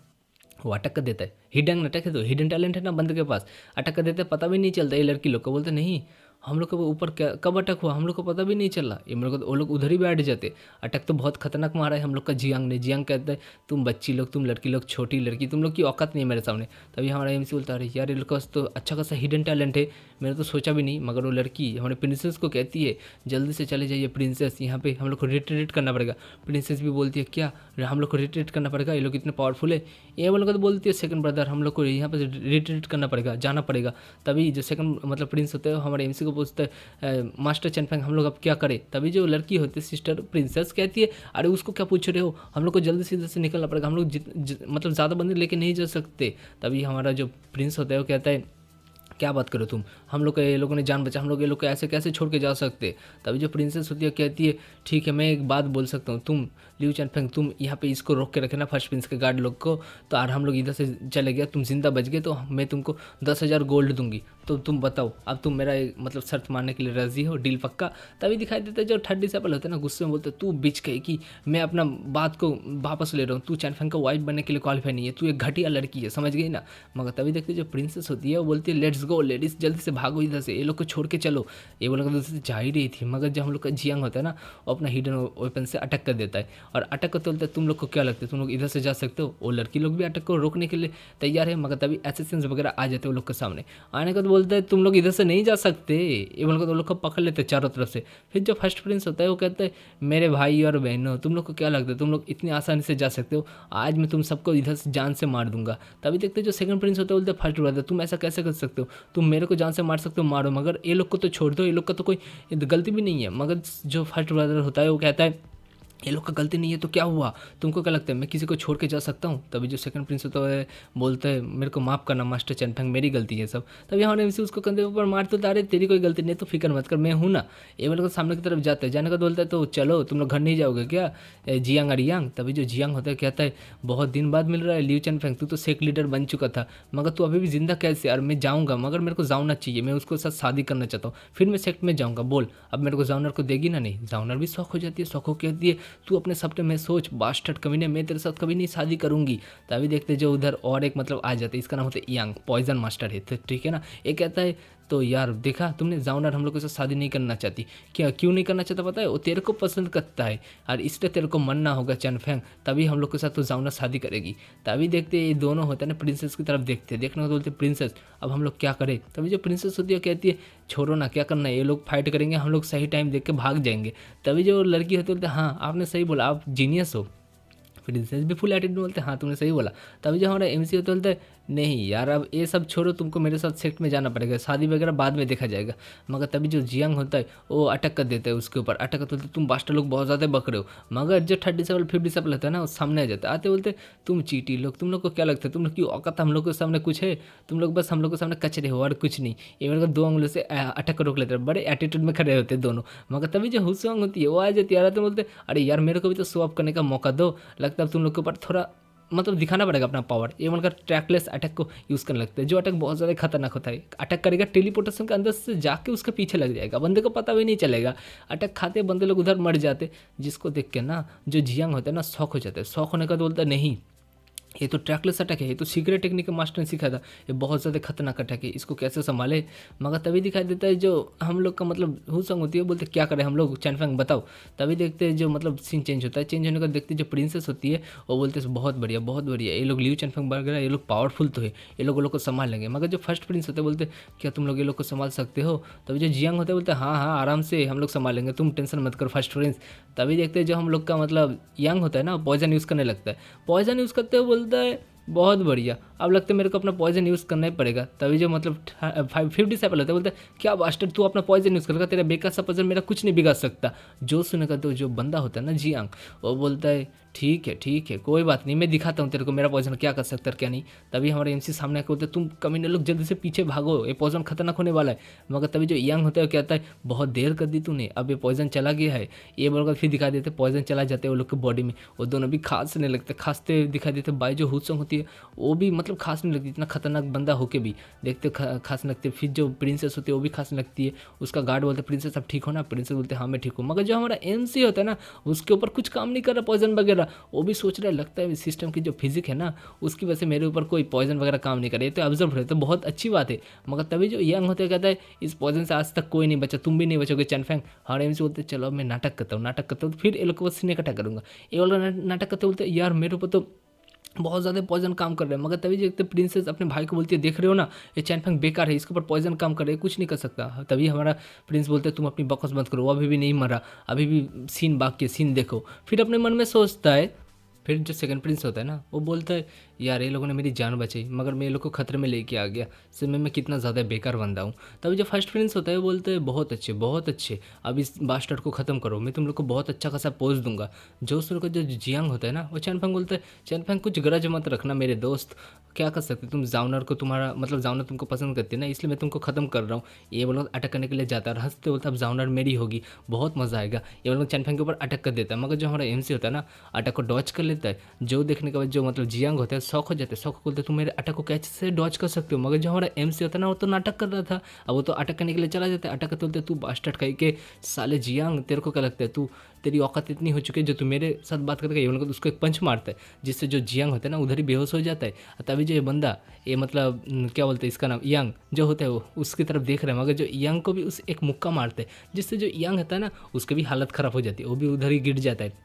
वो अटैक कर देता है, हिडन अटैक है तो हिडन टैलेंट है ना बंदे के पास, अटैक कर देता है पता भी नहीं चलता। ये लड़की लोग को बोलते नहीं हम लोग के ऊपर क्या कब अटैक हुआ हम लोग को पता भी नहीं चला। ये मेरे को वो लोग उधर ही बैठ जाते। अटैक तो बहुत खतरनाक मारा है हम लोग का जियांग ने। जियांग कहता है तुम बच्ची लोग, तुम लड़की लोग, छोटी लड़की, तुम लोग की औकात नहीं है मेरे सामने। तभी हमारा एमसी बोलता है यार ये लोग का तो अच्छा खासा हिडन टैलेंट है, मैंने तो सोचा भी नहीं। मगर वो लड़की हमारे प्रिंसेस को कहती है जल्दी से चले जाइए प्रिंसेस, यहाँ पे हम लोग को रिट्रीट करना पड़ेगा। प्रिंसेस भी बोलती है क्या हम लोग को रिट्रीट करना पड़ेगा, ये लोग इतने पावरफुल है। ये वो लोग तो बोलती है सेकंड ब्रदर हम लोग को यहाँ पे रिट्रीट करना पड़ेगा, जाना पड़ेगा। तभी जो सेकंड मतलब प्रिंस होते हैं हमारे एमसी को पूछते हैं मास्टर चैनफेंग हम लोग अब क्या करें। तभी जो लड़की होती है सिस्टर प्रिंसेस कहती है अरे उसको क्या पूछ रहे हो, हम लोग को जल्दी से इधर से निकलना पड़ेगा, हम लोग मतलब ज़्यादा बंदे लेके नहीं जा सकते। तभी हमारा जो प्रिंस होता है वो कहता है क्या बात करो तुम, हम लोग ये लोगों ने जान बचा, हम लोग ये लोग को ऐसे कैसे छोड़ के जा सकते। तभी जो प्रिंसेस होती है कहती है ठीक है मैं एक बात बोल सकता हूँ, तुम लियू चैनफेंग तुम यहाँ पे इसको रोक के रखे ना फर्स्ट प्रिंस के गार्ड लोग को, तो और हम लोग इधर से चले गया, तुम जिंदा बच गए तो मैं तुमको 10,000 गोल्ड दूंगी। तो तुम बताओ अब तुम मेरा मतलब शर्त मानने के लिए राजी हो, डील पक्का। तभी दिखाई देता है जो थर्ड डिसेबल होते हैं ना गुस्से में बोलते तू बिच गई कि मैं अपना बात को वापस ले रहा हूँ, तू चैनफेंग का वाइफ बनने के लिए क्वालिफाई नहीं है, तू एक घटिया लड़की है, समझ गई ना। मगर तभी देखते जो प्रिंसेस होती है वो बोलती है लेट्स गो लेडीज, जल्दी से भागो इधर से, ये लोग को छोड़ के चलो। ये वो लोग से जा ही रही थी मगर जब हम लोग का जियांग होता है ना वो अपना हिडन वेपन से अटैक कर देता है। और अटैक करते बोलते तुम लोग को क्या लगता है तुम लोग इधर से जा सकते हो। वो लड़की लोग भी अटैक को रोकने के लिए तैयार है मगर तभी एसेसिन्स वगैरह आ जाते हैं वो लोग के सामने। आने का तो बोलते हैं तुम लोग इधर से नहीं जा सकते। ये बोल कर वो लोग को पकड़ लेते हैं चारों तरफ से। फिर जो फर्स्ट प्रिंस होता है वो कहते हैं मेरे भाई और बहनों तुम लोग को क्या लगता है तुम लोग इतनी आसानी से जा सकते हो, आज मैं तुम सबको इधर से जान से मार दूंगा। तभी देखते जो सेकंड प्रिंस होता है बोलते फर्स्ट ब्रदर तुम ऐसा कैसे कर सकते हो, तुम मेरे को जान से मार सकते हो मारो, मगर ये लोग को तो छोड़ दो, ये लोग का तो कोई गलती भी नहीं है। मगर जो फर्स्ट ब्रदर होता है वो कहता है ये लोग का गलती नहीं है तो क्या हुआ, तुमको क्या लगता है मैं किसी को छोड़ के जा सकता हूँ। तभी जो सेकंड प्रिंस होता है बोलता है मेरे को माफ़ करना मास्टर चैनफेंग, मेरी गलती है सब। तभी हमारे एमसी उसको कंधे ऊपर मार तो तारे तेरी कोई गलती नहीं तो फिक्र मत कर मैं हूँ ना। ये वाले को सामने की तरफ जाता है, जाने का बोलता है तो चलो तुम लोग घर नहीं जाओगे क्या जियांग अरियांग। तभी जो जियांग होता है कहता है बहुत दिन बाद मिल रहा है लियू चैनफेंग, तू तो सेक लीडर बन चुका था मगर तू अभी भी जिंदा कैसे, और मैं जाऊँगा मगर मेरे को जाना चाहिए, मैं उसको साथ शादी करना चाहता हूँ, फिर मैं सेक्ट में जाऊँगा, बोल अब मेरे को जाउनर को देगी ना। नहीं जाउनर भी शौक हो जाती है, शौक हो कहती है तू अपने सपने में सोच बास्टर्ड कमीने, मैं तेरे साथ कभी नहीं शादी करूंगी। तभी देखते जो उधर और एक मतलब आ जाते इसका नाम होता है यांग, पॉइजन मास्टर है तो ठीक है ना। ये कहता है तो यार देखा तुमने जाउनर हम लोग के साथ शादी नहीं करना चाहती, क्या क्यों नहीं करना चाहता पता है, वो तेरे को पसंद करता है और इसलिए तेरे को मनना होगा चैनफेंग, तभी हम लोग के साथ तो जाउनर शादी करेगी। तभी देखते ये दोनों होते हैं ना प्रिंसेस की तरफ देखते, देखने को बोलते प्रिंसेस अब हम लोग क्या करें। तभी जो प्रिंसेस होती है कहती है छोड़ो ना क्या करना है, ये लोग फाइट करेंगे हम लोग सही टाइम देख के भाग जाएंगे। तभी जो लड़की होती है बोलते हाँ आपने सही बोला आप जीनियस हो। प्रिंसेस भी फुल एटीट्यूड बोलते हैं हाँ तुमने सही बोला। तभी जो हमारा एमसी होते बोलते हैं नहीं यार अब ये सब छोड़ो, तुमको मेरे साथ सेक्ट में जाना पड़ेगा, शादी वगैरह बाद में देखा जाएगा। मगर तभी जो जियांग होता है वो अटैक कर देता है उसके ऊपर, अटैक करते बोलते तुम बास्टर लोग बहुत ज़्यादा बक रहे हो। मगर जो 30 डिसेबल 50 डिसेबल होता है ना वो सामने आ जाता है, आते बोलते तुम चीटी लोग, तुम लोग को क्या लगता है तुम लोग की औकात हम लोग के सामने कुछ है, तुम लोग बस हम लोग के सामने कचरे हो और कुछ नहीं। ये मेरे को 2 उंगलों से अटैक रोक लेते हैं, बड़े एटीट्यूड में खड़े होते हैं दोनों। मगर तभी जो हुसवांग होती है वो आ जाती है, आते बोलते अरे यार मेरे को भी तो शो अप करने का मौका दो, लगता है तुम लोग के ऊपर थोड़ा मतलब दिखाना पड़ेगा अपना पावर। ये बनकर ट्रैकलेस अटैक को यूज़ करने लगते हैं, जो अटैक बहुत ज़्यादा खतरनाक होता है। अटैक करेगा टेलीपोर्टेशन के अंदर से जाके उसके पीछे लग जाएगा, बंदे को पता भी नहीं चलेगा। अटैक खाते बंदे लोग उधर मर जाते, जिसको देख के ना जो जियांग होता है ना शौक हो जाता है। शौक होने का तो बोलता है नहीं ये तो ट्रैकलेस अटैक है, ये तो सीक्रेट टेक्निक मास्टर ने सिखाया था, ये बहुत ज़्यादा खतरनाक अटैक है, इसको कैसे संभाले। मगर तभी दिखाई देता है जो हम लोग का मतलब हुसंग होती है बोलते क्या करें हम लोग चैनफेंग बताओ। तभी देखते हैं जो मतलब सीन चेंज होता है, चेंज होने का देखते जो प्रिंसेस होती है वो बोलते हैं बहुत बढ़िया ये लोग लियू चैनफेंग वगैरह ये लोग पावरफुल तो है, ये लोग को संभाल लेंगे। मगर जो फर्स्ट प्रिंस होते हैं बोलते क्या तुम लोग ये लोग को संभाल सकते हो। तभी जो जियांग होते हैं बोलते हाँ आराम से हम लोग संभाल लेंगे, तुम टेंशन मत करो फर्स्ट प्रिंस। तभी देखते हैं जो हम लोग का मतलब यंग होता है ना पॉइजन यूज़ करने लगता है, पॉइजन यूज़ करते हुए बोलता है बहुत बढ़िया, अब लगता है मेरे को अपना पॉइजन यूज़ करना ही पड़ेगा। तभी जो मतलब 50 डिसेबल होता है बोलता है क्या बास्टर तू अपना पॉइजन यूज़ करेगा, तेरा बेकार सा पॉइजन मेरा कुछ नहीं बिगाड़ सकता। जो सुनेगा तो जो बंदा होता है ना जियांग वो बोलता है ठीक है कोई बात नहीं, मैं दिखाता हूँ तेरे को मेरा पॉइजन क्या कर सकता है क्या नहीं। तभी हमारे एमसी सामने आके बोलते हैं तुम कमीने लोग जल्दी से पीछे भागो, ये पॉइजन खतरनाक होने वाला है। मगर तभी जो यंग होता है वो कहता है बहुत देर कर दी तूने, अब ये पॉइजन चला गया है। ये बोलकर फिर दिखा देते पॉइजन चला जाते हैं वो लोग के बॉडी में, वो दोनों भी खांसने लगते, खांसते दिखाई देते। बाई जो हुसंग होती है वो भी मतलब मतलब खास नहीं लगती, इतना खतरनाक बंदा होके भी देखते खास नहीं लगती। फिर जो प्रिंसेस होती है वो भी खास नहीं लगती है। उसका गार्ड बोलते प्रिंसेस अब ठीक हो ना, प्रिंसेस बोलते हाँ मैं ठीक हूँ। मगर जो हमारा एमसी होता है ना उसके ऊपर कुछ काम नहीं कर रहा पॉइजन वगैरह, वो भी सोच रहा है लगता है सिस्टम की जो फिजिक है ना उसकी वजह से मेरे ऊपर कोई पॉइजन वगैरह काम नहीं कर रहा है, तो ऑब्जर्व रहे तो बहुत अच्छी बात है। मगर तभी जो यंग होते कहता है इस पॉइजन से आज तक कोई नहीं बचा, तुम भी नहीं बचोगे चैनफैंग। और एमसी बोलते चलो अब मैं नाटक करता हूँ, तो फिर ये लोग को बस सीने इकट्ठा करूँगा। ये वाला नाटक करते बोलते यार मेरे ऊपर तो बहुत ज़्यादा पॉइजन काम कर रहे हैं। मगर तभी देखते प्रिंसेस अपने भाई को बोलती है देख रहे हो ना ये चैनफैंग बेकार है, इसके ऊपर पॉइजन काम कर रहे हैं, कुछ नहीं कर सकता। तभी हमारा प्रिंस बोलते तुम अपनी बकवास बंद करो, वो अभी भी नहीं मरा, अभी भी सीन बाकी है, सीन देखो। फिर अपने मन में सोचता है, फिर जो सेकंड प्रिंस होता है ना वो बोलता है यार ये लोगों ने मेरी जान बचाई मगर मैं ये लोग को खतरे में लेके आ गया, समय मैं कितना ज़्यादा बेकार बंदा हूँ। तभी जो फर्स्ट प्रिंस होता है वो बोलते हैं बहुत अच्छे बहुत अच्छे, अब इस बास्टर्ड को ख़त्म करो, मैं तुम लोग को बहुत अच्छा खासा पोज दूंगा। जो उस का जो जियांग होता है ना वो चैनफैंग बोलता है चैनफैंग कुछ गरज मत रखना मेरे दोस्त, क्या कर सकते तुम जाउनर को, तुम्हारा मतलब जाउनर तुमको पसंद करती है ना इसलिए मैं तुमको ख़त्म कर रहा हूँ। ये वो लोग अटैक करने के लिए जाता है, हंसते बोलता अब जाउनर मेरी होगी, बहुत मज़ा आएगा। ये वो लोग चैनफैंग के ऊपर अटैक कर देता है। मगर जो हमारा एमसी होता है ना अटैक को डॉच कर लेता है। जो देखने के बाद जो मतलब जियांग होता है शौक हो जाते हैं, शौक बोलते तुम मेरे अटैक को कैसे डॉच कर सकते हो। मगर जो हमारा एमसी होता है ना वो तो नाटक कर रहा था, अब वो तो अटैक करने के लिए चला जाता है। अटैक करते बोलते तू बास्टर्ड कहीं के साले जियांग, तेरे को क्या लगता है तू, तेरी औकात इतनी हो चुकी है जो तू मेरे साथ बात करके ये लोग उसको एक पंच मारता है जिससे जो जियांग होता है ना उधर ही बेहोश हो जाता है। तभी जो ये बंदा ये मतलब क्या बोलते हैं इसका नाम यांग जो होता है वो उसकी तरफ देख रहे हैं, मगर जो यांग को भी उस एक मुक्का मारते हैं जिससे जो यांग होता है ना उसकी भी हालत ख़राब हो जाती है, वो भी उधर ही गिर जाता है।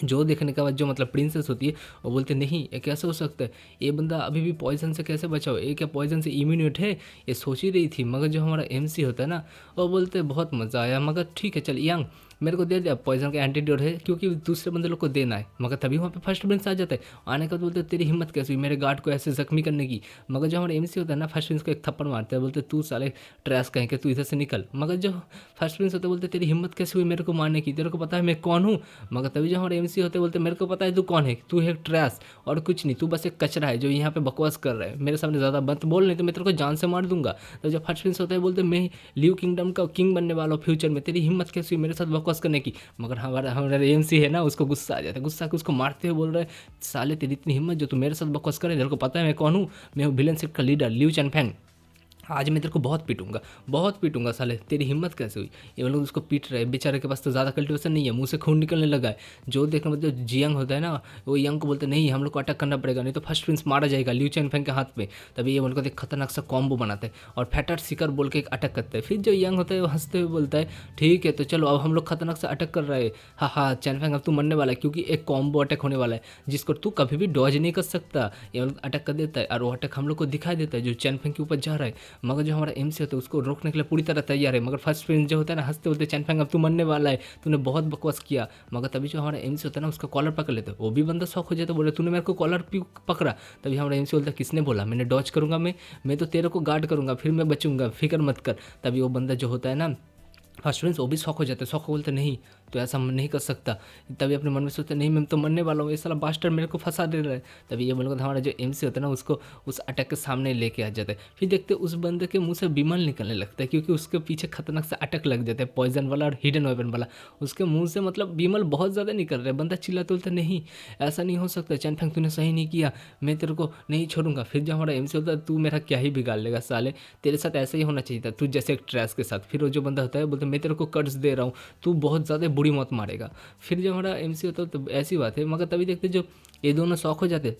जो देखने के बाद जो मतलब प्रिंसेस होती है वो बोलते नहीं ये कैसे हो सकता है, ये बंदा अभी भी पॉइजन से कैसे बचा हो, ये क्या पॉइजन से इम्यूनिट है, ये सोच ही रही थी। मगर जो हमारा एमसी होता है ना वो बोलते बहुत मज़ा आया, मगर ठीक है चल यांग मेरे को दे दिया पॉइजन का एंटीडोट है क्योंकि दूसरे बंदे लोग को देना है। मगर तभी वहाँ पे फर्स्ट प्रिंस आ जाता है, आने का बोलते तेरी हिम्मत कैसे हुई मेरे गार्ड को ऐसे जख्मी करने की। मगर जो हमारे एमसी होता है ना फर्स्ट प्रिंस को एक थप्पड़ मारता है, बोलते तू साले ट्रैश कहीं के तू इधर से निकल। मगर जो फर्स्ट प्रिंस होते बोलते तेरी हिम्मत कैसे हुई मेरे को मारने की, तेरे को पता है मैं कौन हूँ। मगर तभी जो हमारे एमसी होते बोलते मेरे को पता है तू कौन है, तू है ट्रैश और कुछ नहीं, तू बस एक कचरा है जो यहाँ पे बकवास कर रहा है, मेरे सामने ज़्यादा मत बोल नहीं तो मैं तेरे को जान से मार दूंगा। तो जब फर्स्ट प्रिंस होता है बोलते मैं ल्यू किंगडम का किंग बनने वाला हूँ फ्यूचर में, तेरी हिम्मत कैसी हुई मेरे साथ बकवास करने की। मगर हमारा हमारा एमसी है ना उसको गुस्सा आ जाता है, गुस्सा के उसको मारते हुए बोल रहे साले तेरी इतनी हिम्मत जो तू मेरे साथ बकवास करे, तेरे को पता है मैं कौन हूँ, मैं हूँ विलन सेक्ट का लीडर ल्यू चैनफैंग, आज मैं तेरे को बहुत पीटूंगा साले, तेरी हिम्मत कैसे हुई। ये लोग उसको पीट रहे, बेचारे के पास तो ज़्यादा कल्टिवेशन नहीं है, मुंह से खून निकलने लगा है। जो देखने मतलब जियांग होता है ना वो यंग को बोलते नहीं हम लोग को अटैक करना पड़ेगा नहीं तो फर्स्ट प्रिंस मारा जाएगा ल्यू चैनफैंग के हाथ में। तभी ये उनको एक खतरनाक सा कॉम्बो बनाते हैं और फैटर सिकर बोल के एक अटैक करते हैं। फिर जो यंग होता है वो हंसते हुए बोलता है ठीक है तो चलो अब हम लोग खतरनाक सा अटैक कर रहे हैं, हाँ चैनफैंग अब तू मरने वाला है क्योंकि एक कॉम्बो अटैक होने वाला है जिसको तू कभी भी डॉज नहीं कर सकता। ये लोग अटैक कर देता है और वो अटैक हम लोग को दिखाई देता है जो चैनफैंग के ऊपर जा रहा है। मगर जो हमारा एमसी होता है उसको रोकने के लिए पूरी तरह तैयार है। मगर फर्स्ट प्रिंस जो होता है ना हंसते बोलते चैनफैंग अब तू मरने वाला है, तूने बहुत बकवास किया। मगर तभी जो हमारा एमसी होता है ना उसका कॉलर पकड़ लेते वो भी बंदा शौक हो जाता है, बोले तूने मेरे को कॉलर पकड़ा। तभी हमारा एमसी बोलता है किसने बोला, मैंने डॉज करूंगा, मैं तो तेरे को गार्ड करूंगा फिर मैं बचूंगा, फिक्र मत कर। तभी वो बंदा जो होता है ना फर्स्ट प्रिंस वो भी शौक हो जाते हैं, शौक बोलते नहीं तो ऐसा नहीं कर सकता। तभी अपने मन में सोचते नहीं मैं तो मरने वाला हूँ, ये साला बास्टर मेरे को फंसा दे रहा है। तभी ये बोलकर हमारा जो एमसी होता है ना उसको उस अटैक के सामने लेके आ जाते हैं। फिर देखते उस बंदे के मुंह से विमल निकलने लगता है क्योंकि उसके पीछे खतरनाक सा अटैक लग जाता है पॉइजन वाला और हिडन वेपन वाला, उसके मुंह से मतलब विमल बहुत ज़्यादा निकल रहा है। बंदा चिल्लाते बोलते नहीं ऐसा नहीं हो सकता चैनफैंग तूने सही नहीं किया, मैं तेरे को नहीं छोड़ूंगा। फिर जो हमारा एमसी होता है तू मेरा क्या ही बिगाड़ लेगा साले, तेरे साथ ऐसा ही होना चाहिए था तू जैसे एक ट्रैश के साथ। फिर वो जो बंदा होता है बोलते मैं तेरे को कर्ज दे रहा हूँ, तू बहुत ज़्यादा बुरी मौत मारेगा। फिर जब हमारा एमसी होता है तो ऐसी बात है। मगर तभी देखते जो ये दोनों शौक हो जाते,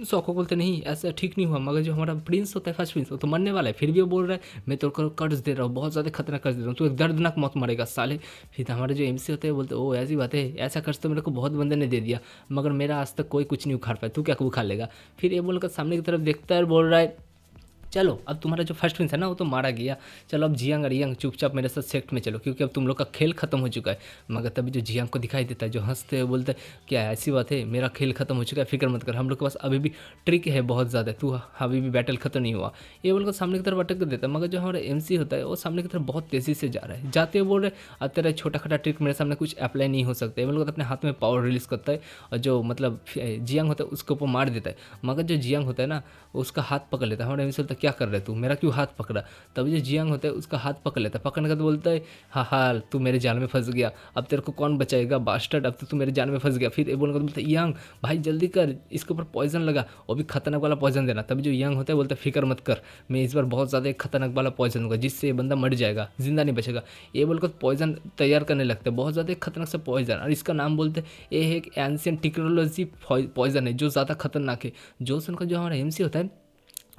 शौक को बोलते नहीं ऐसा ठीक नहीं हुआ। मगर जो हमारा प्रिंस होता है फर्स्ट प्रिंस वो तो मरने वाला है, फिर भी वो बोल रहा है मैं तो कर्ज दे रहा हूँ, बहुत ज़्यादा खतरनाक कर्ज दे रहा हूँ, तो एक दर्दनाक मौत मरेगा साले। फिर हमारे जो एमसी होते हैं बोलते ओ ऐसी बात है, ऐसा कर्ज तो मेरे को बहुत बंदे ने दे दिया मगर मेरा आज तक कोई कुछ नहीं उखाड़ पाया, तू क्या उखाड़ लेगा। फिर ये बोलकर सामने की तरफ देखता है और बोल रहा है चलो अब तुम्हारा जो फर्स्ट प्रिंस है ना वो तो मारा गया, चलो अब जियांग और यंग चुपचाप मेरे साथ सेक्ट में चलो क्योंकि अब तुम लोग का खेल खत्म हो चुका है। मगर तभी जो जियांग को दिखाई देता है जो हंसते हुए बोलते हैं क्या ऐसी बात है, मेरा खेल खत्म हो चुका है, फिक्र मत कर, हम लोग के पास अभी भी ट्रिक है बहुत ज़्यादा, तू अभी भी बैटल खत्म नहीं हुआ। ये बोलकर सामने की तरफ अटक कर देता है। मगर जो हमारा एमसी होता है वो सामने की तरफ बहुत तेज़ी से जा रहा है, जाते हुए बोल रहे अब तेरा छोटा खटा ट्रिक मेरे सामने कुछ अप्लाई नहीं हो सकता। ये बोलकर अपने हाथ में पावर रिलीज करता है और जो मतलब जियांग होता है उसके ऊपर मार देता है। मगर जो जियांग होता है ना उसका हाथ पकड़ लेता है। हमारा एमसी बोलता है क्या कर रहा है तू, मेरा क्यों हाथ पकड़ा। तभी जो जियांग होता है उसका हाथ पकड़ लेता है, पकड़ने का तो बोलता है हाँ हाँ तू मेरे जाल में फंस गया, अब तेरे को कौन बचाएगा बास्टर्ड, अब तो तू मेरे जाल में फंस गया। फिर ये बोलने का तो बोलता है यांग भाई जल्दी कर, इसके ऊपर पॉइजन लगा, वो भी खतरनाक वाला पॉइजन देना। तभी जो यांग होता है बोलता है फिक्र मत कर, मैं इस बार बहुत ज़्यादा एक खतरनाक वाला पॉइजन दूंगा जिससे ये बंदा मर जाएगा, जिंदा नहीं बचेगा। ये बोलकर पॉइजन तैयार करने लगते हैं, बहुत ज़्यादा एक खतरनाक सा पॉइजन, और इसका नाम बोलते हैं ये एक एंशियंट टेक्नोलॉजी पॉइजन है जो ज़्यादा खतरनाक है। जो सुनकर जो हमारा एमसी होता है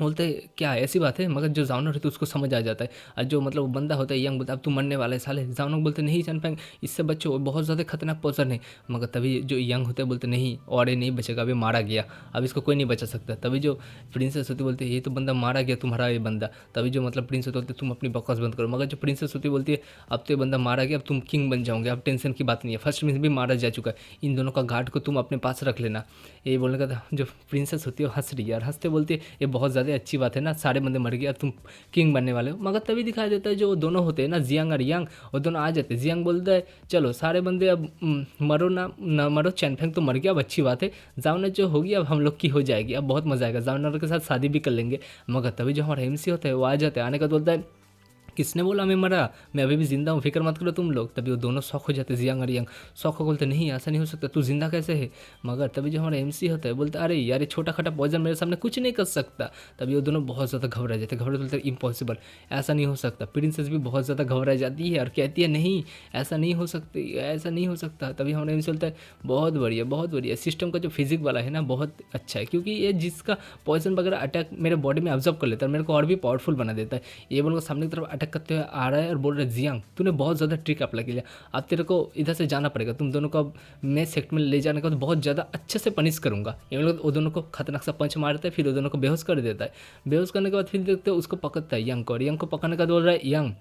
बोलते हैं क्या ऐसी बात है, मगर जो जावनर है तो उसको समझ आ जाता है, और जो मतलब वो बंदा होता है यंग बोलता है अब तू मरने वाला है साले। जावनर बोलते नहीं चैनफैंग इससे बच्चों बहुत ज़्यादा खतरनाक पॉइजन है, मगर तभी जो यंग होता है बोलते नहीं और ये नहीं बचेगा, अभी मारा गया, अब इसको कोई नहीं बचा सकता। तभी जो प्रिंसेस होती बोलती है ये तो बंदा मारा गया तुम्हारा ये बंदा। तभी जो मतलब प्रिंस होते बोलते तुम अपनी बकवास बंद करो, मगर जो प्रिंसेस होती बोलती है अब तो ये बंदा मारा गया, अब तुम किंग बन जाओगे, अब टेंशन की बात नहीं है, फर्स्ट प्रिंस भी मारा जा चुका है, इन दोनों का घाट को तुम अपने पास रख लेना। ये बोलने का था, जो प्रिंसेस होती है वो हंस रही है, और हंसते बोलती है ये बहुत ज़्यादा अच्छी बात है ना, सारे बंदे मर गए अब तुम किंग बनने वाले हो। मगर तभी दिखाई देता है जो दोनों होते हैं ना जियांग और यांग, वो दोनों आ जाते हैं। जियांग बोलता है चलो सारे बंदे अब मरो ना मरो, चैनफेंग तो मर गया अब अच्छी बात है, जावनर जो होगी अब हम लोग की हो जाएगी, अब बहुत मजा आएगा, जावनर के साथ शादी भी कर लेंगे। मगर तभी जो हमारा एमसी होता है वो आ जाता है, आने का तो बोलता है किसने बोला मैं मरा, मैं अभी भी जिंदा हूँ, फिक्र मत करो तुम लोग। तभी वो दोनों शौक हो जाते जियांग और यंग, शौक हो बोलते नहीं ऐसा नहीं हो सकता, तू जिंदा कैसे है। मगर तभी जो हमारा एमसी होता है बोलता है अरे यार ये छोटा खटा पॉइजन मेरे सामने कुछ नहीं कर सकता। तभी वो दोनों बहुत ज़्यादा घबरा जाते, घबरा बोलते इम्पॉसिबल, ऐसा नहीं हो सकता। प्रिंसेस भी बहुत ज़्यादा घबरा जाती है और कहती है नहीं ऐसा नहीं हो सकती, ऐसा नहीं हो सकता। तभी हमारा एमसी बोलता है बहुत बढ़िया बहुत बढ़िया, सिस्टम का जो फिजिक वाला है ना बहुत अच्छा है, क्योंकि ये जिसका पॉइजन वगैरह अटैक मेरे बॉडी में ऑब्जर्व कर लेता है, मेरे को और भी पावरफुल बना देता है। ये बोलकर सामने की तरफ अटैक करते हुए आ रहा है और बोल रहा है जियांग तूने बहुत ज़्यादा ट्रिक अप्लाई किया, अब तेरे को इधर से जाना पड़ेगा, तुम दोनों को अब मैं सेक्ट में ले जाने का तो बहुत ज़्यादा अच्छे से पनिश करूंगा। ये लोग वो दोनों को खतरनाक सा पंच मारता है, फिर वो दोनों को बेहोश कर देता है। बेहोश करने के बाद फिर देखते हैं उसको पकड़ता है यंग को, और यंग को पकड़ने का बोल रहा है यंग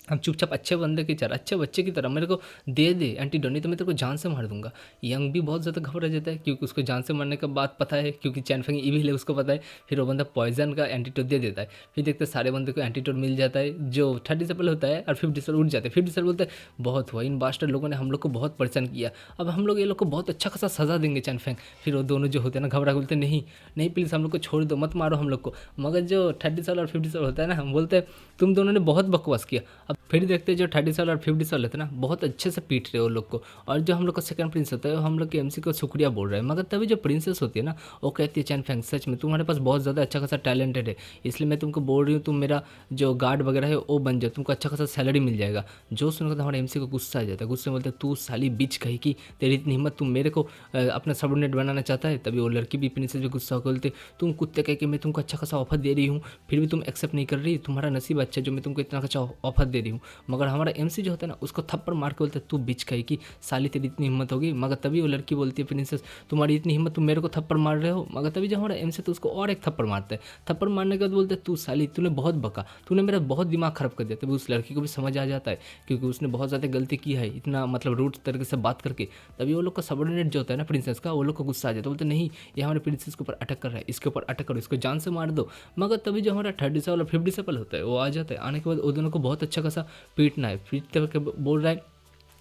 हम चुपचाप अच्छे बंदे की तरह अच्छे बच्चे की तरह मेरे को दे एंटीडोट, नहीं तो मैं तेरे को जान से मार दूंगा। यंग भी बहुत ज़्यादा घबरा जाता है क्योंकि उसको जान से मारने का बात पता है, क्योंकि चैनफेंग इविल है उसको पता है। फिर वो बंदा पॉइजन का एंटीडोट दे देता है, फिर देखते सारे बंदे को एंटीडोट मिल जाता है जो 30 से पहले होता है, और 50 से उठ जाते हैं। 50 से बोलते हैं बहुत हुआ, इन बास्टर लोगों ने हम लोग को बहुत परेशान किया, अब हम लोग ये लोग को बहुत अच्छा खासा सजा देंगे चैनफेंग। फिर वो दोनों जो होते हैं ना घबरा बोलते नहीं नहीं प्लीज़ हम लोग को छोड़ दो, मत मारो हम लोग को। मगर जो 30 साल और 50 साल होता है ना हम बोलते हैं तुम दोनों ने बहुत बकवास किया। अब फिर देखते हैं जो 30 साल और 50 साल होते हैं ना बहुत अच्छे से पीट रहे हो लोग को, और जो हम लोग का सेकंड प्रिंस होता है हम लोग के एमसी को शुक्रिया बोल रहे हैं। मगर तभी जो प्रिंसेस होती है ना वो कहती है चैनफेंग सच में तुम्हारे पास बहुत ज़्यादा अच्छा खासा टैलेंटेड है, इसलिए मैं तुमको बोल रही हूँ तुम मेरा जो गार्ड वगैरह है वो बन जाओ, तुमको अच्छा खासा सैलरी मिल जाएगा। जो सुनकर हमारे एमसी को गुस्सा आ जाता है, गुस्से में बोलते तू साली बीच कही कि तेरी इतनी हिम्मत, तुम मेरे को अपना सबऑर्डिनेट बनाना चाहता है। तभी वो लड़की भी प्रिंसेस भी गुस्सा होकर बोलते तुम कुत्ते कह के मैं तुमको अच्छा खासा ऑफर दे रही हूँ फिर भी तुम एक्सेप्ट नहीं कर रही, तुम्हारा नसीब अच्छा जो मैं तुमको इतना अच्छा ऑफर दे रही हूँ। मगर हमारा एमसी जो होता है ना उसको थप्पड़ मार के बोलते तू बिच कही कि साली तेरी इतनी हिम्मत होगी। मगर तभी वो लड़की बोलती है प्रिंसेस तुम्हारी इतनी हिम्मत तुम मेरे को थप्पड़ मार रहे हो। मगर तभी जब हमारा एमसी तो उसको और एक थप्पड़ मारता है, थप्पड़ मारने के बाद बोलते तू साली तूने बहुत बका, तूने मेरा बहुत दिमाग खराब कर दिया। तभी उस लड़की को भी समझ आ जाता है क्योंकि उसने बहुत ज़्यादा गलती की है इतना मतलब रूट तरीके से बात करके। तभी वो लोग का सबऑर्डिनेट जो होता है ना प्रिंसेस का वो लोग को गुस्सा आ जाता है, बोलते नहीं ये हमारे प्रिंसेस के ऊपर अटैक कर रहा है, इसके ऊपर अटैक करो, इसको जान से मार दो। मगर तभी जो हमारा 30 साल और 50 साल होता है वो आ जाता है, आने के बाद वो दोनों को बहुत अच्छा खासा पीटना है, पीटते हुए बोल रहा है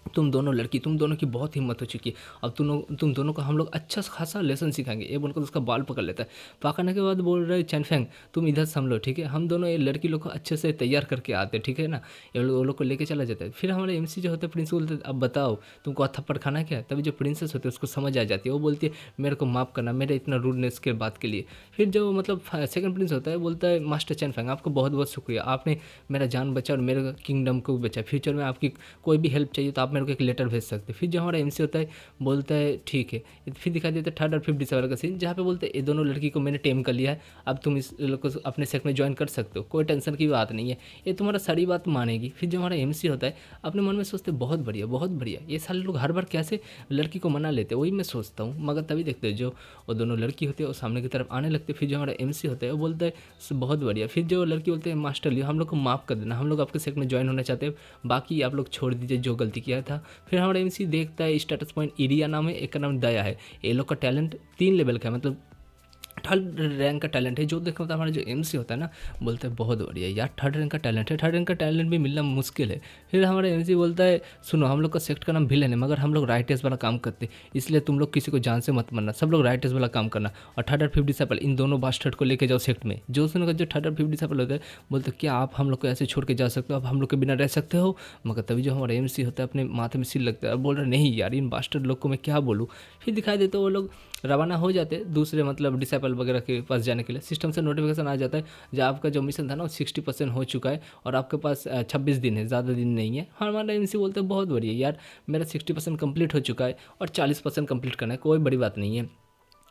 तुम दोनों लड़की तुम दोनों की बहुत हिम्मत हो चुकी है, अब तुम दोनों को हम लोग अच्छा खासा लेसन सिखाएंगे। ये बोलकर उसका बाल पकड़ लेता है, पकड़ने के बाद बोल रहे चैनफेंग तुम इधर संभलो ठीक है, हम दोनों ये लड़की लोग को अच्छे से तैयार करके आते ठीक है ना। ये वो लोग को लेके चला जाता है। फिर हमारे एमसी जो होता है प्रिंस बोलते अब बताओ तुमको थप्पड़ खाना है क्या। तभी जो प्रिंसेस होती है उसको समझ आ जाती है, वो बोलती है मेरे को माफ़ करना मेरे इतना रूडनेस के बात के लिए। फिर जो मतलब सेकंड प्रिंस होता है बोलता है मास्टर चैनफेंग आपको बहुत बहुत शुक्रिया, आपने मेरा जान बचा और मेरे किंगडम को बचा, फ्यूचर में आपकी कोई भी हेल्प चाहिए तो आप मेरे को एक लेटर भेज सकते। फिर जो हमारा एमसी होता है बोलता है ठीक है। फिर दिखाई देता है 3rd और 50 वाला का सीन जहाँ पे बोलते हैं ये दोनों लड़की को मैंने टेम कर लिया है, अब तुम इस लोग को अपने सेक्ट में ज्वाइन कर सकते हो, कोई टेंशन की बात नहीं है, ये तुम्हारा सारी बात मानेगी। फिर जो हमारा एमसी होता है अपने मन में सोचते बहुत बढ़िया बहुत बढ़िया, ये सारे लोग हर बार कैसे लड़की को मना लेते वही मैं सोचता हूँ। मगर तभी देखते हैं जो वो दोनों लड़की होती है वो सामने की तरफ आने लगते। फिर जो हमारा एमसी होता है वो बोलता है बहुत बढ़िया। फिर जो लड़की बोलते हैं मास्टर लियो हम लोग को माफ़ कर देना, हम लोग आपके सेक्ट में ज्वाइन होना चाहते हैं, बाकी आप लोग छोड़ दीजिए जो गलती किया था। फिर हमारा एमसी देखता है स्टेटस पॉइंट एरिया नाम है, एक का नाम दया है। ये लोग का टैलेंट 3 लेवल का है, मतलब थर्ड रैंक का टैलेंट है। जो देखो तो हमारा जो एमसी होता है ना, बोलते हैं बहुत बढ़िया यार, थर्ड रैंक का टैलेंट है, थर्ड रैंक का टैलेंट भी मिलना मुश्किल है। फिर हमारा एमसी बोलता है सुनो, हम लोग का सेक्ट का नाम विलन है, मगर हम लोग राइटर्स वाला काम करते हैं, इसलिए तुम लोग किसी को जान से मत मारना, सब लोग राइटर्स वाला काम करना, और थर्ड और फिफ्थ डिसाइपल इन दोनों बास्टर्ड को लेके जाओ सेक्ट में। जो सुनो का जो थर्ड और फिफ्थ डिसाइपल होता है, बोलते क्या आप हम लोग को ऐसे छोड़ के जा सकते हो, आप हम लोग के बिना रह सकते हो। मगर तभी जो हमारा एमसी होता है अपने माथे में सिर लगता है और बोल रहे नहीं यार, इन बास्टर्ड लोग को मैं क्या बोलूँ। फिर दिखाई देते वो लोग रवाना हो जाते दूसरे मतलब डिसाइपल वगैरह के पास जाने के लिए। सिस्टम से नोटिफिकेशन आ जाता है जब आपका जो मिशन था ना वो 60% हो चुका है और आपके पास 26 दिन है, ज़्यादा दिन नहीं है। हमारा एमसी बोलते हैं बहुत बढ़िया यार, मेरा 60% कंप्लीट हो चुका है और 40% कंप्लीट करना है, कोई बड़ी बात नहीं है।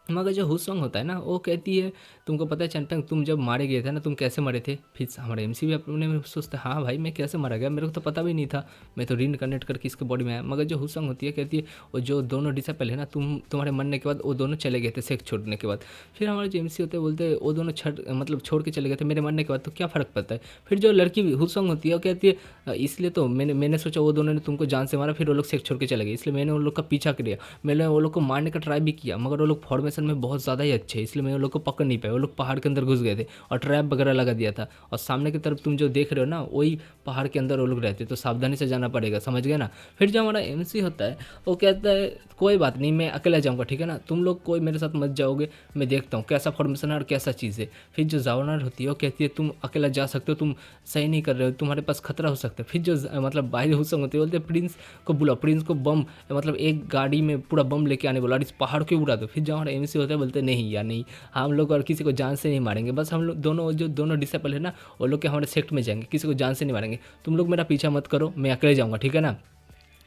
मगर जो हुसोंग होता है ना, वो कहती है तुमको पता है चैंपियन, तुम जब मारे गए थे ना, तुम कैसे मरे थे। फिर हमारे एमसी भी अपने में सोचते हैं हाँ भाई मैं कैसे मारा गया, मेरे को तो पता भी नहीं था, मैं तो रीइनकार्नेट करके इसके बॉडी में आया। मगर जो हुसोंग होती है कहती है वो जो दोनों डिसाइपल है ना, तुम्हारे मरने के बाद वो दोनों चले गए थे सेक्ट छोड़ने के बाद। फिर हमारे जो एमसी होते हैं बोलते हैं वो दोनों मतलब छोड़ के चले गए थे मेरे मरने के बाद, तो क्या फ़र्क पड़ता है। फिर जो लड़की हुसोंग होती है वो कहती है इसलिए तो मैंने सोचा वो दोनों ने तुमको जान से मारा, फिर वो लोग सेक्ट छोड़ के चले गए, इसलिए मैंने उन लोग का पीछा किया, मैंने वो लोग को मारने का ट्राई भी किया, मगर वो लोग फॉर्मेशन में बहुत ज़्यादा ही अच्छे, इसलिए मैं वो लोग को पकड़ नहीं पाया। वो लोग पहाड़ के अंदर घुस गए थे और ट्रैप वगैरह लगा दिया था, और सामने की तरफ तुम जो देख रहे हो ना वही पहाड़ के अंदर वो लोग रहते, तो सावधानी से जाना पड़ेगा, समझ गए ना। फिर जो हमारा एमसी होता है वो कहता है कोई बात नहीं, मैं अकेला जाऊँगा, ठीक है ना, तुम लोग कोई मेरे साथ मत जाओगे, मैं देखता हूँ कैसा फॉर्मेशन है और कैसा चीज़ है। फिर जो जावनार होती है वो कहती है तुम अकेला जा सकते हो, तुम सही नहीं कर रहे हो, तुम्हारे पास खतरा हो सकता है। फिर जो मतलब बाहर हुसंग होती है बोलते प्रिंस को बुलाओ, प्रिंस को बम मतलब एक गाड़ी में पूरा बम लेके आने बोला और इस पहाड़ को उड़ा दो। फिर जो हमारा एमसी होता है बोलते नहीं यार नहीं, हम लोग और किसी को जान से नहीं मारेंगे, बस हम लोग दोनों डिसेबल है ना वो लोग के हमारे सेक्ट में जाएंगे, किसी को जान से नहीं मारेंगे, तुम लोग मेरा पीछा मत करो, मैं अकेले जाऊँगा, ठीक है ना।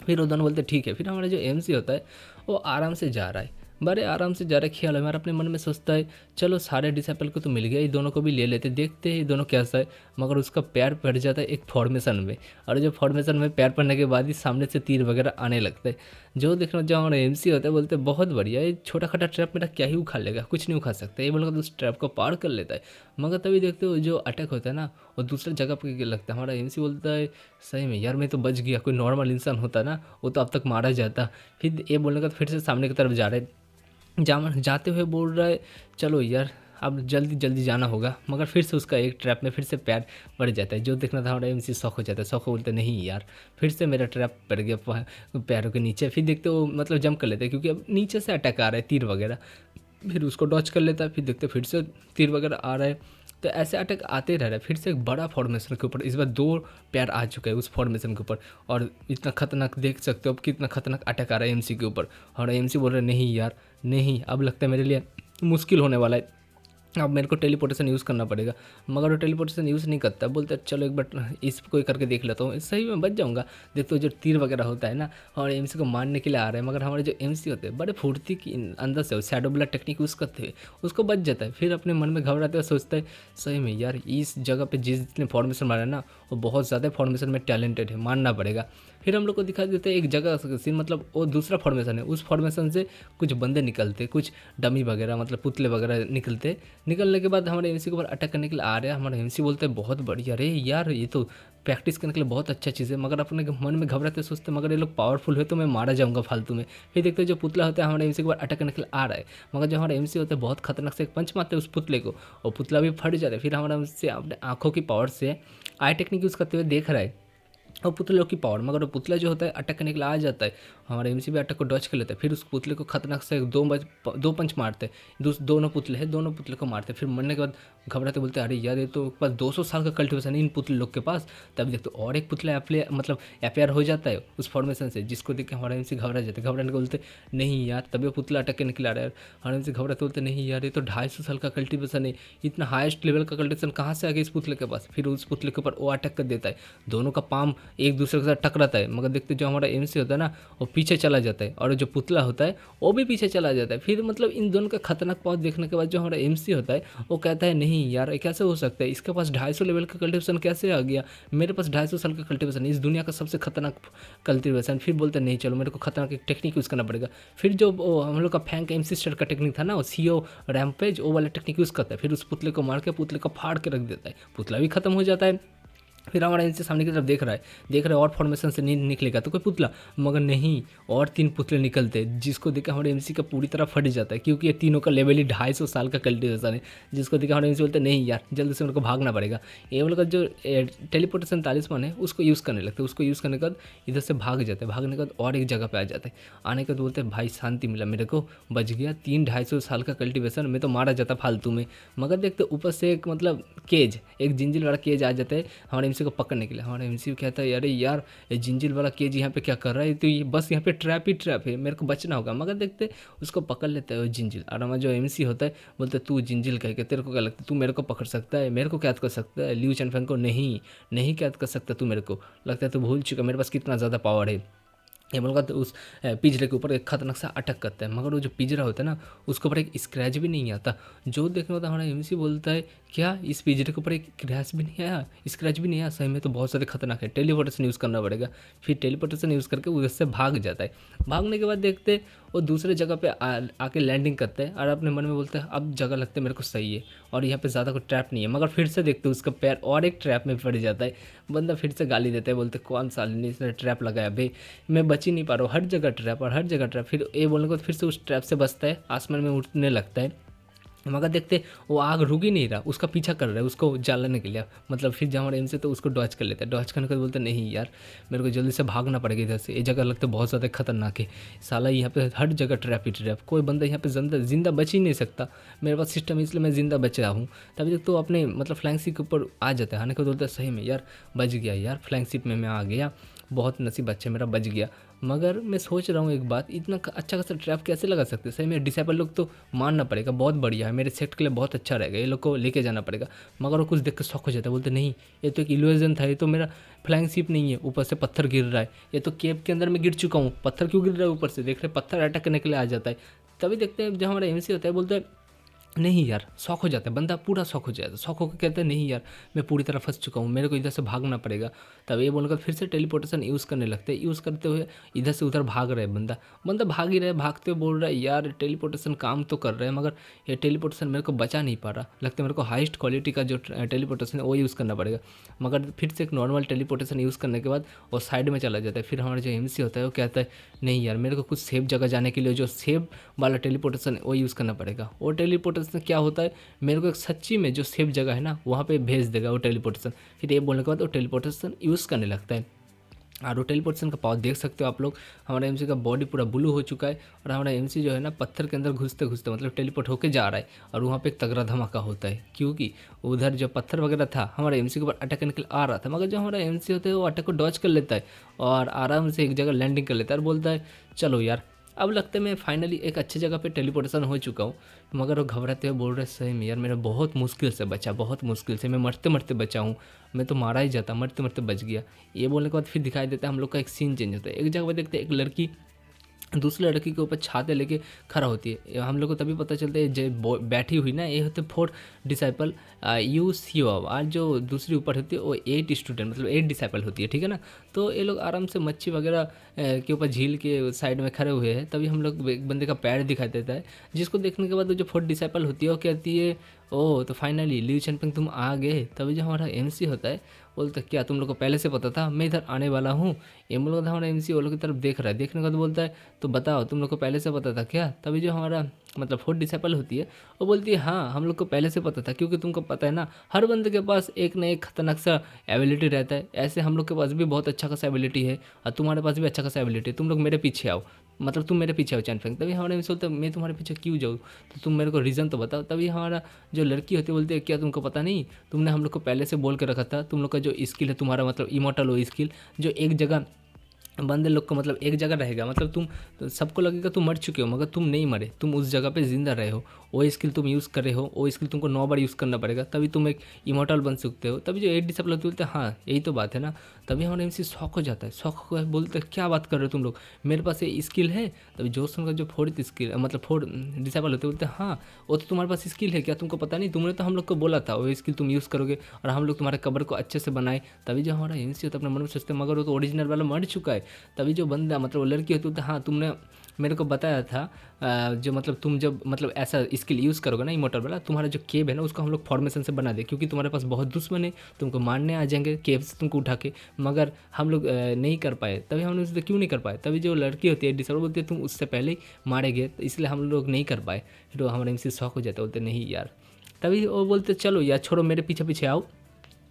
फिर वो दोनों बोलते ठीक है। फिर हमारा जो एमसी होता है वो आराम से जा रहा है, बड़े आराम से जा रहा है, ख्याल हमारा अपने मन में सोचता है चलो सारे डिसेबल को तो मिल गया, ये दोनों को भी ले लेते, देखते हैं ये दोनों कैसा है। मगर उसका पैर पड़ जाता है एक फॉर्मेशन में, और जो फॉर्मेशन में पैर पड़ने के बाद ही सामने से तीर वगैरह आने लगता है। जो देखना जो हमारा एमसी होता है बोलते हैं बहुत बढ़िया, ये छोटा खटा ट्रैप मेरा क्या ही उखाड़ लेगा, कुछ नहीं उखाड़ सकता, ये बोलकर उस ट्रैप को पार कर लेता है। मगर तभी देखते हो जो अटैक होता है ना वो दूसरे जगह पर लगता है। हमारा एमसी बोलता है सही में यार मैं तो बच गया, कोई नॉर्मल इंसान होता ना वो तो अब तक मारा जाता। फिर ये बोलने का फिर से सामने की तरफ जा रहे, जाते हुए बोल रहा है चलो यार अब जल्दी जल्दी जाना होगा। मगर फिर से उसका एक ट्रैप में फिर से पैर पड़ जाता है। जो देखना था हमारा एमसी शौक हो जाता है, शौक बोलते नहीं यार फिर से मेरा ट्रैप पड़ गया पैरों के नीचे। फिर देखते हो मतलब जंप कर लेते हैं क्योंकि अब नीचे से अटैक आ रहा है तीर वगैरह, फिर उसको डॉच कर लेता है। फिर देखते फिर से तीर वगैरह आ रहा है, तो ऐसे अटैक आते रह रहे। फिर से एक बड़ा फॉर्मेशन के ऊपर इस बार 2 पैर आ चुका है उस फॉर्मेशन के ऊपर, और इतना खतरनाक देख सकते हो अब कितना खतरनाक अटैक आ रहा है एमसी के ऊपर। और एमसी बोल रहे नहीं यार नहीं, अब लगता है मेरे लिए मुश्किल होने वाला है, अब मेरे को टेलीपोर्टेशन यूज़ करना पड़ेगा। मगर वो टेलीपोर्टेशन यूज़ नहीं करता, बोलते चलो एक बार इस कोई करके देख लेता हूँ, सही में बच जाऊँगा। देखते हो जो तीर वगैरह होता है ना और एमसी को मारने के लिए आ रहा है, मगर हमारे जो एमसी होते हैं बड़े फुर्ती की अंदर से शैडो ब्लड टेक्निक यूज़ करते हुए उसको बच जाता है। फिर अपने मन में घबराते हुए सोचता है सही में यार इस जगह पर जिसने फॉर्मेशन मारा है ना वो बहुत ज़्यादा फॉर्मेशन में टैलेंटेड है, मानना पड़ेगा। फिर हम लोग को दिखा देते हैं एक जगह सीन, मतलब वो दूसरा फॉर्मेशन है, उस फॉर्मेशन से कुछ बंदे निकलते, कुछ डमी वगैरह मतलब पुतले वगैरह निकलते। निकलने के बाद हमारे एमसी के ऊपर अटैक करने के लिए आ रहे हैं। हमारे एमसी बोलते हैं बहुत बढ़िया, अरे यार ये तो प्रैक्टिस करने के लिए बहुत अच्छा चीज़ है। मगर अपने मन में घबराते सोचते मगर ये लोग पावरफुल है तो मैं मारा जाऊँगा फालतू में। फिर देखते हैं जो पुतला होता है हमारे एमसी के ऊपर अटैक करने के लिए आ रहा है, मगर जो हमारे एमसी होते हैं बहुत खतरनाक से एक पंच मारते हैं उस पुतले को और पुतला भी फट जाता है। फिर हमारा उससे अपने आँखों की पावर से आई टेक्निक यूज़ करते हुए देख रहा है और पुतलों की पावर, मगर वो पुतला जो होता है अटैक करने के लिए आ जाता है, हमारे एमसी भी अटैक को डॉच कर लेता है। फिर उस पुतले को खतरनाक से 2 पंच मारते हैं, दोनों पुतले हैं, दोनों पुतले को मारते हैं। फिर मरने के बाद घबराते बोलते हैं अरे यार ये तो पास 200 साल का कल्टिवेशन है इन पुतले लोग के पास। तब देखते और एक पुतला अपेयर हो जाता है उस फॉर्मेशन से, जिसको देख के हमारा एमसी घबरा जाता है। घबराने को बोलते नहीं यार, तभी वो पुतला अटैक करने के लिए आ रहा है। हमारे एमसी घबराते बोलते नहीं यार ये तो 250 साल का कल्टिवेशन है, इतना हाईएस्ट लेवल का कल्टिवेशन कहाँ से आ गया इस पुतले के पास। फिर उस पुतले के ऊपर वो अटैक कर देता है, दोनों का पाम एक दूसरे के साथ टकराता है। मगर देखते जो हमारा एमसी होता है ना वो पीछे चला जाता है और जो पुतला होता है वो भी पीछे चला जाता है। फिर मतलब इन दोनों का खतरनाक पावर देखने के बाद जो हमारा एमसी होता है वो कहता है नहीं यार कैसे हो सकता है, इसके पास 250 लेवल का कल्टिवेशन कैसे आ गया, मेरे पास 250 साल का कल्टिवेशन, इस दुनिया का सबसे खतरनाक कल्टिवेशन। फिर बोलते नहीं चलो मेरे को खतरनाक एक टेक्निक यूज़ करना पड़ेगा। फिर जो हम लोग का फैंक एमसी स्टार का टेक्निक था ना वो सीओ रैम्पेज वो वाला टेक्निक यूज़ करता है। फिर उस पुतले को मार के पुतले को फाड़ के रख देता है, पुतला भी खत्म हो जाता है। फिर हमारा एमसी सामने की तरफ देख रहा है और फॉर्मेशन से नहीं निकलेगा तो कोई पुतला, मगर नहीं, और 3 पुतले निकलते, जिसको देखा हमारे एमसी का पूरी तरह फट जाता है, क्योंकि ये तीनों का लेवल ही 250 साल का कल्टिवेशन है। जिसको देखा हमारे एमसी बोलते हैं नहीं यार, जल्दी से उनको भागना पड़ेगा। ये वाला का जो टेलीपोर्टेशन तालिस्मान है उसको यूज़ करने लगते हैं। उसको यूज़ करने के बाद इधर से भाग जाते हैं, भागने के बाद और एक जगह पे आ जाते हैं। आने के बाद बोलते हैं भाई शांति मिला मेरे को, बच गया, 300-250 साल का कल्टिवेशन, मैं तो मारा जाता फालतू में। मगर देखते ऊपर से एक मतलब केज, एक जिंजिल वाला केज आ जाता है हमारे एमसी को पकड़ने के लिए। हमारा एमसी कहता है अरे यार ये जिंजिल वाला केज यहाँ पे क्या कर रहा है, तो ये बस यहाँ पे ट्रैप ही ट्रैप है, मेरे को बचना होगा। मगर देखते उसको पकड़ लेता है वो जिंजिल, और हमारा जो एमसी होता है बोलते तू जिंजिल कह के, तेरे को क्या लगता है तू मेरे को पकड़ सकता है, मेरे को कैद कर सकता है? लियू चैनफेंग को नहीं, नहीं कैद कर सकता तू, मेरे को लगता है तू भूल चुका मेरे पास कितना ज़्यादा पावर है। ये बोलगा तो उस पिंजरे के ऊपर एक खतरनाक सा अटक करता है, मगर वो जो पिंजरा होता है ना उसके ऊपर एक स्क्रैच भी नहीं आता। जो देखने होता है हमारा एमसी बोलता है क्या इस पिंजरे के ऊपर एक क्रैच भी नहीं आया, स्क्रैच भी नहीं आया, सही में तो बहुत सारे खतरनाक है, टेलीपोर्टेशन यूज़ करना पड़ेगा। फिर टेलीपोर्टेशन यूज़ करके उधर से भाग जाता है। भागने के बाद देखते वो दूसरे जगह पे आके लैंडिंग करते हैं, और अपने मन में बोलते हैं अब जगह लगता है मेरे को सही है और यहाँ पे ज़्यादा कोई ट्रैप नहीं है। मगर फिर से देखते उसका पैर और एक ट्रैप में पड़ जाता है। बंदा फिर से गाली देता है, बोलते कौन साले ने इसने ट्रैप लगाया भाई, मैं बच ही नहीं पा रहा हूँ, हर जगह ट्रैप और हर जगह ट्रैप। फिर ये बोलने के बाद फिर से उस ट्रैप से बचता है, आसमान में उड़ने लगता है। मगर देखते वो आग रुक ही नहीं रहा, उसका पीछा कर रहा है उसको जलाने के लिए। मतलब फिर जहाँ हमारे एम से तो उसको डॉच कर लेता है, डॉच करने के बाद बोलते नहीं यार मेरे को जल्दी से भागना पड़ेगा इधर से, ये जगह लगता है बहुत ज़्यादा खतरनाक है, साला यहाँ पे हर जगह ट्रैप ही ट्रैप, कोई बंदा यहाँ पे जिंदा बच ही नहीं सकता, मेरे पास सिस्टम है इसलिए मैं जिंदा बच रहा हूँ। तभी तक तो अपने मतलब फ्लैंक शिप के ऊपर आ जाता है, आने के बाद बोलता है सही में यार बच गया यार, फ्लैंक शिप में मैं आ गया, बहुत नसीब अच्छा मेरा बच गया। मगर मैं सोच रहा हूँ एक बात, इतना अच्छा खासा ट्रैप कैसे लगा सकते हैं? सही में डिसेबल लोग तो मानना पड़ेगा, बहुत बढ़िया है, मेरे सेट के लिए बहुत अच्छा रहेगा, ये लोग को लेके जाना पड़ेगा। मगर वो कुछ देख के शौक हो जाता है, बोलते नहीं ये तो एक इल्यूजन था, ये तो मेरा फ्लाइंग शिप नहीं है, ऊपर से पत्थर गिर रहा है, ये तो केव के अंदर में गिर चुका हूँ, पत्थर क्यों गिर रहा है ऊपर से? देख रहे पत्थर अटैक करने के लिए आ जाता है। तभी देखते हैं जब हमारा एमसी होता है बोलता है नहीं यार, शौक हो जाता है बंदा, पूरा शौक हो जाता है, शौक होकर कहते हैं नहीं यार मैं पूरी तरह फंस चुका हूँ, मेरे को इधर से भागना पड़ेगा। तब ये बोलकर फिर से टेलीपोर्टेशन यूज़ करने लगते हैं, यूज़ करते हुए इधर से उधर भाग रहे बंदा, बंदा भाग ही रहे, भागते हुए बोल रहा है यार टेलीपोर्टेशन काम तो कर रहे हैं, मगर ये टेलीपोर्टेशन मेरे को बचा नहीं पा रहा, लगता है मेरे को हाईएस्ट क्वालिटी का जो टेलीपोर्टेशन है वो यूज़ करना पड़ेगा। मगर फिर से एक नॉर्मल टेलीपोर्टेशन यूज़ करने के बाद वो साइड में चला जाता है। फिर हमारा जो एमसी होता है वो कहता है नहीं यार मेरे को कुछ सेफ जगह जाने के लिए जो सेफ वाला टेलीपोर्टेशन है वो यूज़ करना पड़ेगा। वो टेलीपोर्टेशन क्या होता है, मेरे को एक सच्ची में जो सेफ जगह है ना वहाँ पे भेज देगा वो टेलीपोर्टेशन। फिर ये बोलने के बाद वो टेलीपोर्टेशन यूज़ करने लगता है। और वो टेलीपोर्टेशन का पावर देख सकते हो आप लोग, हमारा एमसी का बॉडी पूरा ब्लू हो चुका है, और हमारा एमसी जो है ना पत्थर के अंदर घुसते घुसते मतलब टेलीपोर्ट होके जा रहा है, और वहाँ पे एक तगड़ा धमाका होता है, क्योंकि उधर जो पत्थर वगैरह था हमारे एमसी के ऊपर अटैक करने के लिए आ रहा था, मगर जो हमारा एमसी होता है वो अटैक को डॉच कर लेता है और आराम से एक जगह लैंडिंग कर लेता है और बोलता है चलो यार अब लगता है मैं फाइनली एक अच्छी जगह पे टेलीपोर्टेशन हो चुका हूँ। मगर वो घबराते हुए बोल रहे सही में यार मेरा बहुत मुश्किल से बचा, बहुत मुश्किल से, मैं मरते मरते बचा हूँ, मैं तो मारा ही जाता, मरते मरते बच गया। ये बोलने के बाद फिर दिखाई देता है हम लोग का एक सीन चेंज होता है। एक जगह पर देखते हैं एक लड़की दूसरे लड़की के ऊपर छाते लेके खड़ा होती है। हम लोग को तभी पता चलता है जो बैठी हुई ना ये होते 4 डिसाइपल यू सी और जो दूसरी ऊपर होती है वो 8 स्टूडेंट मतलब 8 डिसाइपल होती है, ठीक है ना। तो ये लोग आराम से मच्छी वगैरह के ऊपर झील के साइड में खड़े हुए हैं। तभी हम लोग एक बंदे का पैर दिखाई देता है, जिसको देखने के बाद वो जो 4 डिसाइपल होती है वो कहती है ओह तो फाइनली लियू चैनफिंग तुम आ गए। तभी जो हमारा एमसी होता है बोलता क्या तुम लोग को पहले से पता था मैं इधर आने वाला हूँ। ये बोल हमारा एमसी वो लोग की तरफ देख रहा है, देखने के बाद बोलता है तो बताओ तुम लोग को पहले से पता था क्या। तभी जो हमारा मतलब 4 डिसाइपल होती है वो बोलती है हाँ हम लोग को पहले से पता था, क्योंकि तुमको पता है ना हर बंदे के पास एक ना एक खतरनाक सा एबिलिटी रहता है, ऐसे हम लोग के पास भी बहुत अच्छा खासा एबिलिटी है और तुम्हारे पास भी अच्छा खासा एबिलिटी है, तुम लोग मेरे पीछे आओ, मतलब तुम मेरे पीछे आओ चैनफेंग। तभी हमारे एमसी बोलता है मैं तुम्हारे पीछे क्यों जाऊँ, तो तुम मेरे को रीज़न तो बताओ। तभी हमारा जो लड़की होती है बोलती है क्या तुमको पता नहीं, तुमने हम लोग को पहले से बोल के रखा था, तुम लोग का जो स्किल है तुम्हारा मतलब इमोर्टल हो स्किल, जो एक जगह बंदे लोग को मतलब एक जगह रहेगा, मतलब तुम तो सबको लगेगा तुम मर चुके हो मगर तुम नहीं मरे, तुम उस जगह पे जिंदा रहे हो, वो स्किल तुम यूज़ कर रहे हो, वो स्किल तुमको 9 बार यूज़ करना पड़ेगा तभी तुम एक इमोर्टल बन सकते हो। तभी जो 8 डिसेबल होते बोलते हैं हाँ यही तो बात है ना। तभी हमारा एमसी शौक हो जाता है, शौक हो बोलते हैं क्या बात कर रहे हो तुम लोग, मेरे पास ये स्किल है। तभी जोसन का जो 4th स्किल मतलब 4 डिसेबल होते बोलते हैं हाँ वो तो तुम्हारे पास स्किल है, क्या तुमको पता नहीं, तुमने तो हम लोग को बोला था वो स्किल तुम यूज़ करोगे और हम लोग तुम्हारे कबर को अच्छे से बनाए। तभी जो हमारा एमसी होता है अपने मन में सोचते हैं मगर वो तो ओरिजिनल वाला मर चुका है। तभी जो बंदा मतलब वो लड़की होती है हाँ तुमने मेरे को बताया था जो मतलब तुम जब मतलब ऐसा स्किल यूज़ करोगे ना इमोटल वाला, तुम्हारा जो केव है ना उसको हम लोग फॉर्मेशन से बना दे, क्योंकि तुम्हारे पास बहुत दुश्मन है, तुमको मारने आ जाएंगे केव से तुमको उठा के। मगर हम लोग नहीं कर पाए, तभी हम लोग क्यों नहीं कर पाए, तभी जो लड़की होती है डिसर बोलती है तुम उससे पहले ही मारे गए, तो इसलिए हम लोग नहीं कर पाए। फिर वो हमारे MC शौक हो जाता है, बोलते नहीं यार। तभी वो बोलते चलो यार छोड़ो, मेरे पीछे पीछे आओ।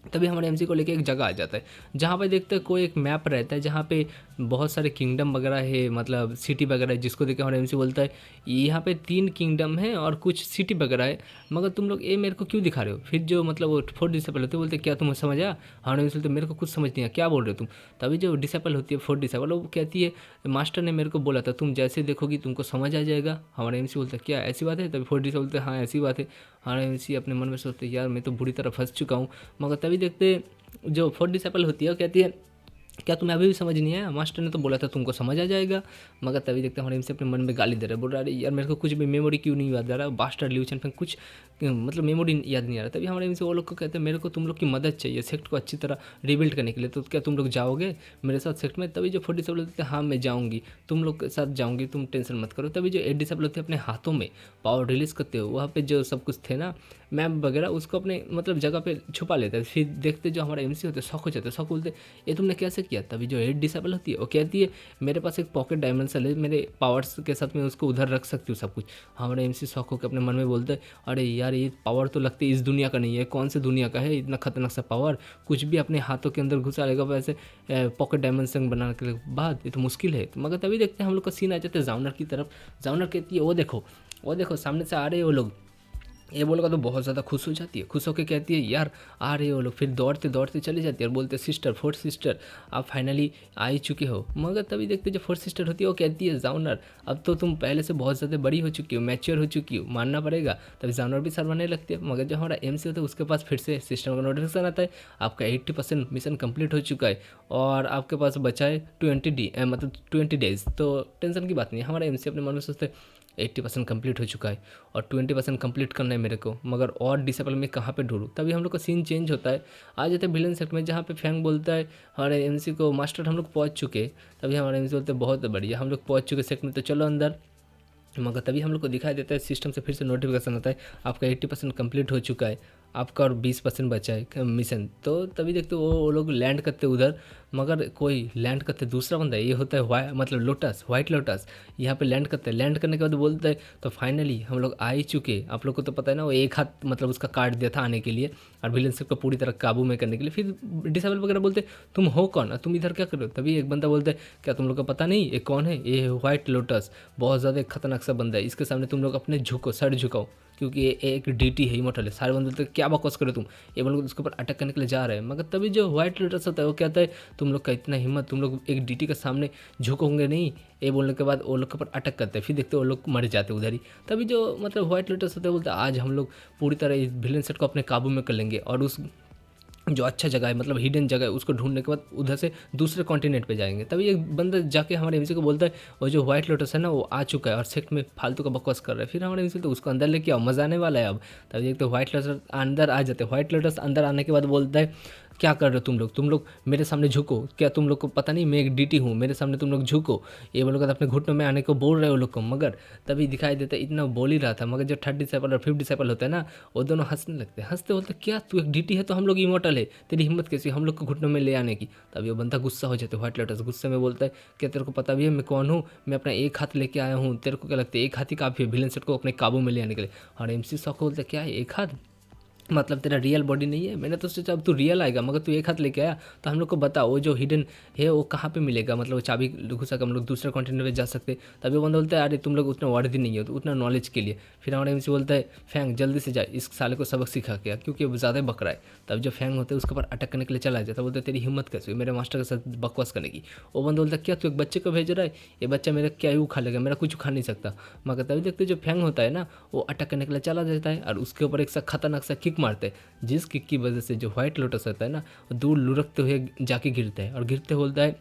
तभी हमारे MC को लेके एक जगह आ जाता है, जहाँ पे देखते हैं कोई एक मैप रहता है जहाँ पे बहुत सारे किंगडम वगैरह है, मतलब सिटी वगैरह है, जिसको देख के हमारे MC बोलता है यहाँ पे 3 किंगडम है और कुछ सिटी वगैरह है, मगर तुम लोग ये मेरे को क्यों दिखा रहे हो। फिर जो मतलब वो 4 डिसेबल होते हैं बोलते क्या तुम्हें समझ आया। हमारे MC बोलते मेरे को कुछ समझ नहीं आया, क्या बोल रहे हो तुम। तभी जो डिसेबल होती है 4 डिसेबल, वो कहती है मास्टर ने मेरे को बोला था तुम जैसे देखोगी तुमको समझ आ जाएगा। हमारे MC बोलता है क्या ऐसी बात है। तभी 4 डिसेबल बोलते हाँ ऐसी बात है। हमारे MC अपने मन में सोचते यार मैं तो बुरी तरह फंस चुका हूँ। मगर तभी देखते जो 4 डिसेबल होती है वो कहती है क्या तुम्हें अभी भी समझ नहीं आया, मास्टर ने तो बोला था तुमको समझ आ जाएगा। मगर तभी देखते हैं हमारे MC अपने मन में गाली दे रहे, बोल रहा अरे यार मेरे को कुछ भी मेमोरी क्यों नहीं याद आ रहा, बास्टर ल्यूशन पे कुछ मतलब मेमोरी याद नहीं आ रहा। तभी हमारे MC वो लोग को कहते हैं मेरे को तुम लोग की मदद चाहिए सेक्ट को अच्छी तरह रिबिल्ड करने के लिए, तो क्या तुम लोग जाओगे मेरे साथ सेक्ट में। तभी जो 4 डिसेबल होते हैं हाँ मैं जाऊँगी, तुम लोग के साथ जाऊँगी, तुम टेंशन मत करो। तभी जो 8 डिसेबल होते हैं अपने हाथों में पावर रिलीज़ करते हो, वहाँ पे जो सब कुछ थे ना मैप वगैरह उसको अपने मतलब जगह पे छुपा लेते हैं। फिर देखते जो हमारे MC होते हैं शौक हो जाते हैं, शौक बोलते ये तुमने कैसे किया। तभी जो 8 डिसेबल होती है वो कहती है मेरे पास एक पॉकेट डायमेंशन है, मेरे पावर्स के साथ मैं उसको उधर रख सकती हूँ सब कुछ। हमारे MC शौक होकर अपने मन में बोलते हैं अरे यार ये पावर तो लगती है इस दुनिया का नहीं है, कौन से दुनिया का है इतना खतरनाक सा पावर, कुछ भी अपने हाथों के अंदर घुसा लेगा वैसे पॉकेट डायमेंशन बनाने के बाद, ये तो मुश्किल है। मगर तभी देखते हैं हम लोग का सीन आ जाता है जाउनर की तरफ। जाउनर कहती है वो देखो सामने से आ रहे हैं वो लोग। ये बोलेगा तो बहुत ज़्यादा खुश हो जाती है, खुश होकर कहती है यार आ रहे हो लोग। फिर दौड़ते दौड़ते चली जाती है और बोलते सिस्टर 4 सिस्टर आप फाइनली आ ही चुके हो। मगर तभी देखते जो 4 सिस्टर होती है वो कहती है जाउनर अब तो तुम पहले से बहुत ज़्यादा बड़ी हो चुकी हो, मैच्योर हो चुकी हो, मानना पड़ेगा। तभी जाउनर भी शर्माने लगती है। मगर जो हमारा MC होता है उसके पास फिर से सिस्टम का नोटिफिकेशन आता है आपका 80% मिशन कंप्लीट हो चुका है और आपके पास बचा है 20 डेज। तो टेंशन की बात नहीं है। हमारा MC अपने मन में सोचते 80% कंप्लीट हो चुका है और 20% कंप्लीट करना है मेरे को, मगर और डिसेबल में कहाँ पे ढूंढूँ। तभी हम लोग का सीन चेंज होता है, आ जाते हैं विलन सेट में जहाँ पे फैंग बोलता है हमारे MC को मास्टर हम लोग पहुँच चुके। तभी हमारे MC बोलते हैं बहुत बढ़िया हम लोग पहुँच चुके सेट में, तो चलो अंदर। मगर तभी हम लोग को दिखाई देता है सिस्टम से फिर से नोटिफिकेशन आता है आपका 80% कंप्लीट हो चुका है, आपका और 20% बचा है मिशन। तो तभी देखते वो लोग लैंड करते उधर, मगर कोई लैंड करते दूसरा बंदा है, ये होता है मतलब लोटस, वाइट लोटस यहाँ पे लैंड करते हैं। लैंड करने के बाद बोलता है तो फाइनली हम लोग आ ही चुके। आप लोग को तो पता है ना वो एक हाथ मतलब उसका काट दिया था आने के लिए और विलन सबको पूरी तरह काबू में करने के लिए। फिर डिसेबल वगैरह बोलते तुम हो कौन, तुम इधर क्या कर रहे हो। तभी एक बंदा बोलता है क्या तुम लोग को पता नहीं ये कौन है, ये वाइट लोटस बहुत ज़्यादा खतरनाक सा बंदा है, इसके सामने तुम लोग अपने झुको सर झुकाओ क्योंकि ये एक DT है इमोर्टल है। सारे बंदे बोलते क्या बकवास करो तुम, ये बोल उसके ऊपर अटैक करने के लिए जा रहे हैं। मगर तभी जो व्हाइट लोटस होता है वो कहता है तुम लोग का इतना हिम्मत, तुम लोग एक DT के सामने झुकोगे नहीं। ये बोलने के बाद वो लोग के ऊपर अटैक करते हैं, फिर देखते वो लोग मर जाते उधर ही। तभी जो मतलब व्हाइट लोटस होता है बोलते आज हम लोग पूरी तरह इस विलेन सेट को अपने काबू में कर लेंगे और उस जो अच्छा जगह है मतलब हिडन जगह है उसको ढूंढने के बाद उधर से दूसरे कॉन्टिनेंट पे जाएंगे। तभी एक बंदा जाके हमारे MC को बोलता है वो जो व्हाइट लोटस है ना वो आ चुका है और सेक्ट में फालतू का बकवास कर रहा है। फिर हमारे MC तो उसको अंदर लेके आओ, मजा आने वाला है अब। तभी एक तो व्हाइट लोटस अंदर आ जाते हैं। व्हाइट लोटस अंदर आने के बाद बोलता है क्या कर रहे हो तुम लोग मेरे सामने झुको, क्या तुम लोग को पता नहीं मैं एक DT हूँ, मेरे सामने तुम लोग झुको। ये बोलोगे अपने घुटनों में आने को बोल रहे हो लोग को। मगर तभी दिखाई देता है इतना बोल ही रहा था, मगर जो 3rd डिसेबल और 5th डिसेबल होता है ना वो दोनों हंसने लगते हैं। हंसते बोलते क्या तू एक DT है तो हम लोग इमोर्टल है, तेरी हिम्मत कैसी हम लोग को घुटनों में ले आने की। तभी वो बंदा गुस्सा हो जाता है। व्हाइट लोटस गुस्से में बोलता है क्या तेरे को पता भी है मैं कौन हूँ, मैं अपना एक हाथ लेके आया हूँ, तेरे को क्या लगता है एक हाथ ही काफ़ी है विलेन सेट को अपने काबू में ले आने के लिए। और MC शौक बोलता है क्या है एक हाथ, मतलब तेरा रियल बॉडी नहीं है। मैंने तो सोचा अब तू रियल आएगा मगर तू एक हाथ लेके आया, तो हम लोग को बता वो जो हिडन है वो कहाँ पे मिलेगा, मतलब वो चाबी घुसा कर हम लोग दूसरे कॉन्टिनेंट पे जा सकते। तभी वो बंदा बोलता है अरे तुम लोग उतना वर्दी नहीं हो तो उतना नॉलेज के लिए। फिर हमारे MC बोलता है फैंग जल्दी से जा इस साले को सबक सिखा के क्योंकि वो ज़्यादा बक रहा है। तब जो फैंग होता है उसके ऊपर अटैक करने के लिए चला जाता है। बोलते तेरी हिम्मत कैसे हुई मेरे मास्टर के साथ बकवास करने की। वो बंदा बोलता है क्या तू एक बच्चे को भेज रहा है, ये बच्चा मेरा क्या ही उखा लेगा, मेरा कुछ उखा नहीं सकता। मगर तभी देखते जो फैंग होता है ना वो अटैक करने के लिए चला जाता है और उसके ऊपर एक सा खतरनाक सा किक मारते हैं, जिस किक की वजह से जो व्हाइट लोटस होता है ना वो दूर लुढ़कते हुए जाके गिरता है और गिरते बोलता है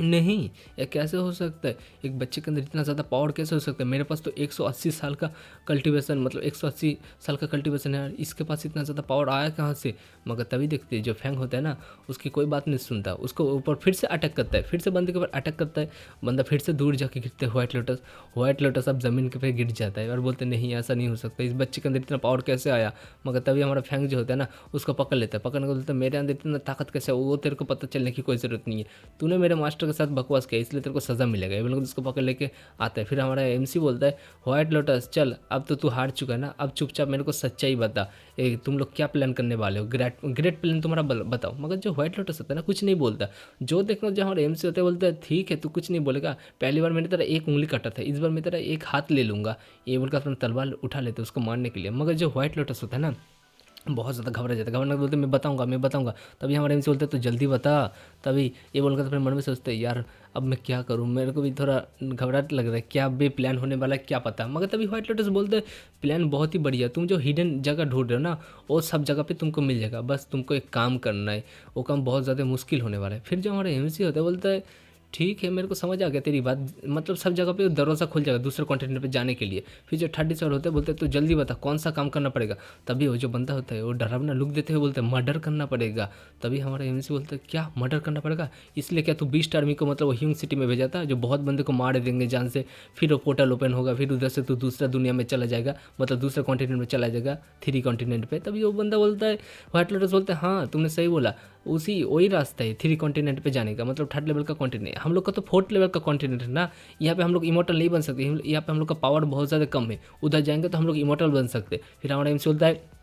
नहीं, ये कैसे हो सकता है? एक बच्चे के अंदर इतना ज़्यादा पावर कैसे हो सकता है? मेरे पास तो 180 साल का कल्टीवेशन, मतलब 180 साल का कल्टीवेशन है यार, इसके पास इतना ज़्यादा पावर आया कहाँ से? मगर तभी देखते हैं जो फैंग होता है ना, उसकी कोई बात नहीं सुनता, उसको ऊपर फिर से अटैक करता है, फिर से बंदे के ऊपर अटैक करता है, बंदा फिर से दूर जाके गिरता है। व्हाइट लोटस अब ज़मीन के पे गिर जाता है और बोलते नहीं ऐसा नहीं हो सकता, इस बच्चे के अंदर इतना पावर कैसे आया? मगर तभी हमारा फैंग जो होता है ना, उसको पकड़ लेता है, पकड़ने को बोलता है मेरे अंदर इतना ताकत कैसे? वो तेरे को पता चलने की कोई ज़रूरत नहीं है, तूने मेरे मास्टर के साथ बकवास किया इसलिए तेरे को सज़ा मिलेगा। ये लोग उसको पकड़ लेके आता है। फिर हमारा एमसी बोलता है व्हाइट लोटस चल, अब तो तू हार चुका है ना, अब चुपचाप मेरे को सच्चाई बता, तुम लोग क्या प्लान करने वाले हो, ग्रेट प्लान तुम्हारा बताओ। मगर जो व्हाइट लोटस होता है ना, कुछ नहीं बोलता। जो देखो जो हमारे एमसी होता है बोलता है ठीक है तू कुछ नहीं बोलेगा, पहली बार मैंने तेरा एक उंगली काटा था, इस बार मैं तेरा एक हाथ ले लूँगा। ये बोलकर अपना तलवार उठा लेते उसको मारने के लिए। मगर जो व्हाइट लोटस होता है ना, बहुत ज़्यादा घबरा जाता है, घबराने बोलते मैं बताऊंगा। तभी हमारे एमसी बोलते तो जल्दी बता। तभी ये बोलकर अपने मन में सोचते यार अब मैं क्या करूं, मेरे को भी थोड़ा घबराहट लग रहा है, क्या बे प्लान होने वाला है क्या पता। मगर तभी व्हाइट लोटस बोलते प्लान बहुत ही बढ़िया, तुम जो हिडन जगह ढूंढ रहे हो ना वो सब जगह पे तुमको मिल जाएगा, बस तुमको एक काम करना है, वो काम बहुत ज़्यादा मुश्किल होने वाला है। फिर जो हमारा एमसी होता है बोलता है ठीक है मेरे को समझ आ गया तेरी बात, मतलब सब जगह पे दरवाज़ा खुल जाएगा दूसरे कॉन्टिनेंट पे जाने के लिए। फिर जो थर्ड डिसाइड होते हैं बोलते हैं तो जल्दी बता कौन सा काम करना पड़ेगा। तभी वो जो बंदा होता है वो डरावना लुक देते हुए बोलते हैं मर्डर करना पड़ेगा। तभी हमारा एमसी बोलता है क्या मर्डर करना पड़ेगा, इसलिए क्या तू 20 आर्मी को मतलब वो ह्यूंग सिटी में भेजा था जो बहुत बंदे को मार देंगे जान से, फिर वो पोर्टल ओपन होगा, फिर उधर से तू दूसरा दुनिया में चला जाएगा, मतलब दूसरे कॉन्टिनेंट में चला जाएगा 3 कॉन्टिनेंट पे। तभी वो बंदा बोलता है व्हाइट लोटस बोलते हैं हाँ तुमने सही बोला, उसी वही रास्ता है 3 कॉन्टिनेंट पे जाने का, मतलब थर्ड लेवल का कॉन्टिनेंट। हम लोग का तो 4th लेवल का कॉन्टिनेंट है ना, यहाँ पे हम लोग इमोर्टल नहीं बन सकते, यहाँ पे हम लोग का पावर बहुत ज़्यादा कम है, उधर जाएंगे तो हम लोग इमोर्टल बन सकते। फिर हमारा एमसी बोलता है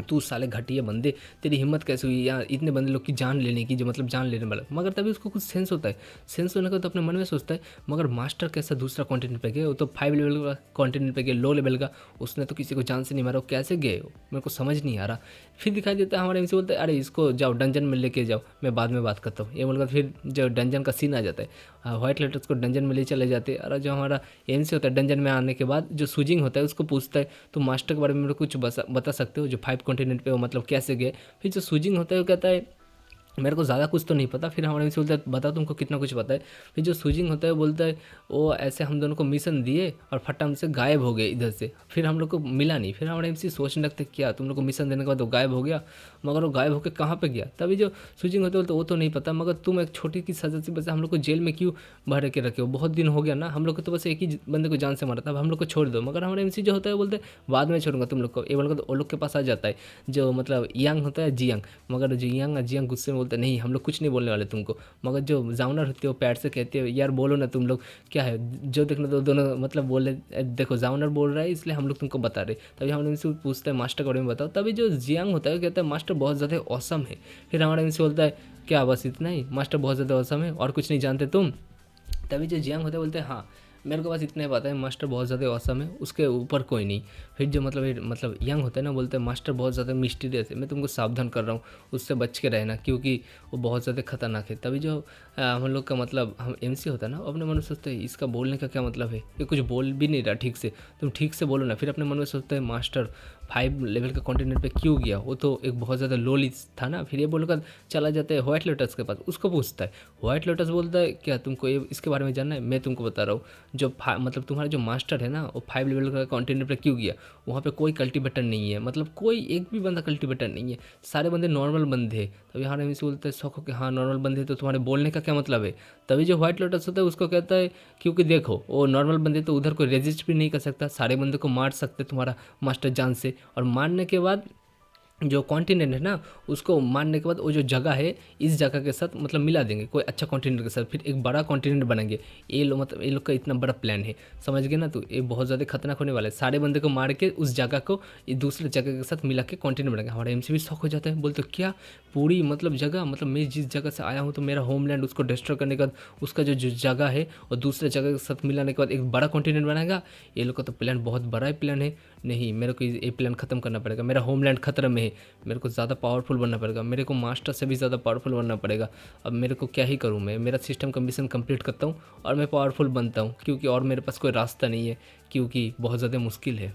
तू साले घटिया बंदे, तेरी हिम्मत कैसे हुई यार इतने बंदे लोग की जान लेने की, जो मतलब जान लेने वाला। मगर तभी उसको कुछ सेंस होता है, सेंस होने का तो अपने मन में सोचता है मगर मास्टर कैसा दूसरा कॉन्टिनेंट पे गए, वो तो 5 लेवल का कॉन्टिनेंट पे गए, लो लेवल का, उसने तो किसी को जान से नहीं मारा, वो कैसे गए मेरे को समझ नहीं आ रहा। फिर दिखाई देता है हमारे एमसी बोलता है अरे इसको जाओ डंजन में लेके जाओ, मैं बाद में बात करता हूँ। ये बोलकर फिर जो डंजन का सीन आ जाता है, व्हाइट लेटर्स को डंजन में ले चले जाते हैं। और जो हमारा एमसी होता है डंजन में आने के बाद जो सूजिंग होता है उसको पूछता है तो मास्टर के बारे में मेरे को कुछ बता सकते हो जो 5 कॉन्टिनेंट पे वो मतलब कैसे गए। फिर जो सूजिंग होता है वो कहता है मेरे को ज़्यादा कुछ तो नहीं पता। फिर हमारे एमसी बोलता है बता तुमको कितना कुछ पता है। फिर जो सूजिंग होता है वो बोलता है वो ऐसे हम दोनों को मिशन दिए और फटा हमसे गायब हो गए इधर से, फिर हम लोग को मिला नहीं। फिर हमारे एमसी सोचने लगते क्या तुम लोग को मिशन देने के बाद वो गायब हो गया, मगर वो गायब होकर कहाँ पे गया। तभी जो सूजिंग होते बोलते वो तो नहीं पता, मगर तुम एक छोटी की सजा से बस हम लोग को जेल में क्यों भर के रखे हो, बहुत दिन हो गया ना, हम लोग को तो बस एक ही बंदे को जान से मारा था, अब हम लोग को छोड़ दो। मगर हमारे एमसी जो होता है बोलते बाद में छोड़ूंगा तुम लोग को। ये बोलकर वो लोग के पास आ जाता है जो मतलब यांग होता है जियांग, मगर जो जियांग गुस्से में बोलते नहीं हम लोग कुछ नहीं बोलने वाले तुमको। मगर जो जाउनर होती है वो पैर से कहती है यार बोलो ना तुम लोग क्या है, जो देखना तो दोनों मतलब बोले देखो जाउनर बोल रहा है इसलिए हम लोग तुमको बता रहे। तभी हम उनसे पूछते हैं मास्टर के बारे में बताओ। तभी जो जियांग होता है वो कहता है मास्टर बहुत ज़्यादा औसम है। फिर हमारे इनसे बोलता है क्या बस इतना ही, मास्टर बहुत ज़्यादा औसम है और कुछ नहीं जानते तुम। तभी जो जियांग होता है बोलते हैं हाँ मेरे को बस इतना ही पता है मास्टर बहुत ज़्यादा औसम है, उसके ऊपर कोई नहीं। फिर जो मतलब यंग होता है ना बोलते हैं मास्टर बहुत ज़्यादा मिस्टीरियस है, मैं तुमको सावधान कर रहा हूँ उससे बच के रहना क्योंकि वो बहुत ज़्यादा खतरनाक है। तभी जो हम लोग का मतलब हम एमसी होता है ना अपने मन में सोचते हैं इसका बोलने का क्या मतलब है, ये कुछ बोल भी नहीं रहा ठीक से, तुम ठीक से बोलो ना। फिर अपने मन में सोचते हैं मास्टर 5 लेवल का कॉन्टिनेंट पे क्यों गया, वो तो एक बहुत ज़्यादा लो लिस्ट था ना। फिर ये बोलकर चला जाता है व्हाइट लोटस के पास, उसको पूछता है। व्हाइट लोटस बोलता है क्या तुमको ये इसके बारे में जानना है, मैं तुमको बता रहा हूँ जो मतलब तुम्हारा जो मास्टर है ना वो 5 लेवल का कॉन्टिनेंट पे क्यों गया, वहाँ पे कोई कल्टीवेटर नहीं है, मतलब कोई एक भी बंदा कल्टीवेटर नहीं है, सारे बंदे नॉर्मल बंदे हैं। तभी हमारे एमसी बोलते हैं शौक हो कि हाँ नॉर्मल बंदे तो तुम्हारे बोलने का क्या मतलब है। तभी जो व्हाइट लोटस होता है उसको कहता है क्योंकि देखो वो नॉर्मल बंदे तो उधर कोई रेजिस्ट भी नहीं कर सकता, सारे बंदे को मार सकते तुम्हारा मास्टर जान से, और मारने के बाद जो कॉन्टिनेंट है ना उसको मारने के बाद वो जो जगह है इस जगह के साथ मतलब मिला देंगे कोई अच्छा कॉन्टिनेंट के साथ, फिर एक बड़ा कॉन्टिनेंट बनाएंगे। ये लोग मतलब ये लोग का इतना बड़ा प्लान है समझ गए ना, तो ये बहुत ज़्यादा खतरनाक होने वाला है। सारे बंदे को मार के उस जगह को ये दूसरे जगह के साथ मिला के कॉन्टिनेंट बनाएंगे। हमारा एमसी भी शौक हो जाता है, बोलते क्या पूरी मतलब जगह, मतलब मैं जिस जगह से आया हूँ तो मेरा होमलैंड उसको डिस्ट्रॉय करने के बाद उसका जो जगह है और दूसरे जगह के साथ मिलाने के बाद एक बड़ा कॉन्टिनेंट बनाएगा। ये लोग का तो प्लान बहुत बड़ा ही प्लान है, नहीं मेरे को ये प्लान ख़त्म करना पड़ेगा, मेरा होमलैंड खतरे में है, मेरे को ज़्यादा पावरफुल बनना पड़ेगा, मेरे को मास्टर से भी ज़्यादा पावरफुल बनना पड़ेगा। अब मेरे को क्या ही करूँ, मैं मेरा सिस्टम का मिशन कंप्लीट करता हूँ और मैं पावरफुल बनता हूँ क्योंकि और मेरे पास कोई रास्ता नहीं है क्योंकि बहुत ज़्यादा मुश्किल है।